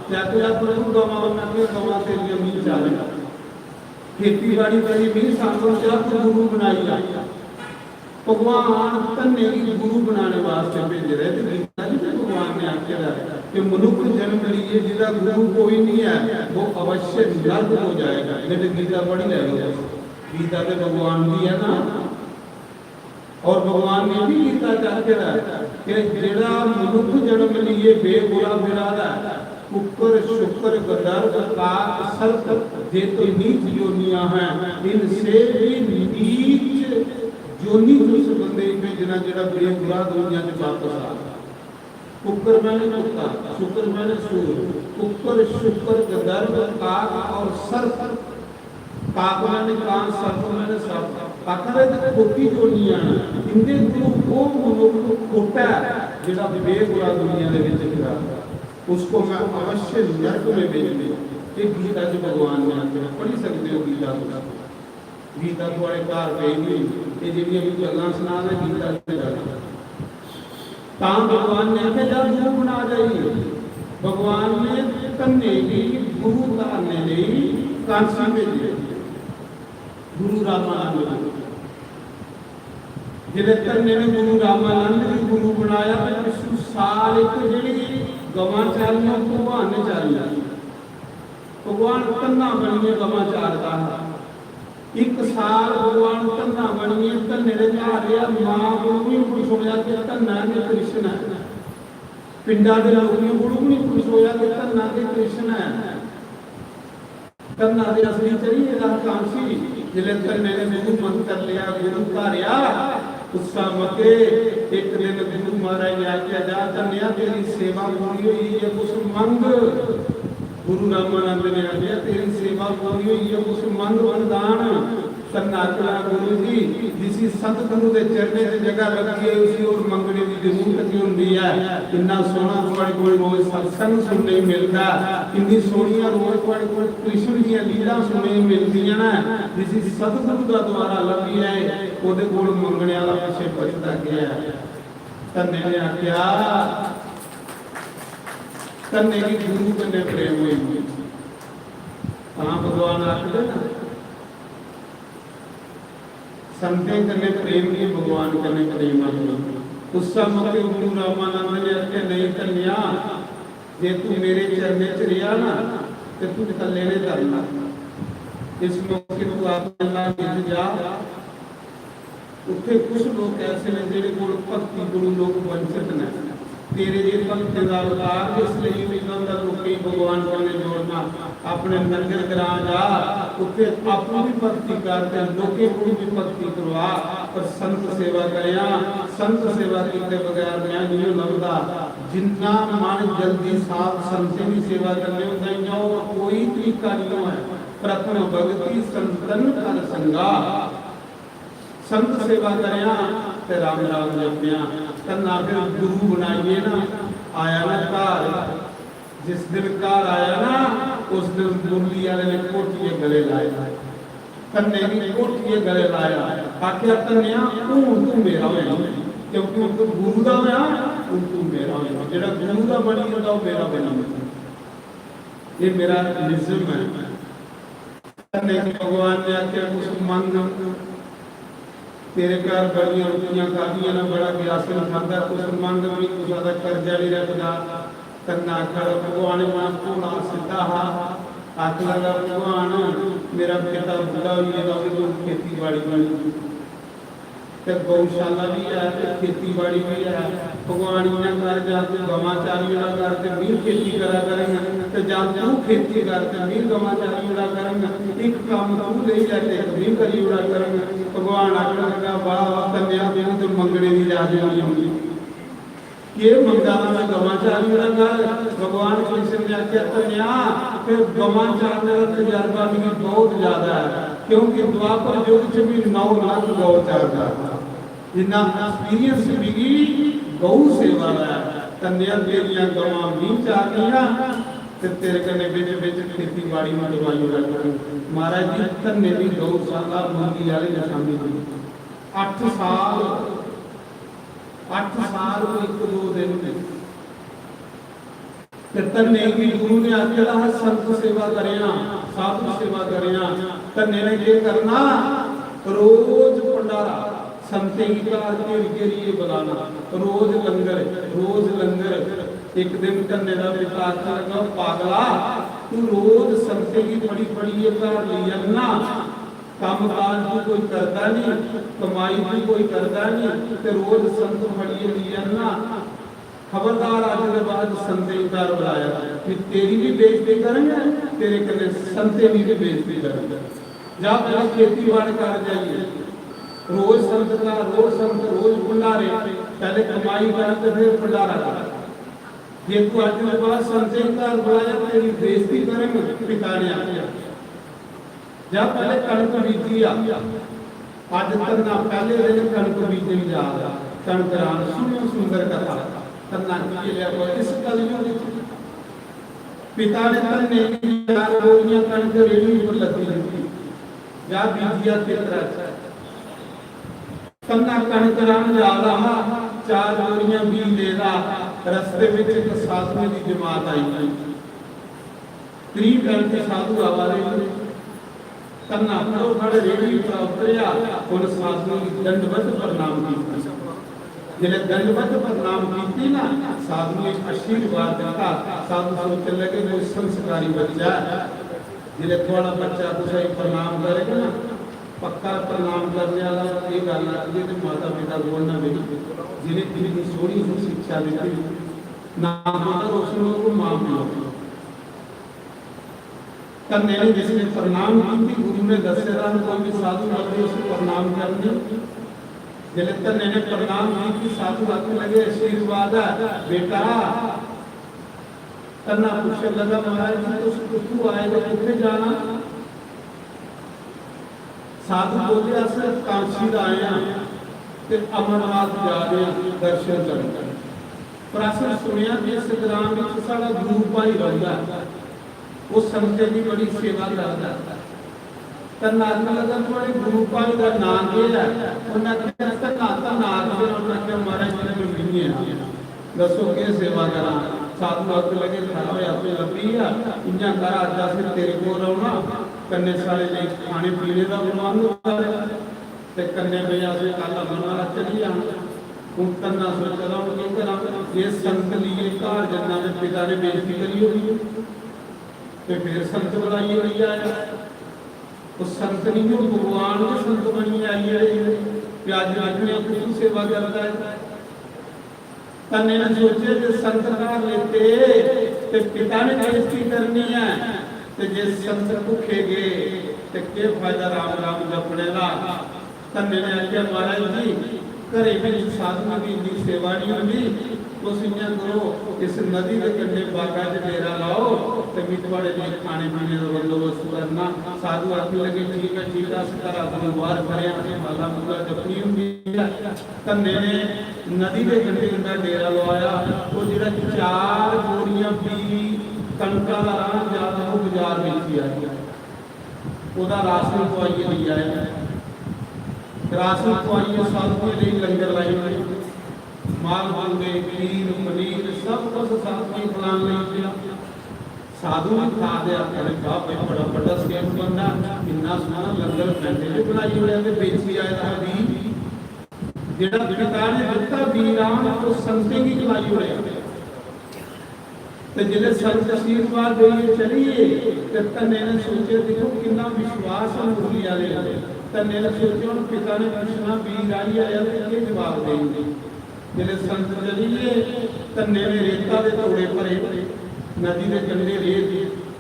क्या तेरा प्रभु गवाना के गवा तेरी जमीन चाले खेती बाड़ी वाली भी सांगो जा गुरु बनाई जा भगवान तन्ने की गुरु बनाने वास्ते भेज रहे थे गीता जी में भगवान ने आख्या कि मनुष्य जन्म लिए जिसका गुरु कोई नहीं है वो अवश्य नर्क हो जाएगा। ये गीता पढ़ी रहेगा, गीता के भगवान भी है ना, और भगवान ने भी गीता आख्या कि जेड़ा मनुष्य जन्म लिए बेगुरा बिरादा कुकर शुक्र गदर्भ काक सर्प जे तो नीच योनियां हैं इनसे भी नीच जोनी उस बंदे में जना जड़ा बेगुरा दुनिया में वापस आ कुकर मैंने कुत्ता शुक्र मैंने सूर कुकर शुक्र गदर्भ काक और सर्प काक मैंने कान सर्प मैंने सर्प पाखरे तो खोटी जोनियां इनके गुरु को मनुष्य खोटा जड़ा बेगुरा दुनिया में फिरा उसको मैं अवश्य नरक में भेज दूं। एक गीता जो भगवान ने आख्या पढ़ी सकते हो गीता को, गीता थोड़े कार पे नहीं ये जिन्हें भी गल्लां सुना रहे गीता से जाना तां भगवान ने आख्या जा गुरु बना जाइए। भगवान ने तन्ने की गुरु करने लिए कांसी भेजे गुरु रामानंद जिले तन्ने ने गुरु रामानंद की गुरु बनाया तो साल एक जी गवां चालियां भगवान ने चालियां भगवान तन्ना बनिए गवां चालता एक साल भगवान तन्ना बनिए तन्ने ने चालिया मां गुरु भी खुश होया कि तन्ना ने कृष्ण है पिंडा दे लोग भी गुरु भी खुश होया कि तन्ना के कृष्ण है तन्ना दे असली चली दा कांसी जिले तन्ने ने गुरु मन कर लिया गुरु कार्या उत्साह मके एक दिन गुरु महाराज ने आज्ञा जा तन्या तेरी सेवा पूरी हुई है कुछ मंग गुरु रामानंद ने आज्ञा तेरी सेवा पूरी हुई है कुछ मंग वरदान तन्ना कला गुरु जी जिसी सतगुरु दे चरणे ते जगह रखी है उसी और मंगने की जरूरत क्यों हुंदी है। इतना सोना तुम्हारे कोल रोज सत्संग सुनने मिलता इतनी सोनिया रोज तुम्हारे कोल कृष्ण दी लीला सुनने मिलदियां ना जिसी सतगुरु दा द्वारा लभी है ओदे कोल मंगने वाला पिछे बचदा गया है। तन्ने ने आख्या तन्ने की गुरु कन्ने प्रेम हुई तां भगवान आखदे ना संते कन्ने प्रेम की भगवान कन्ने प्रेम है। उस समय गुरु रामानंद ने आख्या नहीं कन्या जे तू मेरे चरणे च रिया ना ते तू कल्ले ने करना इस मौके तू आप अल्लाह मिल जा उत्थे कुछ लोग ऐसे ने जेड़े कोल भक्ति गुरु लोग वंचित ने तेरे जे भक्ति दा अवतार इसलिए भी कहंदा लोके भगवान कन्ने जोड़ना अपने नगर ग्रां जा उत्थे आपू भी भक्ति करते लोके को भी भक्ति करवा पर संत सेवा करया संत सेवा कीते बगैर न्याय नहीं लगदा जिन्ना मन जल्दी साथ संत की सेवा करने होता जाओ कोई तरीका नहीं है। प्रथम भक्ति संतन कर संगा संत सेवा करया ते राम राम जपया तन्ना फिर गुरु बनाइए ना आया ना घर जिस दिन घर आया ना उस दिन मुरली वाले ने कोठी गले लाया तन्ने की कोठी गले लाया आख्या तन्या तू मेरा होया क्योंकि तू गुरु दा होया तू मेरा होया जेड़ा गुरु दा बनी होंदा वो मेरा बनी ये मेरा निज़म है। तन्ने की भगवान ने आख्या कुछ मंग तेरे घर बड़ियां रोटियां खादियां ना बड़ा ग्यासन खादा कुछ मंग भी कुछ ज्यादा कर्जा नहीं रखदा तन्ना कर भगवान मान थोड़ा सीधा हा आख लगा भगवान मेरा पिता बुढ़ा हुई है तो खेती बाड़ी बनी ते गौशाला भी है ते खेती बाड़ी भी है भगवान इन्हें कर जाते गवां चारियां करते मीर खेती करा करेंगे ते जा तू खेती करते मीर गवां चारियां करेंगे एक काम तू ले जाते मीर करी उड़ा करेंगे भगवान आखने लगा वाह कन्या मेरी तो मंगने की जाती नहीं होगी ये मंगा मैं गवां चारियां कर भगवान कृष्ण ने आख्या कन्या फिर गवां चारने का तजर्बा भी बहुत ज्यादा है क्योंकि द्वापर युग च भी 9 लाख गौ चारदा जिन्ना एक्सपीरियंस भी ਗਊ ਸੇਵਾ ਦਾ ਕੰਨਿਆ ਤੇਰੀਆਂ ਗਵਾਂ ਵੀ ਚਾਹੀਆਂ ਤੇ ਤੇਰੇ ਕਨੇ ਵਿੱਚ ਖੇਤੀਬਾੜੀ ਨੂੰ ਦਵਾਈ ਰੱਖਣੀ। ਮਹਾਰਾਜ ਜੀ ਧੰਨੇ ਦੀ ਗਊਸ਼ਾਲਾ ਮੰਗੀ ਵਾਲੀ ਨਿਸ਼ਾਨੀ ਦੀ 8 ਸਾਲ ਇੱਕ ਦੋ ਦਿਨ ਦੇ ਤੇ ਧੰਨੇ ਦੀ ਗੁਰੂ ਨੇ ਆਖਿਆ ਸੰਤ ਸੇਵਾ ਕਰਿਆ, ਸਾਧੂ ਸੇਵਾ ਕਰਿਆ। ਧੰਨੇ ਨੇ ਕੀ ਕਰਨਾ, ਰੋਜ਼ ਭੰਡਾਰਾ ਸੰਤੇ ਕੀ ਕਾਰ के लिए बुलाना, रोज लंगर। एक दिन धन्ने का पिता आखा पागला तू रोज संते की बड़ी घर ली आना, काम काज तू कोई करता नहीं, कमाई तू कोई करता नहीं, ते रोज संत बड़ी ली आना। खबरदार आज के बाद संते की घर बुलाया कि तेरी भी बेइज्जती करेंगे, तेरे कने संते की भी बेइज्जती करेंगे। जा पहले खेती बाड़ी कर जाइए, रोज संत का रोज भंडारे, पहले कमाई कर तो फिर भंडारा कर। ये तू आज के बाद संते का बुलाया तेरी बेइज्जती करेंगे। पिता ने आया जा पहले कणक बीजी आज तन्ना पहले दिन कणक बीजन जा कणक रान सुंदर कथा तन्ना की लिया इस कलयुग में पिता ने तन्ने चार बोरियां कणक रेड़ी पर लगी थी जा बीजिया तेरा तन्ना कणक रान जा रहा, 4 बोरियां भी ले रहा। रस्ते में एक साधु की जमात आई, 30 घंटे साधु आवा रहे। तन्ना अपना खड़े रेड़ी पर उतरिया और साधु की दंडवत प्रणाम की। जिले दंडवत प्रणाम की ना, साधु ने आशीर्वाद दिया। साधु सोचने लगे कोई संस्कारी बच्चा है, जिले थोड़ा बच्चा तुझे प्रणाम करेगा ना, पक्का प्रणाम करने वाला ये करना चाहिए कि माता पिता बोलना नहीं, जिन्हें इतनी सोनी सी शिक्षा देती ना माता रोशनों को माफ नहीं। तन्ने ने जिसने प्रणाम की गुरु ने दसेरा कोई भी साधु लगे उसको प्रणाम करने, जिले तन्ने ने प्रणाम की साधु आके लगे आशीर्वाद बेटा। तन्ना पूछने लगा महाराज जी तू आएगा कितने जाना? साधु बोले असर कांशी आए ते अमरनाथ जा रहे दर्शन करने। पर असर सुनिया कि इस ग्राम में साड़ा गुरु भाई रहता, वो संते की बड़ी सेवा करता। तन्ना लगा थोड़े गुरु भाई का नाम है, उन्हें महाराज जी ने मिली है, दसो के सेवा करा। साधु आके लगे खड़ा होया अपने लपी इन्या कर आजा से तेरे को रहना कन्ने सारे ले खाने पीने का प्रबंध कर ते कन्ने भैया से कल अमरनाथ चली आना। उन तन्ना सोच रहा हूं कि करा ये संत लिए घर जन्ना दे पिता ने बेइज्जती करी होगी ते फिर संत बुलाई हुई आया। उस संत नहीं जो भगवान के संत बनी आई है, प्याज रखने की सेवा करता है। तन्ने ने सोचे जे संत का लेते ते पिता ने बेइज्जती करनी है, ते जे संत भूखे गए ते के फायदा राम राम जपने दा। तन्ने ने आख्या महाराज जी घरे में साधु की इतनी सेवा नहीं होगी, तुम इन्ना करो इस नदी के कंढे बागा च डेरा लाओ ते मिठवाड़े में खाने पीने का बंदोबस्त करना। साधु आखने लगे ठीक है असर अपने बाहर करे माला मूला जपनी होंगी। तन्ने ने नदी के कंढे कंढा डेरा लवाया, वो जो 4 बोरियां भी कणका का राह ज्यादा वो बाजार बेची आया, ਉਹਦਾ ਰਾਸ਼ਨ ਖਵਾਈਏ ਲਈ ਆਇਆ। ਰਾਸ਼ਨ ਖਵਾਈਏ ਸਾਧੂ के लिए लंगर लाई माल मांगे खीर पनीर सब कुछ साधु की खिलाने लग गया। साधु ने खा दिया करे भाई बड़ा बड़ा सेठ बनना इन्ना सोना लंगर घंटे में बनाई हुई है बेची आया भी जेड़ा पिता ने दिता बीरान तो संते की खिलाई हुई है। ते जिले संत आशीर्वाद देइए चलिए ते तन्ने ने सोचे देखो कितना विश्वास है मुरली वाले। तन्ने ने सोचे उन पिता ने पूछना बीर आई आया तो क्या जवाब देंगे। जिले संत चलिए तन्ने ने रेता दे तोड़े भरे, नदी के कंढे रेत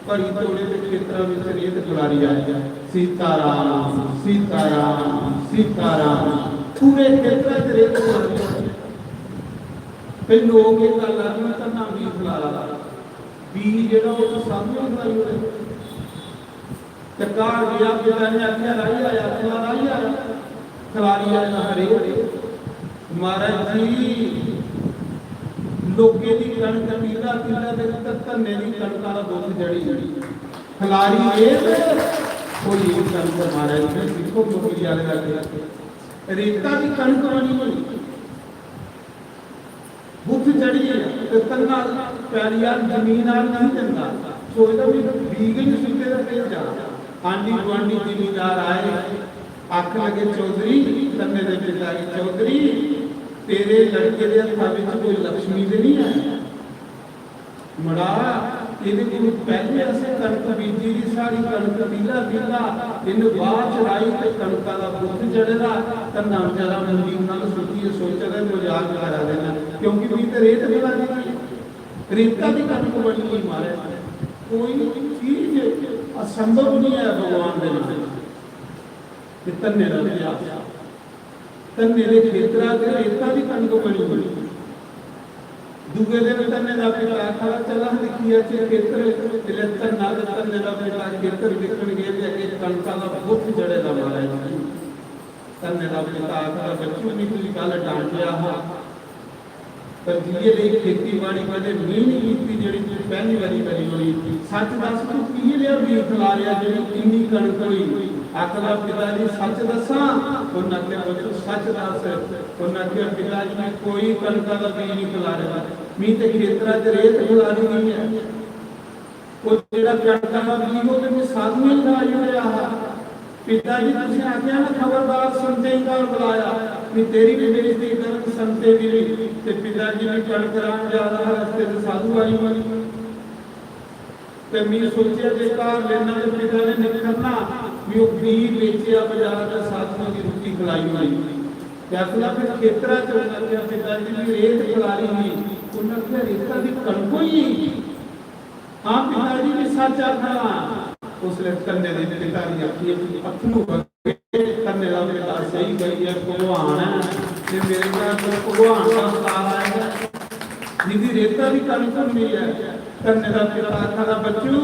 भरी तोड़े के खेतरा में रेत खिलारी आई सीताराम सीताराम सीताराम पूरे खेतरा च रेत खिलारी। फिर लोग ये गल आखन तन्ना भी खिलारा भी जेड़ा वो साधु खिलाई होए ते कार गया पिता ने आख्या राई आया खिलारी आया हरे महाराज जी ਲੋਕੇ ਦੀ ਕਣਕ ਪੀਲਾ ਪੀਲਾ ਦੇ ਧੰਨੇ ਦੀ ਕਣਕਾਂ ਦਾ ਦੁੱਧ ਜੜੀ ਖਲਾਰੀ ਇਹ ਕੋਈ ਇਹ ਕਣਕ ਮਾਰਿਆ ਜੀ ਸਿੱਖੋ ਲੋਕੀ ਵਾਲੇ ਦਾ ਰੇਤਾ ਦੀ ਕਣਕ ਬਣੀ ਹੋਈ ਬੁੱਧ ਜੜੀ ਤੇ ਤੰਨਾ ਪਿਆਰੀਆਂ ਜ਼ਮੀਨ ਨਾਲ ਨਹੀਂ ਦਿੰਦਾ ਸੋਚਦਾ ਵੀ ਬੀਜ ਨਹੀਂ ਸੁੱਤੇ ਦਾ ਪੇੜ ਜਾ ਆਂਡੀ ਗੁਆਂਢੀ ਜ਼ਿਮੀਂਦਾਰ ਆਏ ਅੱਖ ਲਗੇ ਚੌਧਰੀ ਤੰਨੇ ਦੇ ਪਿਤਾ ਜੀ ਚੌਧਰੀ ਤੇਰੇ ਲੜਕੇ ਦੇ ਹੱਥਾਂ ਵਿੱਚ ਕੋਈ ਲక్ష్ਮੀ ਤੇ ਨਹੀਂ ਹੈ ਮੜਾ ਇਹਦੇ ਕੋਲ ਪਹਿਲੇ ਅਸੀਂ ਕਣਕ ਬੀਜੀ ਦੀ ਸਾਰੀ ਕਣਕ ਪੀਲਾ ਪੀਲਾ ਇਹਨੂੰ ਬਾਅਦ ਚੜਾਈ ਤੇ ਕਣਕਾਂ ਦਾ ਬੁੱਧ ਜੜਦਾ ਤਾਂ ਨਾ ਜਰਾ ਮੰਦੀ ਨਾਲ ਸੁੱਤੀ ਸੋਚਦਾ ਮਜ਼ਾਕ ਕਰਾ ਦੇਣਾ ਕਿਉਂਕਿ ਵੀ ਤੇ ਰੇਤ ਬਣਾ ਦਿੱਤੀ ਰੇਤਾ ਦੀ ਕਣਕ ਬਣੀ ਹੋਈ ਮਾਰੇ ਕੋਈ ਚੀਜ਼ ਅਸੰਭਵ ਨਹੀਂ ਹੈ ਭਗਵਾਨ ਦੇ ਨਾਲ ਕਿ ਤੰਨੇ ਦਾ ਵਿਆਹ ਤੰਨੇ ਦੇ ਖੇਤਰਾਂ ਤੇ ਰੇਤਾ ਦੀ ਕਣਕ ਬਣੀ ਹੋਈ ਦੂਗੇ ਦਿਨ ਤੰਨੇ ਦਾ ਪਿਤਾ ਖੜਾ ਚੱਲਾ ਲਿਖਿਆ ਚ ਖੇਤਰ ਤੇ ਤੰਨਾ ਦਾ ਤੰਨੇ ਦਾ ਪਿਤਾ ਖੇਤਰ ਵਿਕਣ ਗਏ ਤੇ ਅੱਗੇ ਕਣਕਾਂ ਦਾ ਬੁੱਧ ਜੜੇ ਦਾ ਮਾਰਿਆ ਤੰਨੇ ਦਾ ਪਿਤਾ ਖੜਾ ਬੱਚੂ ਨਹੀਂ ਕੋਈ ਗੱਲ ਡਾਂਟਿਆ ਹਾ ਪਰ ਜਿਹਦੇ ਲਈ ਖੇਤੀਬਾੜੀ ਕਦੇ ਨਹੀਂ ਕੀਤੀ ਜਿਹੜੀ ਪਹਿਲੀ ਵਾਰੀ ਕਰੀ ਹੋਈ ਸੱਚ ਦੱਸ ਤੂੰ ਕੀ ਲਿਆ ਵੀ ਖਲਾ ਰਿਆ ਜਿਹੜੀ ਇੰਨੀ ਕਣਕ ਹੋਈ ਆਖਦਾ ਪਿਤਾ ਜੀ ਸੱਚ ਦੱਸਾਂ ਉਹਨਾਂ ਕੇ ਬੱਚੂ ਸੱਚ ਦੱਸ ਉਹਨਾਂ ਕੇ ਪਿਤਾ ਜੀ ਨੇ ਕੋਈ ਕਣਕਾਂ ਦਾ ਬੀਜ ਨਹੀਂ ਖਲਾ ਰਿਹਾ ਮੀਂਹ ਤੇ ਖੇਤਰਾਂ 'ਚ ਰੇਤ ਖਲਾ ਰਹੀ ਹੈ ਉਹ ਜਿਹੜਾ ਕਣਕਾਂ ਦਾ ਬੀਜ ਉਹ ਤੇ ਸਾਧੂ ਹੀ ਖਲਾ ਰਿਹਾ ਪਿਤਾ ਜੀ ਤੁਸੀਂ ਆਖਿਆ ਨਾ ਖਬਰਦਾਰ ਸੰਤੇ ਦਾ ਬੁਲਾਇਆ ਵੀ ਤੇਰੀ ਵੀ ਬੇਇੱਜ਼ਤੀ ਕਰਨ ਸੰਤੇ ਦੀ ਤੇ ਪਿਤਾ ਜੀ ਨੇ ਕਣਕ ਰਾਮ ਜਾ ਰਹਾ ਰਸਤੇ ਤੇ ਸਾਧੂ ਆਈ ਹੋਈ ਤੇ ਮੈਂ ਸੋਚਿਆ ਜੇ ਕਾਰ ਲੈਣਾ ਤੇ ਪਿਤਾ ਨੇ ਨਿਕਲਣਾ ਵੀ ਉਹ ਬੀਜ ਵੇਚਿਆ ਬਾਜ਼ਾਰ ਦਾ ਸਾਧੂਆਂ ਦੀ ਰੋਟੀ ਖਲਾਈ ਹੋਈ ਤੇ ਅਸਲਾ ਫਿਰ ਖੇਤਰਾਂ ਚ ਉਹਨਾਂ ਪਿਤਾ ਜੀ ਦੀ ਰੇਤ ਖਲਾਈ ਹੋਈ ਉਹਨਾਂ ਦੇ ਰੇਤਾਂ ਦੀ ਕਣਕ ਹੀ ਹਾਂ ਪਿਤਾ ਜੀ ਨੇ ਸੱਚ ਆਖਣਾ ਉਸ ਲਈ ਕੰਨੇ ਦੇ ਪਿਤਾ ਦੀ ਅੱਖੀ ਅੱਖੋਂ ਕੰਨੇ ਦਾ ਪਿਤਾ ਸਹੀ ਗਈ ਹੈ ਭਗਵਾਨ ਹੈ ਤੇ ਮੇਰੇ ਨਾਲ ਭਗਵਾਨ ਦਾ ਸਾਥ ਆਏਗਾ ਜਿਹਦੀ ਰੇਤਾ ਦੀ ਕਣਕ ਹੁੰਦੀ ਹੈ ਕੰਨੇ ਦਾ ਪਿਤਾ ਆਖਦਾ ਬੱਚੂ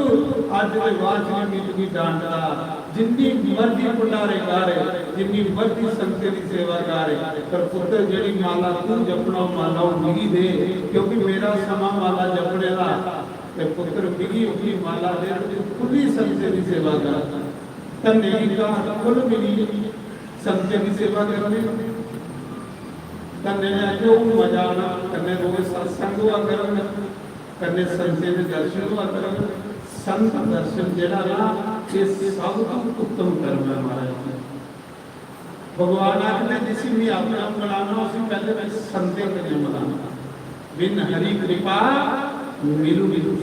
ਅੱਜ ਦੇ ਬਾਅਦ ਨੇ ਮਿੱਟੀ ਡਾਂਡਾ ਜਿੰਨੀ ਮਰਜ਼ੀ ਪੁੰਡਾਰੇ ਗਾਰੇ ਜਿੰਨੀ ਮਰਜ਼ੀ ਸੰਤੇ ਦੀ ਸੇਵਾ ਕਰੇ ਪਰ ਪੁੱਤਰ ਜਿਹੜੀ ਮਾਲਾ ਤੂੰ ਜਪਣਾ ਮਾਲਾ ਉਹ ਮਿਲੀ ਦੇ ਕਿਉਂਕਿ ਮੇਰਾ ਸਮਾਂ ਮਾਲਾ ਜਪਣੇ ਦਾ ਤੇ ਪੁੱਤਰ ਮਿਲੀ ਉਹਦੀ ਮਾਲਾ ਦੇ ਖੁੱਲੀ ਸੰਤੇ ਦੀ ਸੇਵਾ ਕਰ ਤੰਨੇ ਦੀ ਕਾ ਖੁੱਲ ਮਿਲੀ ਸੰਤੇ ਦੀ ਸੇਵਾ ਕਰਨੇ ਤੰਨੇ ਨੇ ਜੋ ਮਜ਼ਾ ਨਾ ਕਰਨੇ ਰੋਜ਼ ਸਤਸੰਗ ਹੁਆ ਕਰਨ ਕਰਨੇ ਸੰਤੇ ਦੇ ਦਰਸ਼ਨ ਹੁਆ ਕਰਨ ਸੰਤ ਦਰਸ਼ਨ ਜਿਹੜਾ ਨਾ ਇਹ ਸਭ ਤੋਂ ਉੱਤਮ ਕਰਮ ਹੈ ਮਹਾਰਾਜ भगवान आपने जिसी भी अपना बनाना उसी पहले मैं संते के लिए बनाना बिन हरि कृपा मिलू मिलू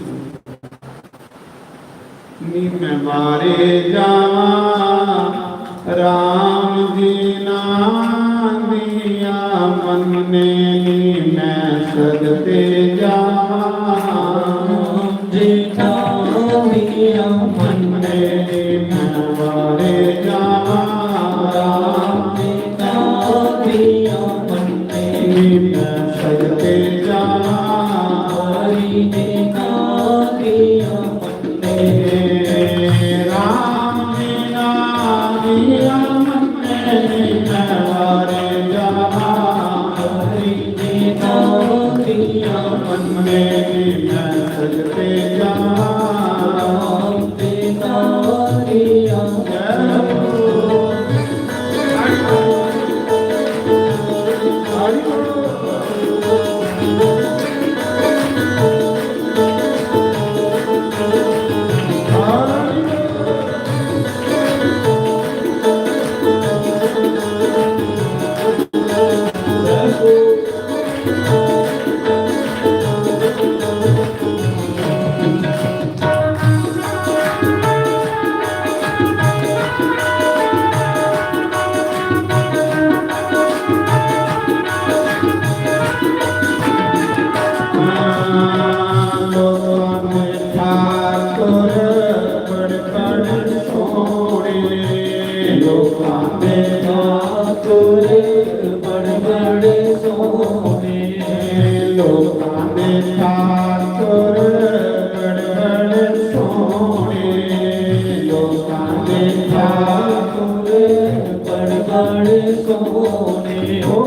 नी मैं मारे जावा राम जी नाम दिया मन ने नी मैं सदते जावा जी नाम दिया मन ने मैं मारे जावा सजते जा हरि ने कारिया मन्ने राम ने नारिया मन्ने नवारे जा हरि ने कारिया मन्ने सजते जा राम ने कारिया सोने हो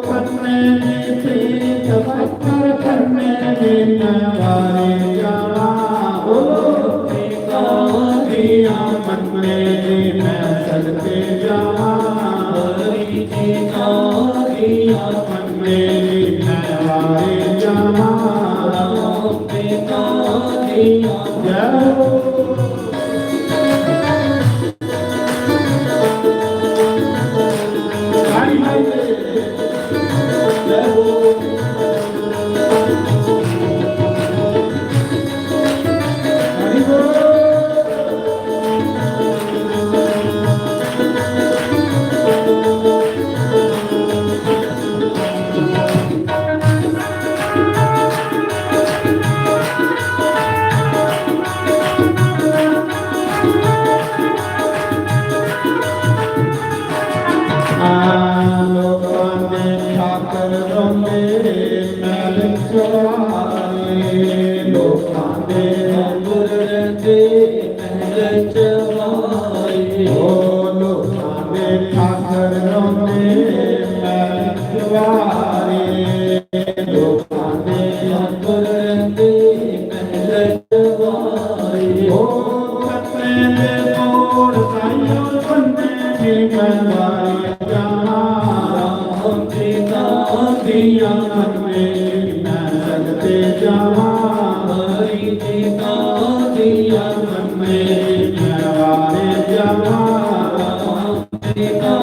करने प्रीत पत्थर करने जी मैं सदके जावा हरि जी नाम दिया मेरी मैं वारे जावा राम पिता दिया जय हो हाय हाय जय हो हरि बोल लोकां दे ठाकर रोंदे मैल चवारे लोकां दे अंबर रहते महल चवाए ओ लोकां दे ठाकर रोंदे मैल चवारे लोकां दे अंबर रहते महल चवाए ओ खतरे दे मोड़ साइयों बन्ने नी मनवाई जाना राम पिता दिया मन में मैं सदके जावा हरि जी नाम दिया मन में मैं वारे जावा राम पिता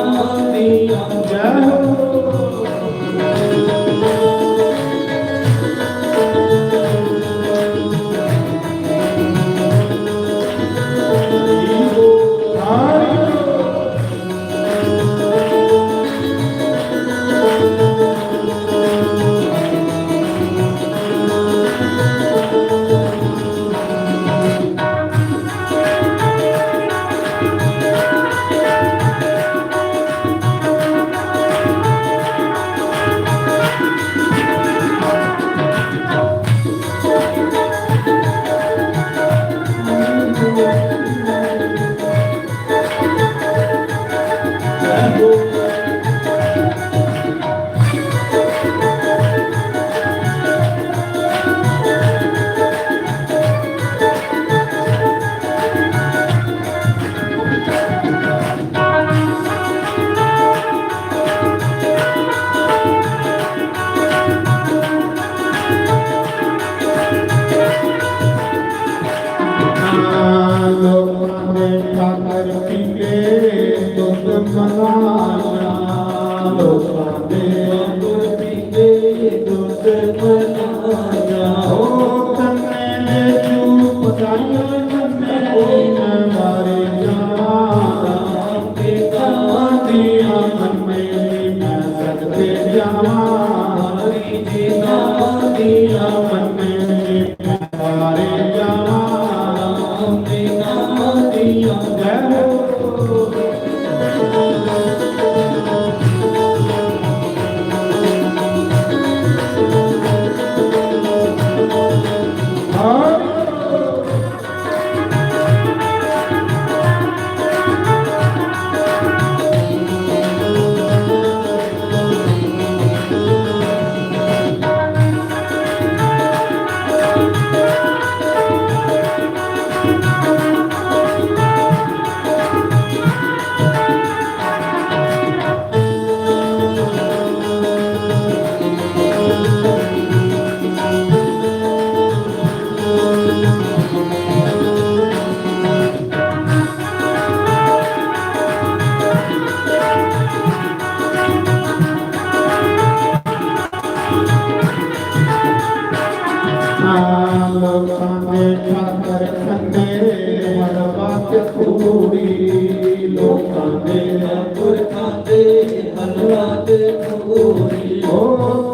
दिया जय हो लोकां दे ठाकर पीके दुध मलाया लोकां दे अंबर पीते दुध मलाया ओ तन्ने दे चूप दाइयों तन्ने मैं मारे जावा राम पिता दिया मन में मैं सदके जावा हरि जी नाम दिया मन में मैं मारे जावा राम पिता दिया जय हो लोकां दे ठाकर खंडे मरवा के खूड़ी लोकां दे अंबर खाते हलवा ते पूरी ओ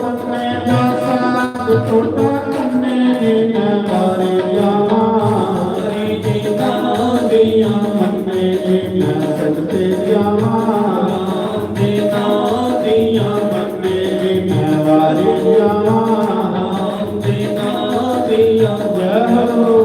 कन्ने दा साथ छोटा कन्ने मैं मारे जावा हरि जी नाम दिया मन में मैं सदके जावा राम पिता दिया मन में मैं वारे जावा राम पिता दिया जय हो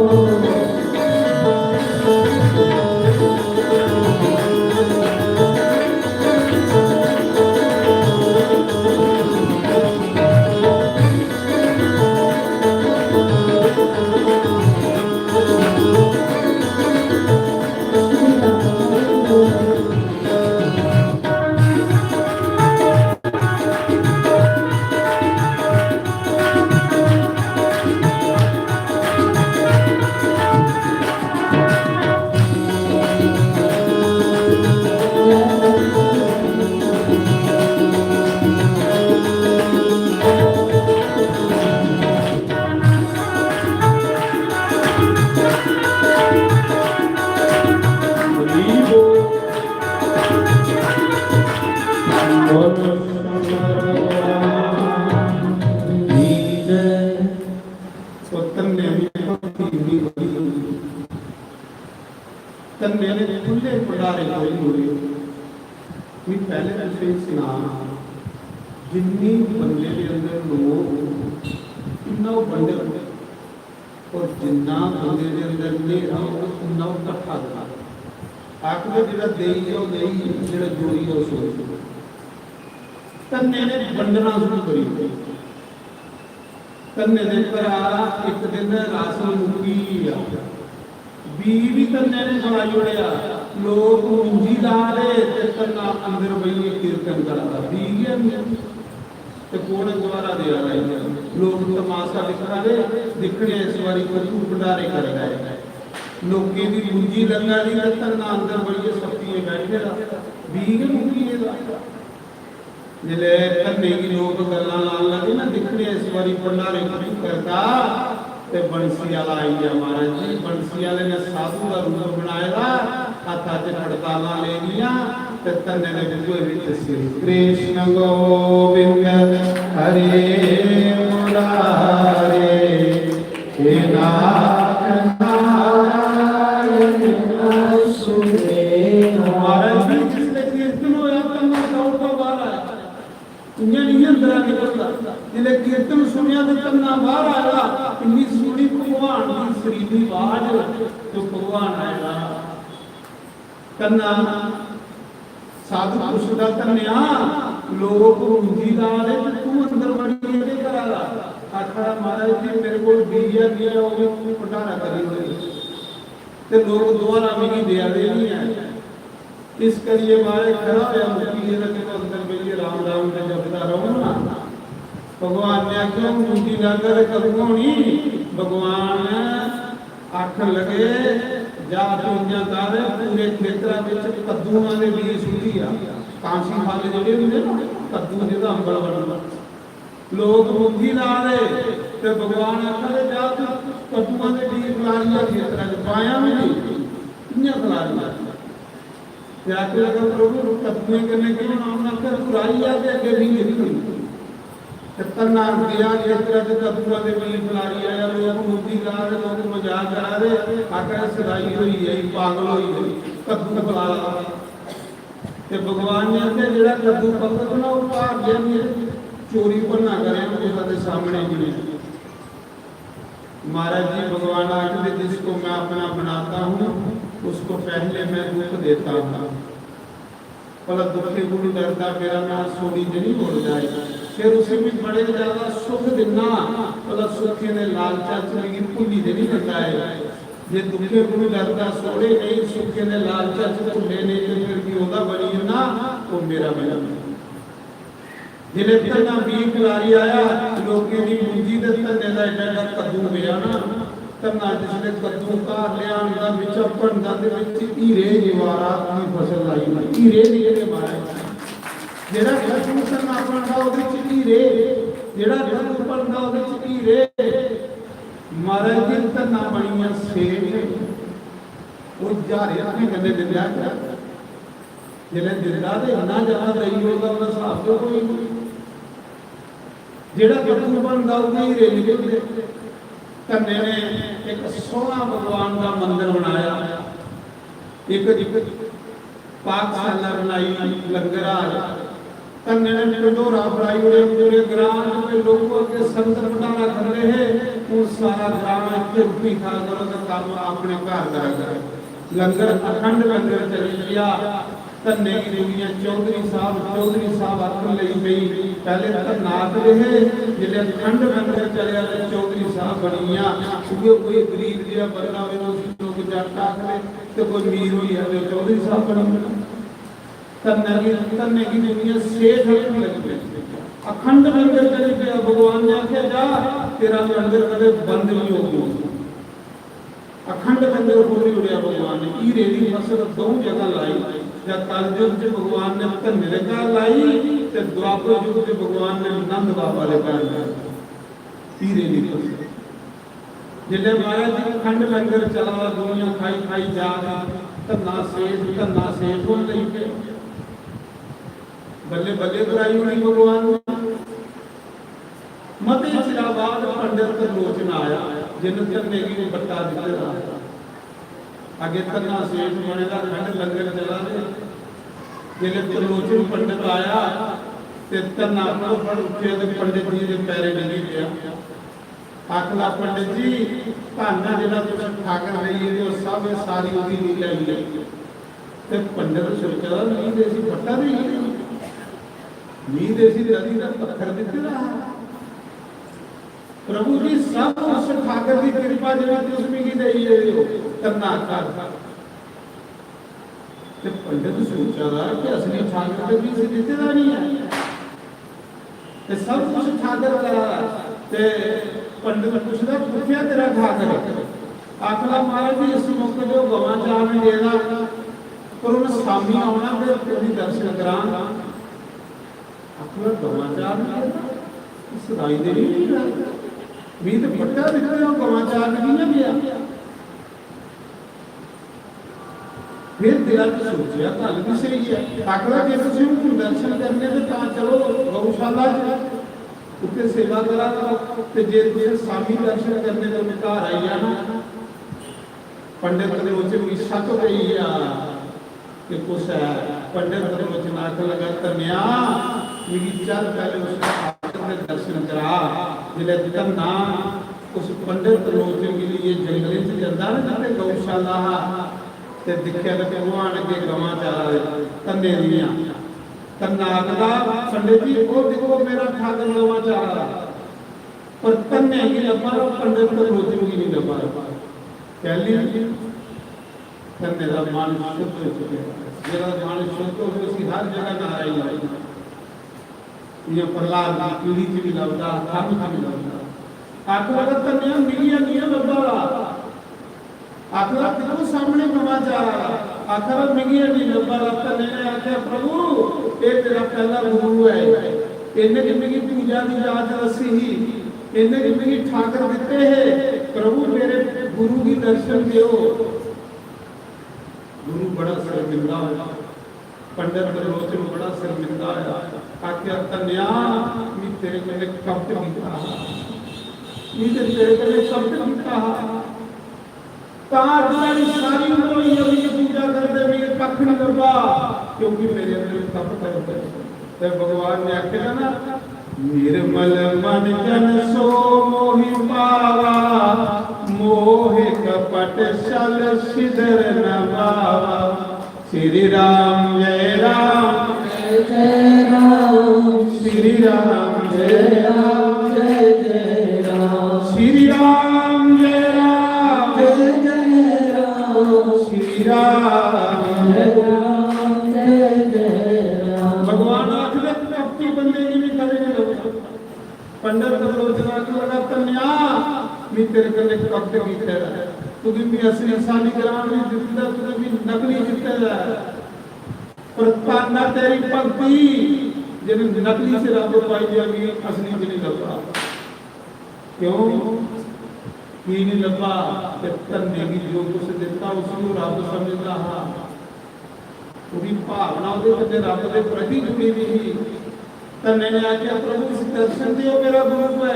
तन्ने ने खुले भंडारे होए हुए भी पहले ऐसे सुना जिन्नी बंदे के अंदर लोग इन्ना बंदे और जिन्ना बंदे के अंदर नेरा उन्ना इकट्ठा कर आखिर जेड़ा देई है वो देई जेड़ा जोड़ी है वो सोई तन्ने ने बंदना शुरू करी तन्ने दे पर एक दिन राशन मुक्की आ बीवी तन्ने ने सुनाई उड़िया लोग मुंजी ला रहे ते तन्ना अंदर बइए कीर्तन करता बीवी ते कोण द्वारा दे रहे लोग तमाशा दिखा रहे दिखने इस बारी को भंडारे कर रहे लोकी दी मुंजी लंगा दी तन्ना अंदर बइए सप्तिए बैठे बीवी मुंजी दा जिले तन्ने की लोग गल्लां लान लगे ना दिखने इस बारी भंडारे करता ते बंसी वाला आई है महाराज जी बंसी वाले ने साधु का रूप बनाया हाथा ते पड़ताला ले लिया ते तन्ने ने गुए विच श्री कृष्ण गोविंद हरे मुरारे हे नाथ नारायण वासुदेव महाराज जी जिसने कीर्तन होया तन्ना दौड़ के बाहर आया इन्हें नहीं अंदर निकलता जिले कीर्तन सुनिया तो तन्ना बाहर आया इन्नी सुनी भगवान की श्रीदी आवाज तो भगवान आएगा तन्ना साधु पुरुषदा तन्या लोग मुंजी ला रहे तू अंदर बड़ी ये कराला आखड़ा महाराज जी मेरे को बीया दिया वो भी भंडारा करी हुई ते लोग दोबारा मेरी दया दे नहीं है इस करिए मारे खड़ा या मुक्ति ये रखे तो अंदर बेली राम राम ने जपता रहो ना भगवान ने क्यों मुंजी लाकर करूँ नहीं भगवान आख लगे जा दुनिया तारे पूरे खेतरा विच कद्दूआं दे बीज सुट्टी आ कांसी फल जेडे हुंदे ना कद्दू जेदा अंबल बनदा लोग मुंजी ला रहे ते भगवान आखे जा तू कद्दूआं दे बीज खलारिया खेतरा च पाया भी नहीं कियां खलारिया जाके लगा प्रभु कद्दूए करने के नाम ना कर बुराई आ के आगे भी निकली तन्ना दिया खेतरा च कद्दूआं दे बीज खलारी आया लोग मुंजी ला रहे लोग मजाक करा रहे आकर सदाई हुई है पागल हुई है कद्दू खला ते भगवान ने आखे जेड़ा कद्दू पकड़ ना वो भाग गया नहीं चोरी पर ना करे किसी के सामने नहीं महाराज जी भगवान आखिर जिसको मैं अपना बनाता हूँ उसको पहले मैं दुख देता हूँ भला दुखे गुरु डरता मेरा ना सोनी नहीं हो जाए फिर उसे भी बड़े ज्यादा सुख देना भला सुखे ने लालचा चलेगी भूली दे नहीं लगता है जे दुखे गुरु डरता सोड़े नहीं सुखे ने लालचा भूले नहीं तो फिर भी होगा बड़ी ना तो मेरा मेरा जिले तन्ना बी खिलारी आया लोके दी मुंजी दे तन्ने दा एडा कद्दू गया ना तन्ना जिसने कद्दू कार लिया अंदा विच पंडा दे विच हीरे जवाहरात की फसल लाई हीरे दी जेड़े मारे जेड़ा कद्दू तन्ना पंडा ओदे च हीरे जेड़ा कद्दू पंडा ओदे च हीरे मारे जी तन्ना बणियां सेठ ओ जारे अपने गले दिंदा जिले दिंदा ते इन्ना ज्यादा दई होगा उन्दा हिसाब तो कोई जेड़ा कद्दू बनदा ओदे हीरे निकलदे तन्ने ने एक सोना भगवान का मंदिर बनाया एक पाकशाला बनाई लंगर तन्ने ने ढोरा बनाई पूरे ग्राम के लोगों के संत भंडारा कर रहे हैं वो सारा ग्राम के रुपी खा करो तो काम अपने घर करा लंगर अखंड लंगर चली गया तन्ने की दुनिया चौधरी साहब आखन लई गई पहले धरनाथ रहे जिले अखंड लंगर चलिया ते चौधरी साहब बनिया क्योंकि कोई गरीब जिहा बंदा होवे तो लोग जट आखदे ते कोई अमीर होई जावे चौधरी साहब बनिया तन्ने की दुनिया सेठ होने लग गई अखंड लंगर चले गया भगवान ने आख्या जा तेरा लंगर कदे बंद नहीं होगा अखंड लंगर खोली उड़िया भगवान ने हीरे दी फसल दो जगह लाई या कलयुग च भगवान ने धन्ने दे घर लाई ते द्वापर युग च भगवान ने नंद बाबा दे घर लाई हीरे दी फसल जिले महाराज जी अखंड लंगर चला दुनिया खाई खाई जा धन्ना सेठ होने लग पे बल्ले बल्ले कराई होनी भगवान ने। मते चिरा बाद पंडित त्रिलोचन आया, जिन करने की बट्टा दिता आगे तन्ना सेठ बनेगा, खंड लंगर चला दे। जिले त्रिलोचन पंडित आया ते तन्ना अपना फड़ उठे ते पंडित जी के पैरे नहीं गया। आखला पंडित जी धाना जिहड़ा तुसीं ठाकर लईए ते ओह सब सारी उहदी नहीं लई। ते पंडित सोचदा नहीं दे सी फट्टा नहीं दे सी नदी का पत्थर दिते दा। प्रभु जी सब उस ठाकर की कृपा जिहड़ी तुसीं मिगी देई हो तन्ना कर। ते पंडित सोचदा कि असली ठाकर ते किसी दिते दा नहीं है, ते सब कुछ ठाकर दा। ते पंडित पूछदा किथे तेरा ठाकर? आखला महाराज जी इस मौके जो गवां चार में देना पर उन्हें सामी आना फिर तेरी दर्शन करा। आखला गवां चार में सदाई दे भी तो पट्टा दिखते हो गवां चार में नहीं गया। फिर दिला तो सोचिया गल भी सही है। आखला जे तुसीं दर्शन करने ते तां चलो गौशाला उत्ते सेवा करा ते जे तुसीं सामी दर्शन करने ते मैं घर आई जाना। पंडित त्रिलोचन की शक पई आ कि कुछ है। पंडित त्रिलोचन आखन लगा तन्या मेरी चल पहले उस ठाकर के दर्शन करा। जिले तन्ना उस पंडित त्रिलोचन के लिए जंगल च जांदा ना ते गौशाला ते दिखया ते भगवान अगे गवां चार तन्ने दियां। तन्ना आखदा पंडित जी वो देखो मेरा ठाकर गवां चार पर तन्ने की लब्बा पंडित त्रिलोचन की नहीं लब्बा। पहली तन्ने दा मन शुद्ध हो चुका। जेड़ा मन शुद्ध हो उसी हर जगह नारायण लाई। ये प्रहलाद की पीढ़ी च भी लभदा, धर्म च भी लभदा। आखला तन्ने मिलिया नहीं लब्बा। आखला तेरे सामने गवां चार। आखला मिलिया नहीं लब्बा। तन्ने ने आख्या प्रभु ये तेरा पहला गुरु है, इन्हें कि मेरी पूजा की जाच दसी ही, इन्हें कि मेरी ठाकर दिते है। प्रभु मेरे गुरु की दर्शन दियो। गुरु बड़ा शर्मिंदा होया। पंडित त्रिलोचन बड़ा शर्मिंदा होया। आख्या तन्या मैं तेरे कने कपट कीता, मैं तेरे कने कपट कीता। तारी सारी उम्र यही पूजा करते मेरे कख नहीं लभा क्योंकि मेरे अंदर कपट है। ते भगवान ने आख्या ना निर्मल मन जन सो मोहि पावा, मोह कपट छल सिदर न पावा। श्री राम जय राम जय राम, श्री राम जय राम जय राम, श्री राम जय राम जय राम, श्री राम जय राम। भगवान आखिर कपटी बंदे की भी करे नहीं। पंडित त्रिलोचन आखने लगा तन्या मैं तेरे कने कपट कीता है। तुझे भी असली इंसानी करान नहीं दिता, तुझे भी नकली दिता है। पर ताना तेरी भक्ति जिन नकली से रब पाई जाएगी, असली से नहीं लभा। क्यों की नहीं लभा? तन्ने की जो कुछ दिता उसको रब समझदा हा। पूरी भावना उसके रब के प्रति जुड़ी हुई। तन्ने ने आख्या प्रभु इस दर्शन दियो मेरा गुरु है।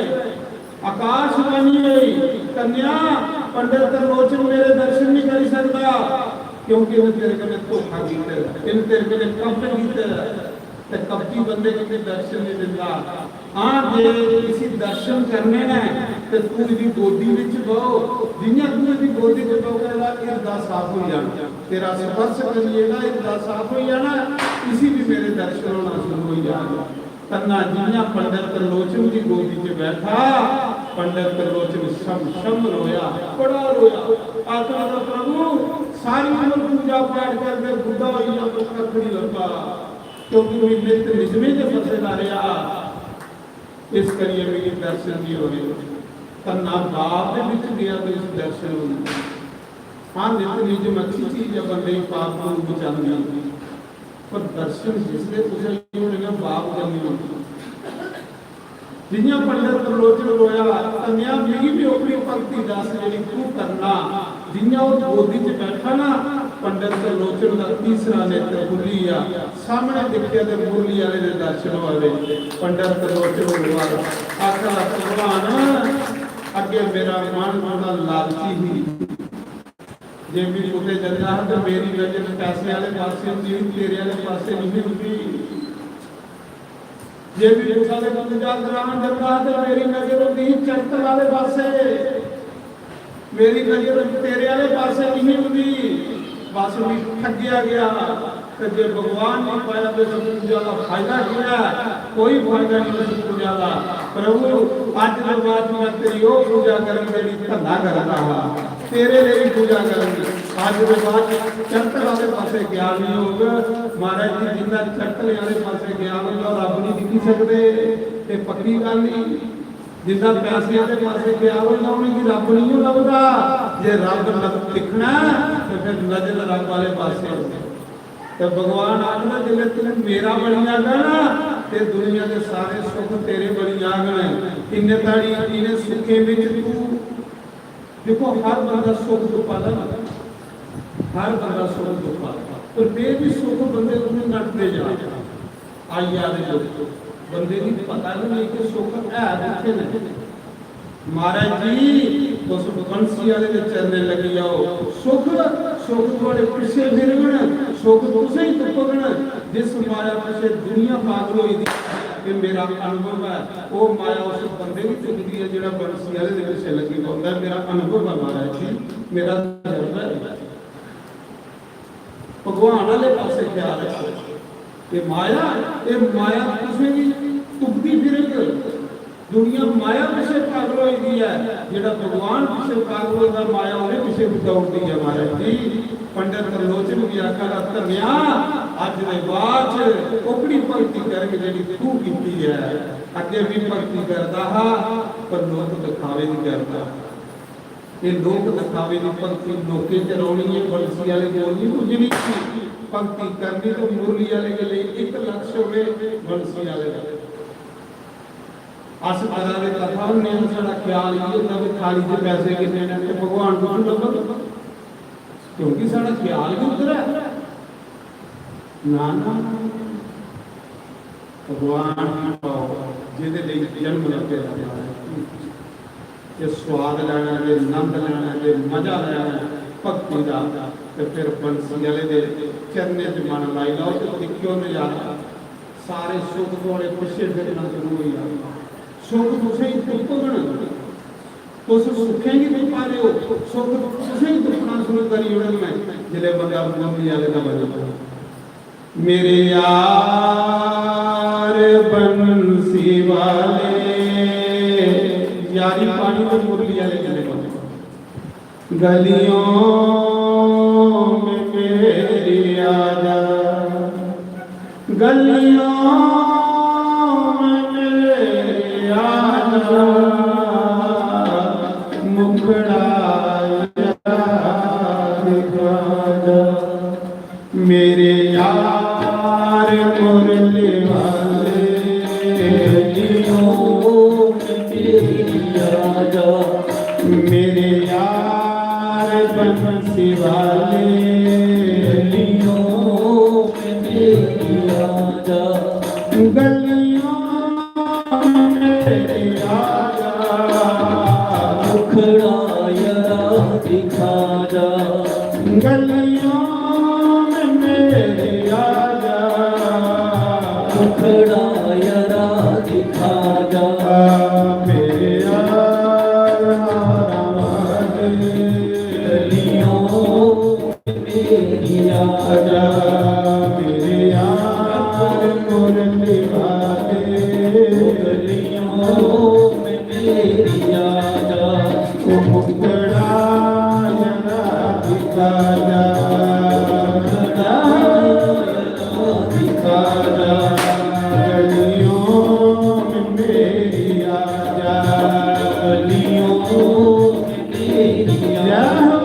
आकाशवाणी हुई कन्या पंडित त्रिलोचन मेरे दर्शन नहीं कर सकता क्योंकि वो तेरे कने धोखा कीता है, इन तेरे कने कपट कीता है। ते कपटी बंदे के दर्शन नहीं दिंदा। हां जे किसी दर्शन करने ने ते तू इदी गोदी विच बहो, जिन्ना तू इदी गोदी विच बहोगा इरदा साफ हो जाना, तेरा स्पर्श करिएगा इरदा साफ हो जाना, इसी भी मेरे दर्शन होना शुरू हो जाएगा। तन्ना जिन्ना पंडित त्रिलोचन की गोदी में बैठा, पंडित त्रिलोचन शम रोया, बड़ा रोया। आखिर प्रभु सारी उम्र पूजा पाठ करके बुढ़ा हो गया तो कख नहीं लगा क्योंकि मैं नित्य निजमे के फसेदा रहा, इस करिए मेरी दर्शन नहीं हो रहे। तन्ना बाप के विच गया तो इस दर्शन हो। हाँ नित्य निजम अच्छी चीज है, बंदे पाप को बचाती, पर दर्शन जिसले तुझे बाप करनी होती। जिन्ना पंडित त्रिलोचन रोया तन्या मेरी भी अपनी भक्ति दस जी तू करना। जिन्ना वो गोदी च बैठा ना पंडित त्रिलोचन का तीसरा नेत्र खुली आ सामने दिखे तो मुरली वाले दे दर्शन होवे पंडित त्रिलोचन भगवान आखा भगवान अगे मेरा मन थोड़ा लालची ही जे भी उठे चलता है तो मेरी नजर पैसे वाले पासे नहीं तेरे वाले पासे नहीं होती जे भी उठाले पूजा कराने चलता है तो मेरी नजर होती चरत वाले पासे मेरी नजर तेरे वाले पासे नहीं होती बस भी ठगिया गया तो जे भगवान ने पाया तो पूजा का फायदा किया कोई फायदा नहीं पूजा का प्रभु आज के बाद मैं तेरी ओ पूजा करने के लिए धंधा करता हा तेरे लिए पूजा करूंगी आज के बाद चरत वाले पासे ज्ञान नहीं होगा महाराज जी जिंदा चरत वाले पासे ज्ञान होगा रब नहीं दिखी सकते ये पक्की गल नहीं जिंदा पैसे वाले पासे ज्ञान होगा उन्हें रब नहीं लगता जे रब दिखना तो फिर नजर रब वाले पासे होगी तो भगवान आखना जिले तुम मेरा बनी जागा ना ते दुनिया के सारे सुख तेरे बनी जागने इन्ने ताड़ी इन्ने सुखे विच तू देखो हर बंदा सुख तो पाला हर बंदा सुख तो पाला पर बे भी सुख बंदे तुम्हें नटते जा आई याद जो बंदे की पता नहीं कि सुख है किथे नहीं महाराज जी उस बंसी वाले दे चरने लगी जाओ सुख सुख थोड़े पीछे फिरगण सुख तुसे ही तुपगण जिस माया पीछे दुनिया पागल होई दी कि मेरा अनुभव है वो माया उस बंदे की चुकदी है जेड़ा बंसी वाले दे पीछे लगी होंदा मेरा अनुभव है महाराज जी मेरा तजुर्बा है भगवान वाले पासे ख्याल रखो ये माया तुसे भी तुपदी फिरगण दुनिया माया पीछे पागल होई है जेड़ा भगवान पीछे पागल होता माया उन्हें पीछे दौड़ती है महाराज जी पंडित त्रिलोचन की आखा धनिया अज दे बाद ओकड़ी भगती करके जेड़ी तू कीती है अगे भी भगती करदा हा पर लोक दिखावे नहीं करदा ये लोक दिखावे की भगती लोके च रौनी है बंसी वाले कोल नहीं कुछ नहीं भगती करनी तो मुरली वाले के लिए एक लक्ष्य होवे बंसी वाले का अस तरह के कथा होने साडा ख्याल ये होता भी थाली के पैसे कितने ने ते भगवान को लभण क्योंकि साडा ख्याल ही उधर है ना ना भगवान जिहदे लिए जन्म लगे ये स्वाद लेना ये आनंद लेना ये मजा लेना भक्ति का ते फिर बंसी वाले दे चरने च मन लाई लाओ ते क्यों नजारा सारे सुख थोड़े पिछे फिरना शुरू हो जाए सुख तुसे ही तुपगण तुस सुखेंगे तुम पा रहे हो सुख तुसे ही तुपना शुरू करी उड़न में जिले बंदा मुरली वाले का बजा मेरे यार बंसी वाले यारी पानी तो मुरली वाले जिले बजा गलियों में मेरी आजा गलियों मुखड़ा मेरे यार मुरली वाले मेरे यार बंसी वाले गलियों दिखा जा गलियों में मेरे आजा मुखड़ा यरा दिखा जा मेरे गलियों में मेरी आजा मेरे यार मुरली वाले गलियों में मेरी आजा मुखड़ा दिखा जा गलियों में मेरी आजा गलियों में मेरी आजा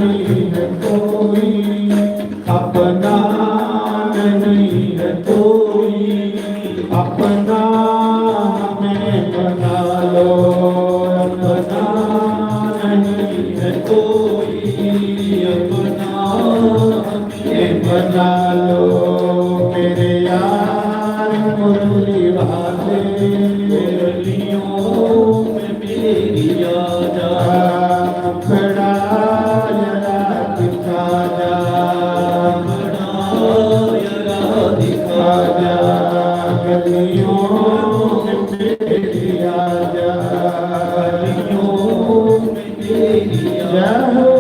नहीं है कोई, अपना नहीं है कोई, अपना हमें बना लो, अपना नहीं है कोई, अपना हमें बना लो। मेरे यार मुरली वाले, मुरलियों में मेरी आजा, मुखड़ा जरा दिखा जा, मुखड़ा जरा दिखा जा, गलियों में मेरी आजा, गलियों में मेरी आजा।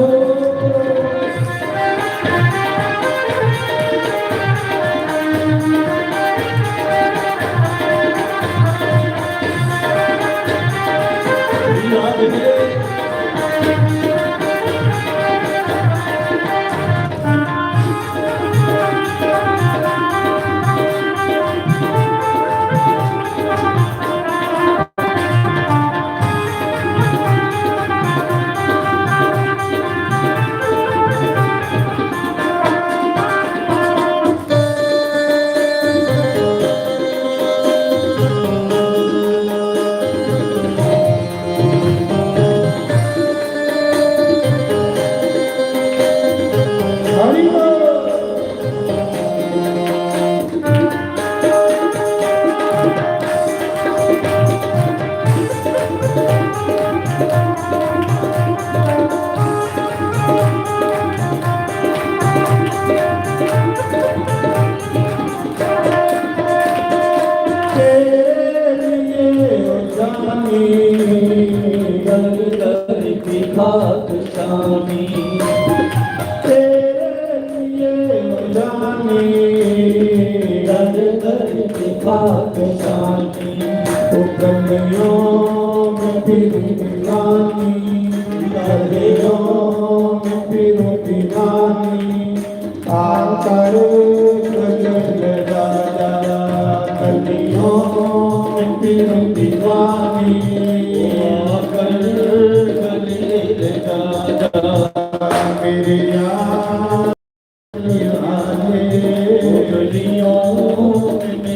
मेरे यार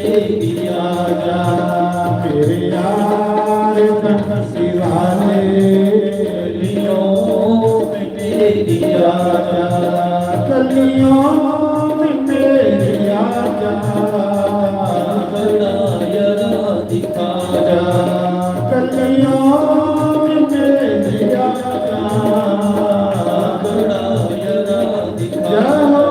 मेरी आजा, मेरे यार बंसी वाले, मेरी आजा, गलियों में मेरी आजा, बड़ा जरा दिखा जा, गलियों में मेरी आजा, बड़ा जरा दिखा जा।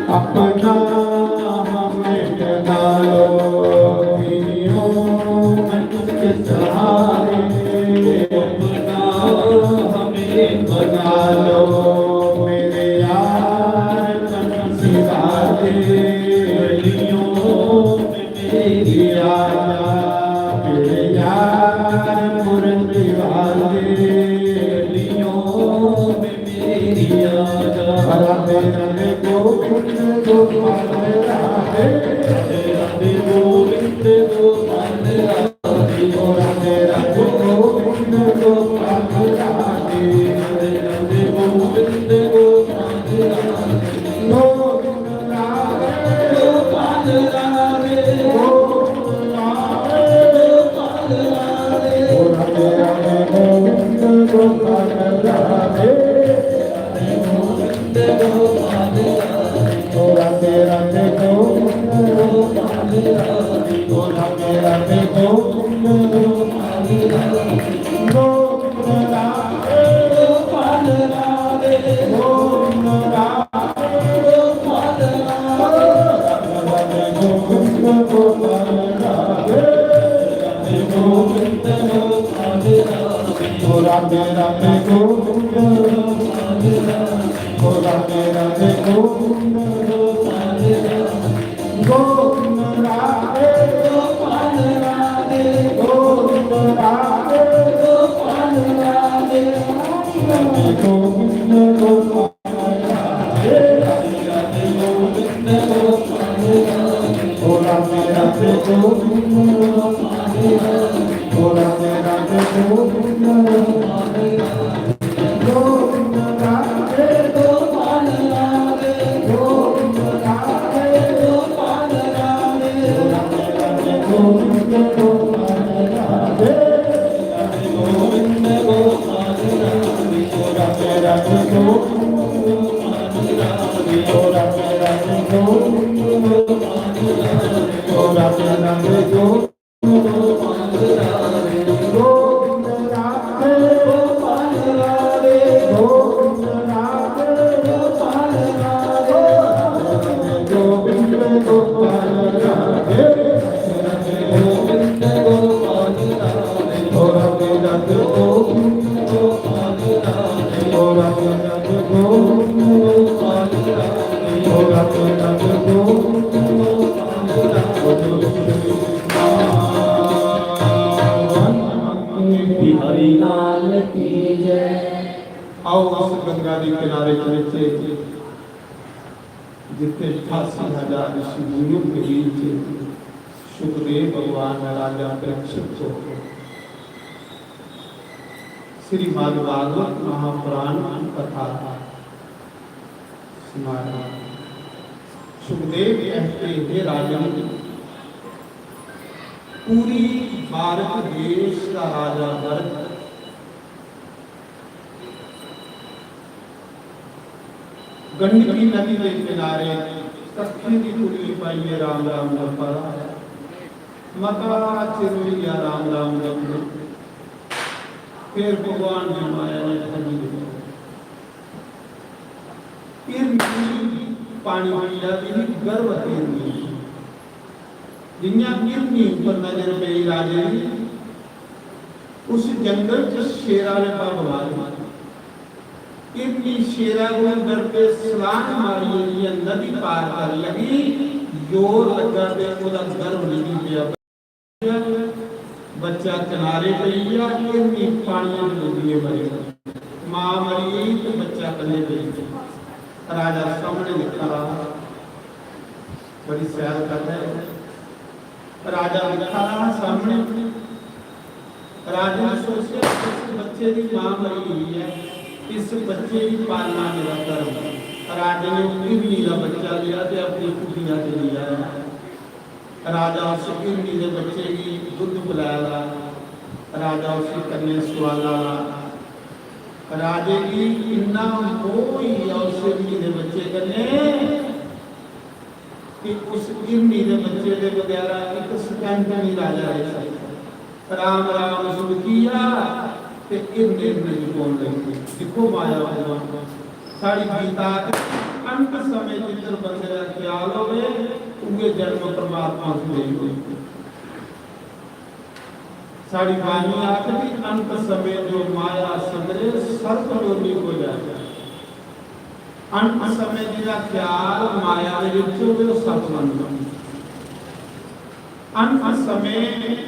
अपना हमें बना लो, के सहारे अपना हमें बना लो। मेरे यार सिवाले गलियों में मेरी आजा, मेरे यार मुरली वाले गलियों में मेरी आजा राधे राधे गोविंद गोपाल राधे राधे गोविंद गोपाल राधे राधे राधे गोविंद गोपाल राधे राधे गोविंद गोपाल राधे गोविंद राधे गोपाल राधे गोविंद राधे गोपाल राधे राधे राधे गोविंद गोपाल राधे गोविंद गोपाल राधे राधे राधे गोविंद गोपाल राधे राधे राधे गोविंद गोपाल राधे गोविंद राधे गोपाल राधे गोविंद राधे गोपाल राधे गोविंद गोपाल राधे गोविंद गोपाल राधे राधे राधे गोविंद राधे राधे गोविंद गोविंद राधे गोपाल राधे गोविंद राधे गोपाल राधे गोविंद गोपाल राधे राधे गोविंद गोपाल राधे राधे राधे गोविंद राधे राधे गोविंद गोविंद राधे गोपाल राधे गोविंद राधे गोपाल राधे गोविंद गोपाल राधे गोविंद गोपाल राधे राधे राधे गोविंद राधे राधे गोविंद राधे राधे गोविंद गोविंद राधे गोपाल राधे गोविंद राधे गोपाल राधे गोविंद गोपाल राधे गोविंद गोपाल राधे राधे राधे गोविंद गोपाल राधे राधे राधे गोविंद गोपाल राधे राधे राधे गोविंद बिहारी लाल की जय आओ उस गंगा के किनारे चले जितने 88,000 ऋषि मुनियों के बीच सुखदेव भगवान राजा परीक्षित को श्रीमद् भागवत महापुराण की कथा सुनाया। सुखदेव कहते हे राजन, पूरी भारत देश का राजा भरत गंडकी नदी के किनारे सखी की कुली पाइए राम राम जपा मता चिरोलिया राम राम जप फिर भगवान जी माया ने ठगी फिर पानी पिया दी गर्भवती हुई जिन्या किरनी ऊपर नजर पे राजे उस जंगल च शेरा ने भगवान किरनी शेरा को डर पे सलाह मारी ये नदी पार कर लगी जोर लगा ते ओदा गर्भ नहीं पिया बच्चा किनारे पे या किरनी पानी में डूबी मरी मां मरी तो बच्चा कन्ने पे राजा सामने खड़ा बड़ी सैर कर रहा है। राजा लिखा रहा सामने राजा ने सोचा इस बच्चे की मां मरी हुई है, इस बच्चे की पालना मेरा कर्म। राजा ने किरनी का बच्चा लिया तो अपनी कुटिया से लिया। राजा उस किरनी के बच्चे की दूध पिलाया। राजा उसे कन्या सुवाला। राजे की इन्ना मोह ही उस किरनी के बच्चे कन्ने कि उस किरनी के बच्चे के बगैर एक सेकंड नहीं राजा रह सकता। राम राम सुन किया ते किरनी नहीं बोल रही। देखो माया भगवान साड़ी गीता अंत समय जिधर बंदे का ख्याल होवे उनके जन्म परमात्मा से हुई। साड़ी वाणी आखिरी अंत समय जो माया संग्रह सर्प योनि हो जाए। अंत समय जिला ख्याल माया में जो सब बन अंत समय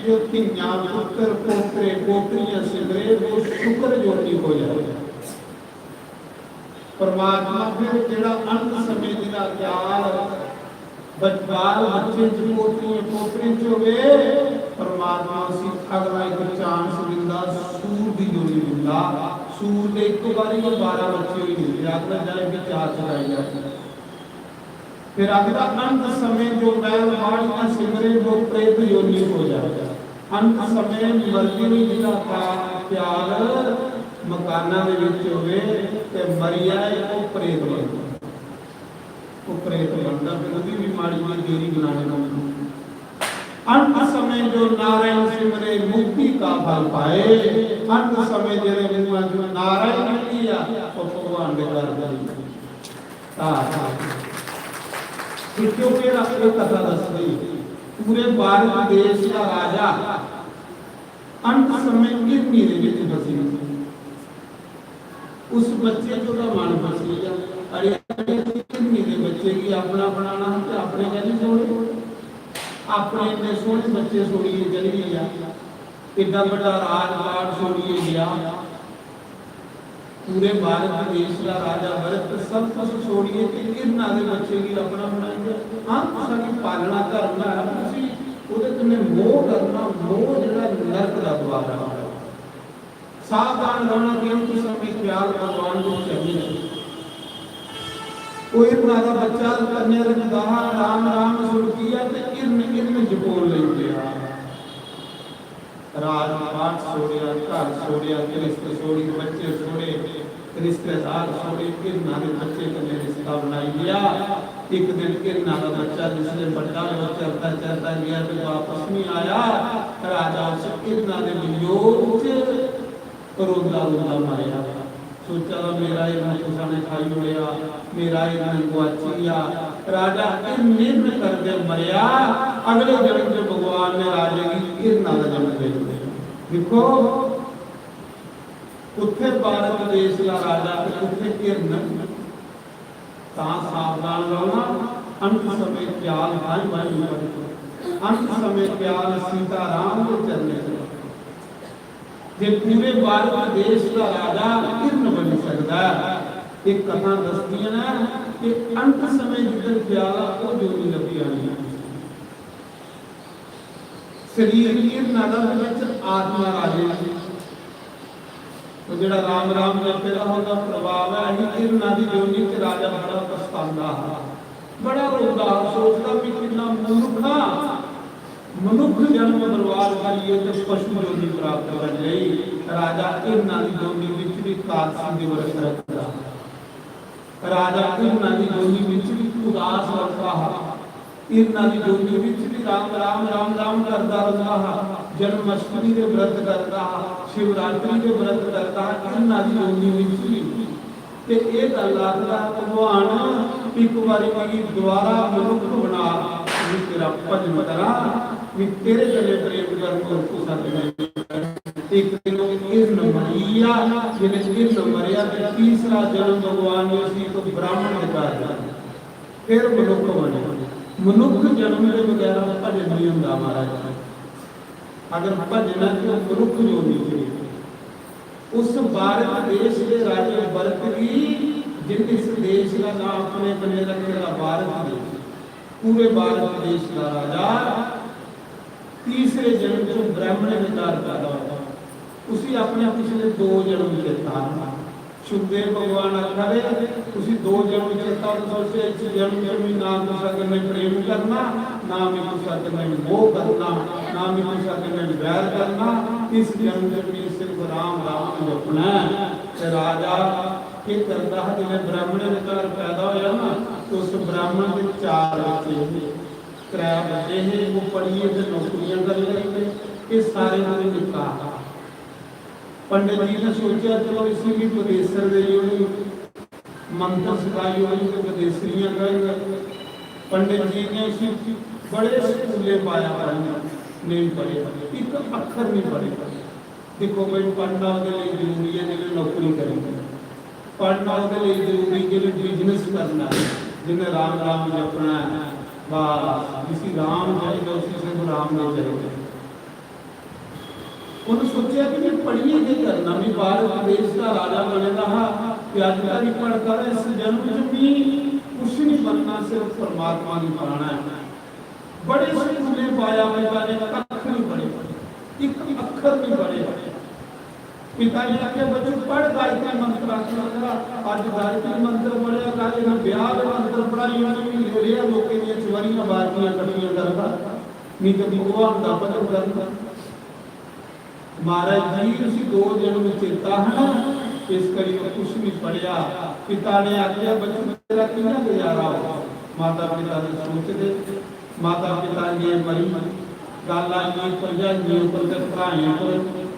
जो तिन्या पुत्र पोत्रे पोत्रियां संग्रह वो शुक्र योनि हो जाए। परमात्मा फिर जेड़ा अंत समय दा ख्याल बाल बच्चे च पोतरी पोतरे च होवे परमात्मा सी अगला एक चांस दिंदा सूर दी जोड़ी दिंदा सूर दे एक बारी 12 बच्चे ही मिलते अगला जाए कि 4 चढ़ाई जाती फिर अगला अंत समय जो बैल बाड़ का सिमरे वो प्रेत योनि हो जाएगा अंत समय मरदी जिला का प्यार मकाना दे विच होवे ते मरिया वो प्रेत बनदा वो प्रेत बनदा फिर उसदी भी माड़ी माड़ी देरी बनाने को अंत समय जो नारायण सिमरे मुक्ति का फल पाए अंत समय जेरे मुआ जो नारायण लिया तो भगवान दे घर गई क्यों फिर अपने कथा दस गई पूरे भारत देश का राजा अंत समय कितनी दे विच बसी उस बच्चे को का मन फस गया अरे कितनी दे बच्चे की अपना बनाना है अपने कहने छोड़े अपने इतने सोहने बच्चे छोड़िए चली गया इतना बड़ा राजपाट छोड़िए गया पूरे भारत देश का राजा भरत सब कुछ छोड़िए कि कितना दे बच्चे की अपना बनाएंगे हाँ सारी पालना करना है उसी ਉਹਦੇ ਤੇ ਮੋਹ ਕਰਨਾ ਮੋਹ ਜਿਹੜਾ ਨਰਕ ਦਾ ਦਵਾਰ ਹੈ ਸਾਵਧਾਨ रहना क्योंकि समय ख्याल भगवान को चाहिए कोई पुराना बच्चा करने रखदा राम राम सुन किया ते इर्न जपोल ले गया राज पाठ छोड़िया घर छोड़िया रिश्ते छोड़ी बच्चे छोड़े रिश्तेदार छोड़े इर्ना दे बच्चे कने रिश्ता बनाई दिया एक दिन इर्ना का बच्चा जिसने बड़ा हो चलता गया तो वापस नहीं आया राजा उस इर्ना दे वियोग रोंदा रोंदा मारिया सोचा मेरा इर्ना किसा ने खाई होया मेरा इर्ना गुआचिया राजा निर्णय कर दे मरिया अगले जन्म में भगवान ने राजे की इर्ना का जन्म दे दिया देखो उत्थे भारत देश का राजा उत्थे इर्न सावधान रहना अंत समय प्याल भाई भाई अंत समय प्याल सीताराम के चलने जे पूरे भारत देश का राजा इर्न बन सकता है एक कथा दसती है ना कि अंत समय जिधर प्याला वो जो नहीं लगी आनी शरीर इर्न आत्मा राजे तो जेड़ा राम राम जपदा होंदा प्रभाव है अही इर्ना दी जोनी ते राजा बड़ा पछतांदा बड़ा रोंदा सोचदा भी कितना मनुखा मनुख जन्म बर्बाद करिए ते पशु जोनी प्राप्त कर लई राजा इर्ना दी जोनी विच भी कासी दे वर्ष रखदा राजा इर्ना दी जोनी विच भी उदास रखदा इर्ना दी जोनी विच भी राम राम राम राम करदा रहा जन्माष्टमी के व्रत करता शिवरात्रि के व्रत करता इन्ना दी जोनी विच भी ते ए गल आखदा भगवान एक बारी मेरी दोबारा मनुख बना भी तेरा भजन करा भी तेरे गले प्रेम कर को सद एक दिन इर्न मरिया जिने इर्न मरिया ते तीसरा जन्म भगवान ने उसी को ब्राह्मण दिखाया फिर मनुख बने मनुख जन्म के बगैर भजन नहीं होता महाराज अगर भजन के मनुख जो नहीं उस भारत देश के राजे भरत की जिन इस देश का नाम अपने बने रखेगा भारत देश पूरे भारत देश का राजा तीसरे जन्म को ब्राह्मण विचार पैदा होता उसी अपने पिछले 2 जन्म चेता सुखदेव भगवान आखरे उसी 2 जन्म चेता तो सोचे इस जन्म में ना दूसरा करने प्रेम करना ना में दूसरा करने मोह करना ना में दूसरा करने वैर करना इस जन्म में सिर्फ राम राम जपना है राजा के करता है जिन्हें ब्राह्मण विचार पैदा होया ना तो उस ब्राह्मण के 4 बच्चे त्रै बच्चे हैं वो पढ़िए ते नौकरियां कर लेंगे ये सारे ने निकाह पंडित जी ने सोचा चलो इसी भी उपदेशर दे मंत्र सिखाई होगी तो उपदेशरियां करेंगे पंडित जी ने उसी बड़े स्कूले पाया पढ़ना नहीं पढ़े एक अक्षर नहीं पढ़े देखो भाई पढ़ना के लिए जरूरी है जिन्हें नौकरी करेंगे पढ़ना के लिए जरूरी जिन्हें बिजनेस करना है जिन्हें राम राम जपना है बस किसी राम जाएगा उसी से तो राम नहीं जाएगा उन्होंने सोचा कि मैं पढ़िए नहीं करना भी भारत देश का राजा बनेगा कि आज का भी पढ़कर इस जन्म में भी कुछ नहीं बनना, सिर्फ परमात्मा की पाना है। बड़े सुख ने पाया पिता ने, कख नहीं पढ़े, एक अक्षर नहीं पढ़े। पिता जी आके बच्चों पढ़ गायत्री मंत्र आखिर आज गायत्री मंत्र पढ़िया कल ना ब्याह के मंत्र पढ़ाई उन्होंने ले लिया लोगों दी चवरियां बारतियां कटियां करता नहीं कभी वो आंदा पता करता। महाराज जी उसी 2 दिन में चेता है इस करी कुछ नहीं पढ़िया। पिता ने आखिया बच्चों तेरा कितना गुजारा हो, माता पिता ने सोचते, माता पिता ने मरी गल आई भरजाइयों पर भराइयों पर।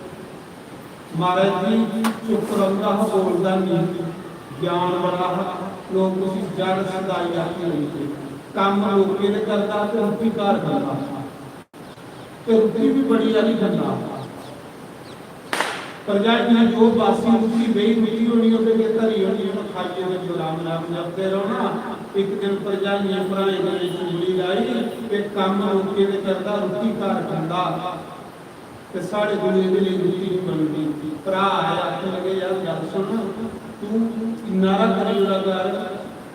महाराज जी चुप रहा बोलता नहीं, ज्ञान बड़ा लोग जड़ सदाई आती हुई काम लोके ने करता तो रुपी कार करता तो रुपी भी बड़ी वाली करता। भरजाई ने जो बासी रुपी बही रुपी होनी होगी धरी होनी खाइए तो गुलाम नाम जपते रहो ना। एक दिन भरजाई भराए ने चुगली लाई कि काम लोके ने करता रुपी कार करता ते साढ़े दुनिया के लिए रुचि नहीं बनती। भरा है आखने लगे यार गल सुन तू नारा करी लगा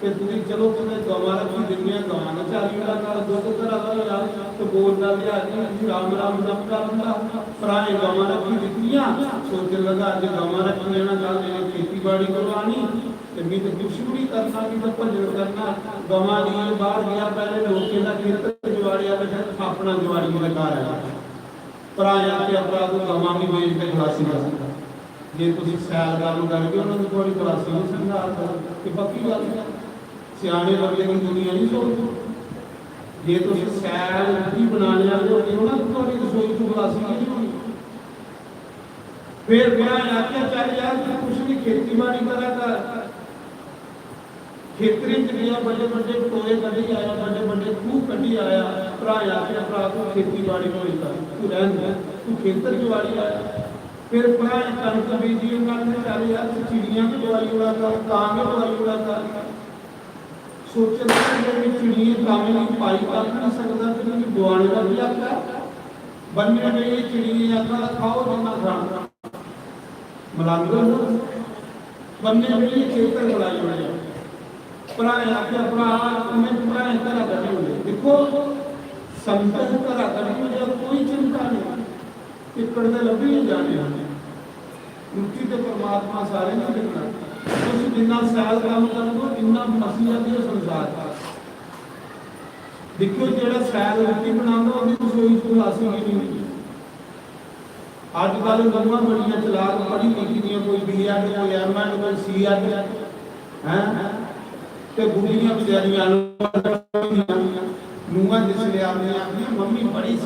कि तुझे चलो तुम्हें गवा रखी दुनिया गवा ने चाली लगा दुख करा यार तो बोलता लिया राम राम जप करता भराए गवा रखी दिखियां सोच लगा अज गवा रखी लेना कल मेरी खेती बाड़ी करवानी मैं तो कुछ भी नहीं करना भी तो भजन करना गवा लिए बाहर गया पहले लोके का खेत जवाड़िया अपना जवाड़ी का घर है भराया के अपराध गवां भी बेच के खलासी कर सकता जे तुम सैल गल करके उन्होंने थोड़ी खलासी नहीं समझा कि पक्की गल सियाने बंदे की दुनिया नहीं सोचती। जे तुम सैल भी बनाने वाले हो उन्होंने थोड़ी रसोई को खलासी नहीं होनी। फिर भराया के चल यार तू कुछ नहीं खेती बाड़ी करा कर खेतरे च गया बड़े बड़े टोए कढ़ी आया बड़े बड़े खूह कढ़ी आया भराया के अपराध तू खेती बाड़ी कोई कर तू रहन दे तू खेतर जवाड़ी आया। फिर भरा कणक बीजी उन्होंने चल यार चिड़िया की दवाई उड़ा कर कां की दवाई उड़ा कर सोचे चिड़िया कामे की पाई कर नहीं सकता क्योंकि दुआने का भी आता बनने गई चिड़िया आखा खाओ जिन्ना खाना मलांग बनने गई खेतर बुलाई उड़े भराया के अपराध उन्हें भराए करा कटे हुए। देखो संतन करा कटे जब कोई चिंता नहीं टिकड़ दे लभी जाने मुक्ति तो परमात्मा सारे नहीं दिखना तुम जिन्ना सैल काम करो इन्ना मसीहा के संसार देखो जेड़ा सैल रोटी बनाता वो रसोई च खलासी की नहीं। अजकल गवां बड़ियां चलाक पढ़ी लिखी दियां कोई BEd कोई M.Ed कोई C.Ed हैं ते बुढ़ियां बेचारियां नूंहां जिसले आंदियां मम्मी बड़ी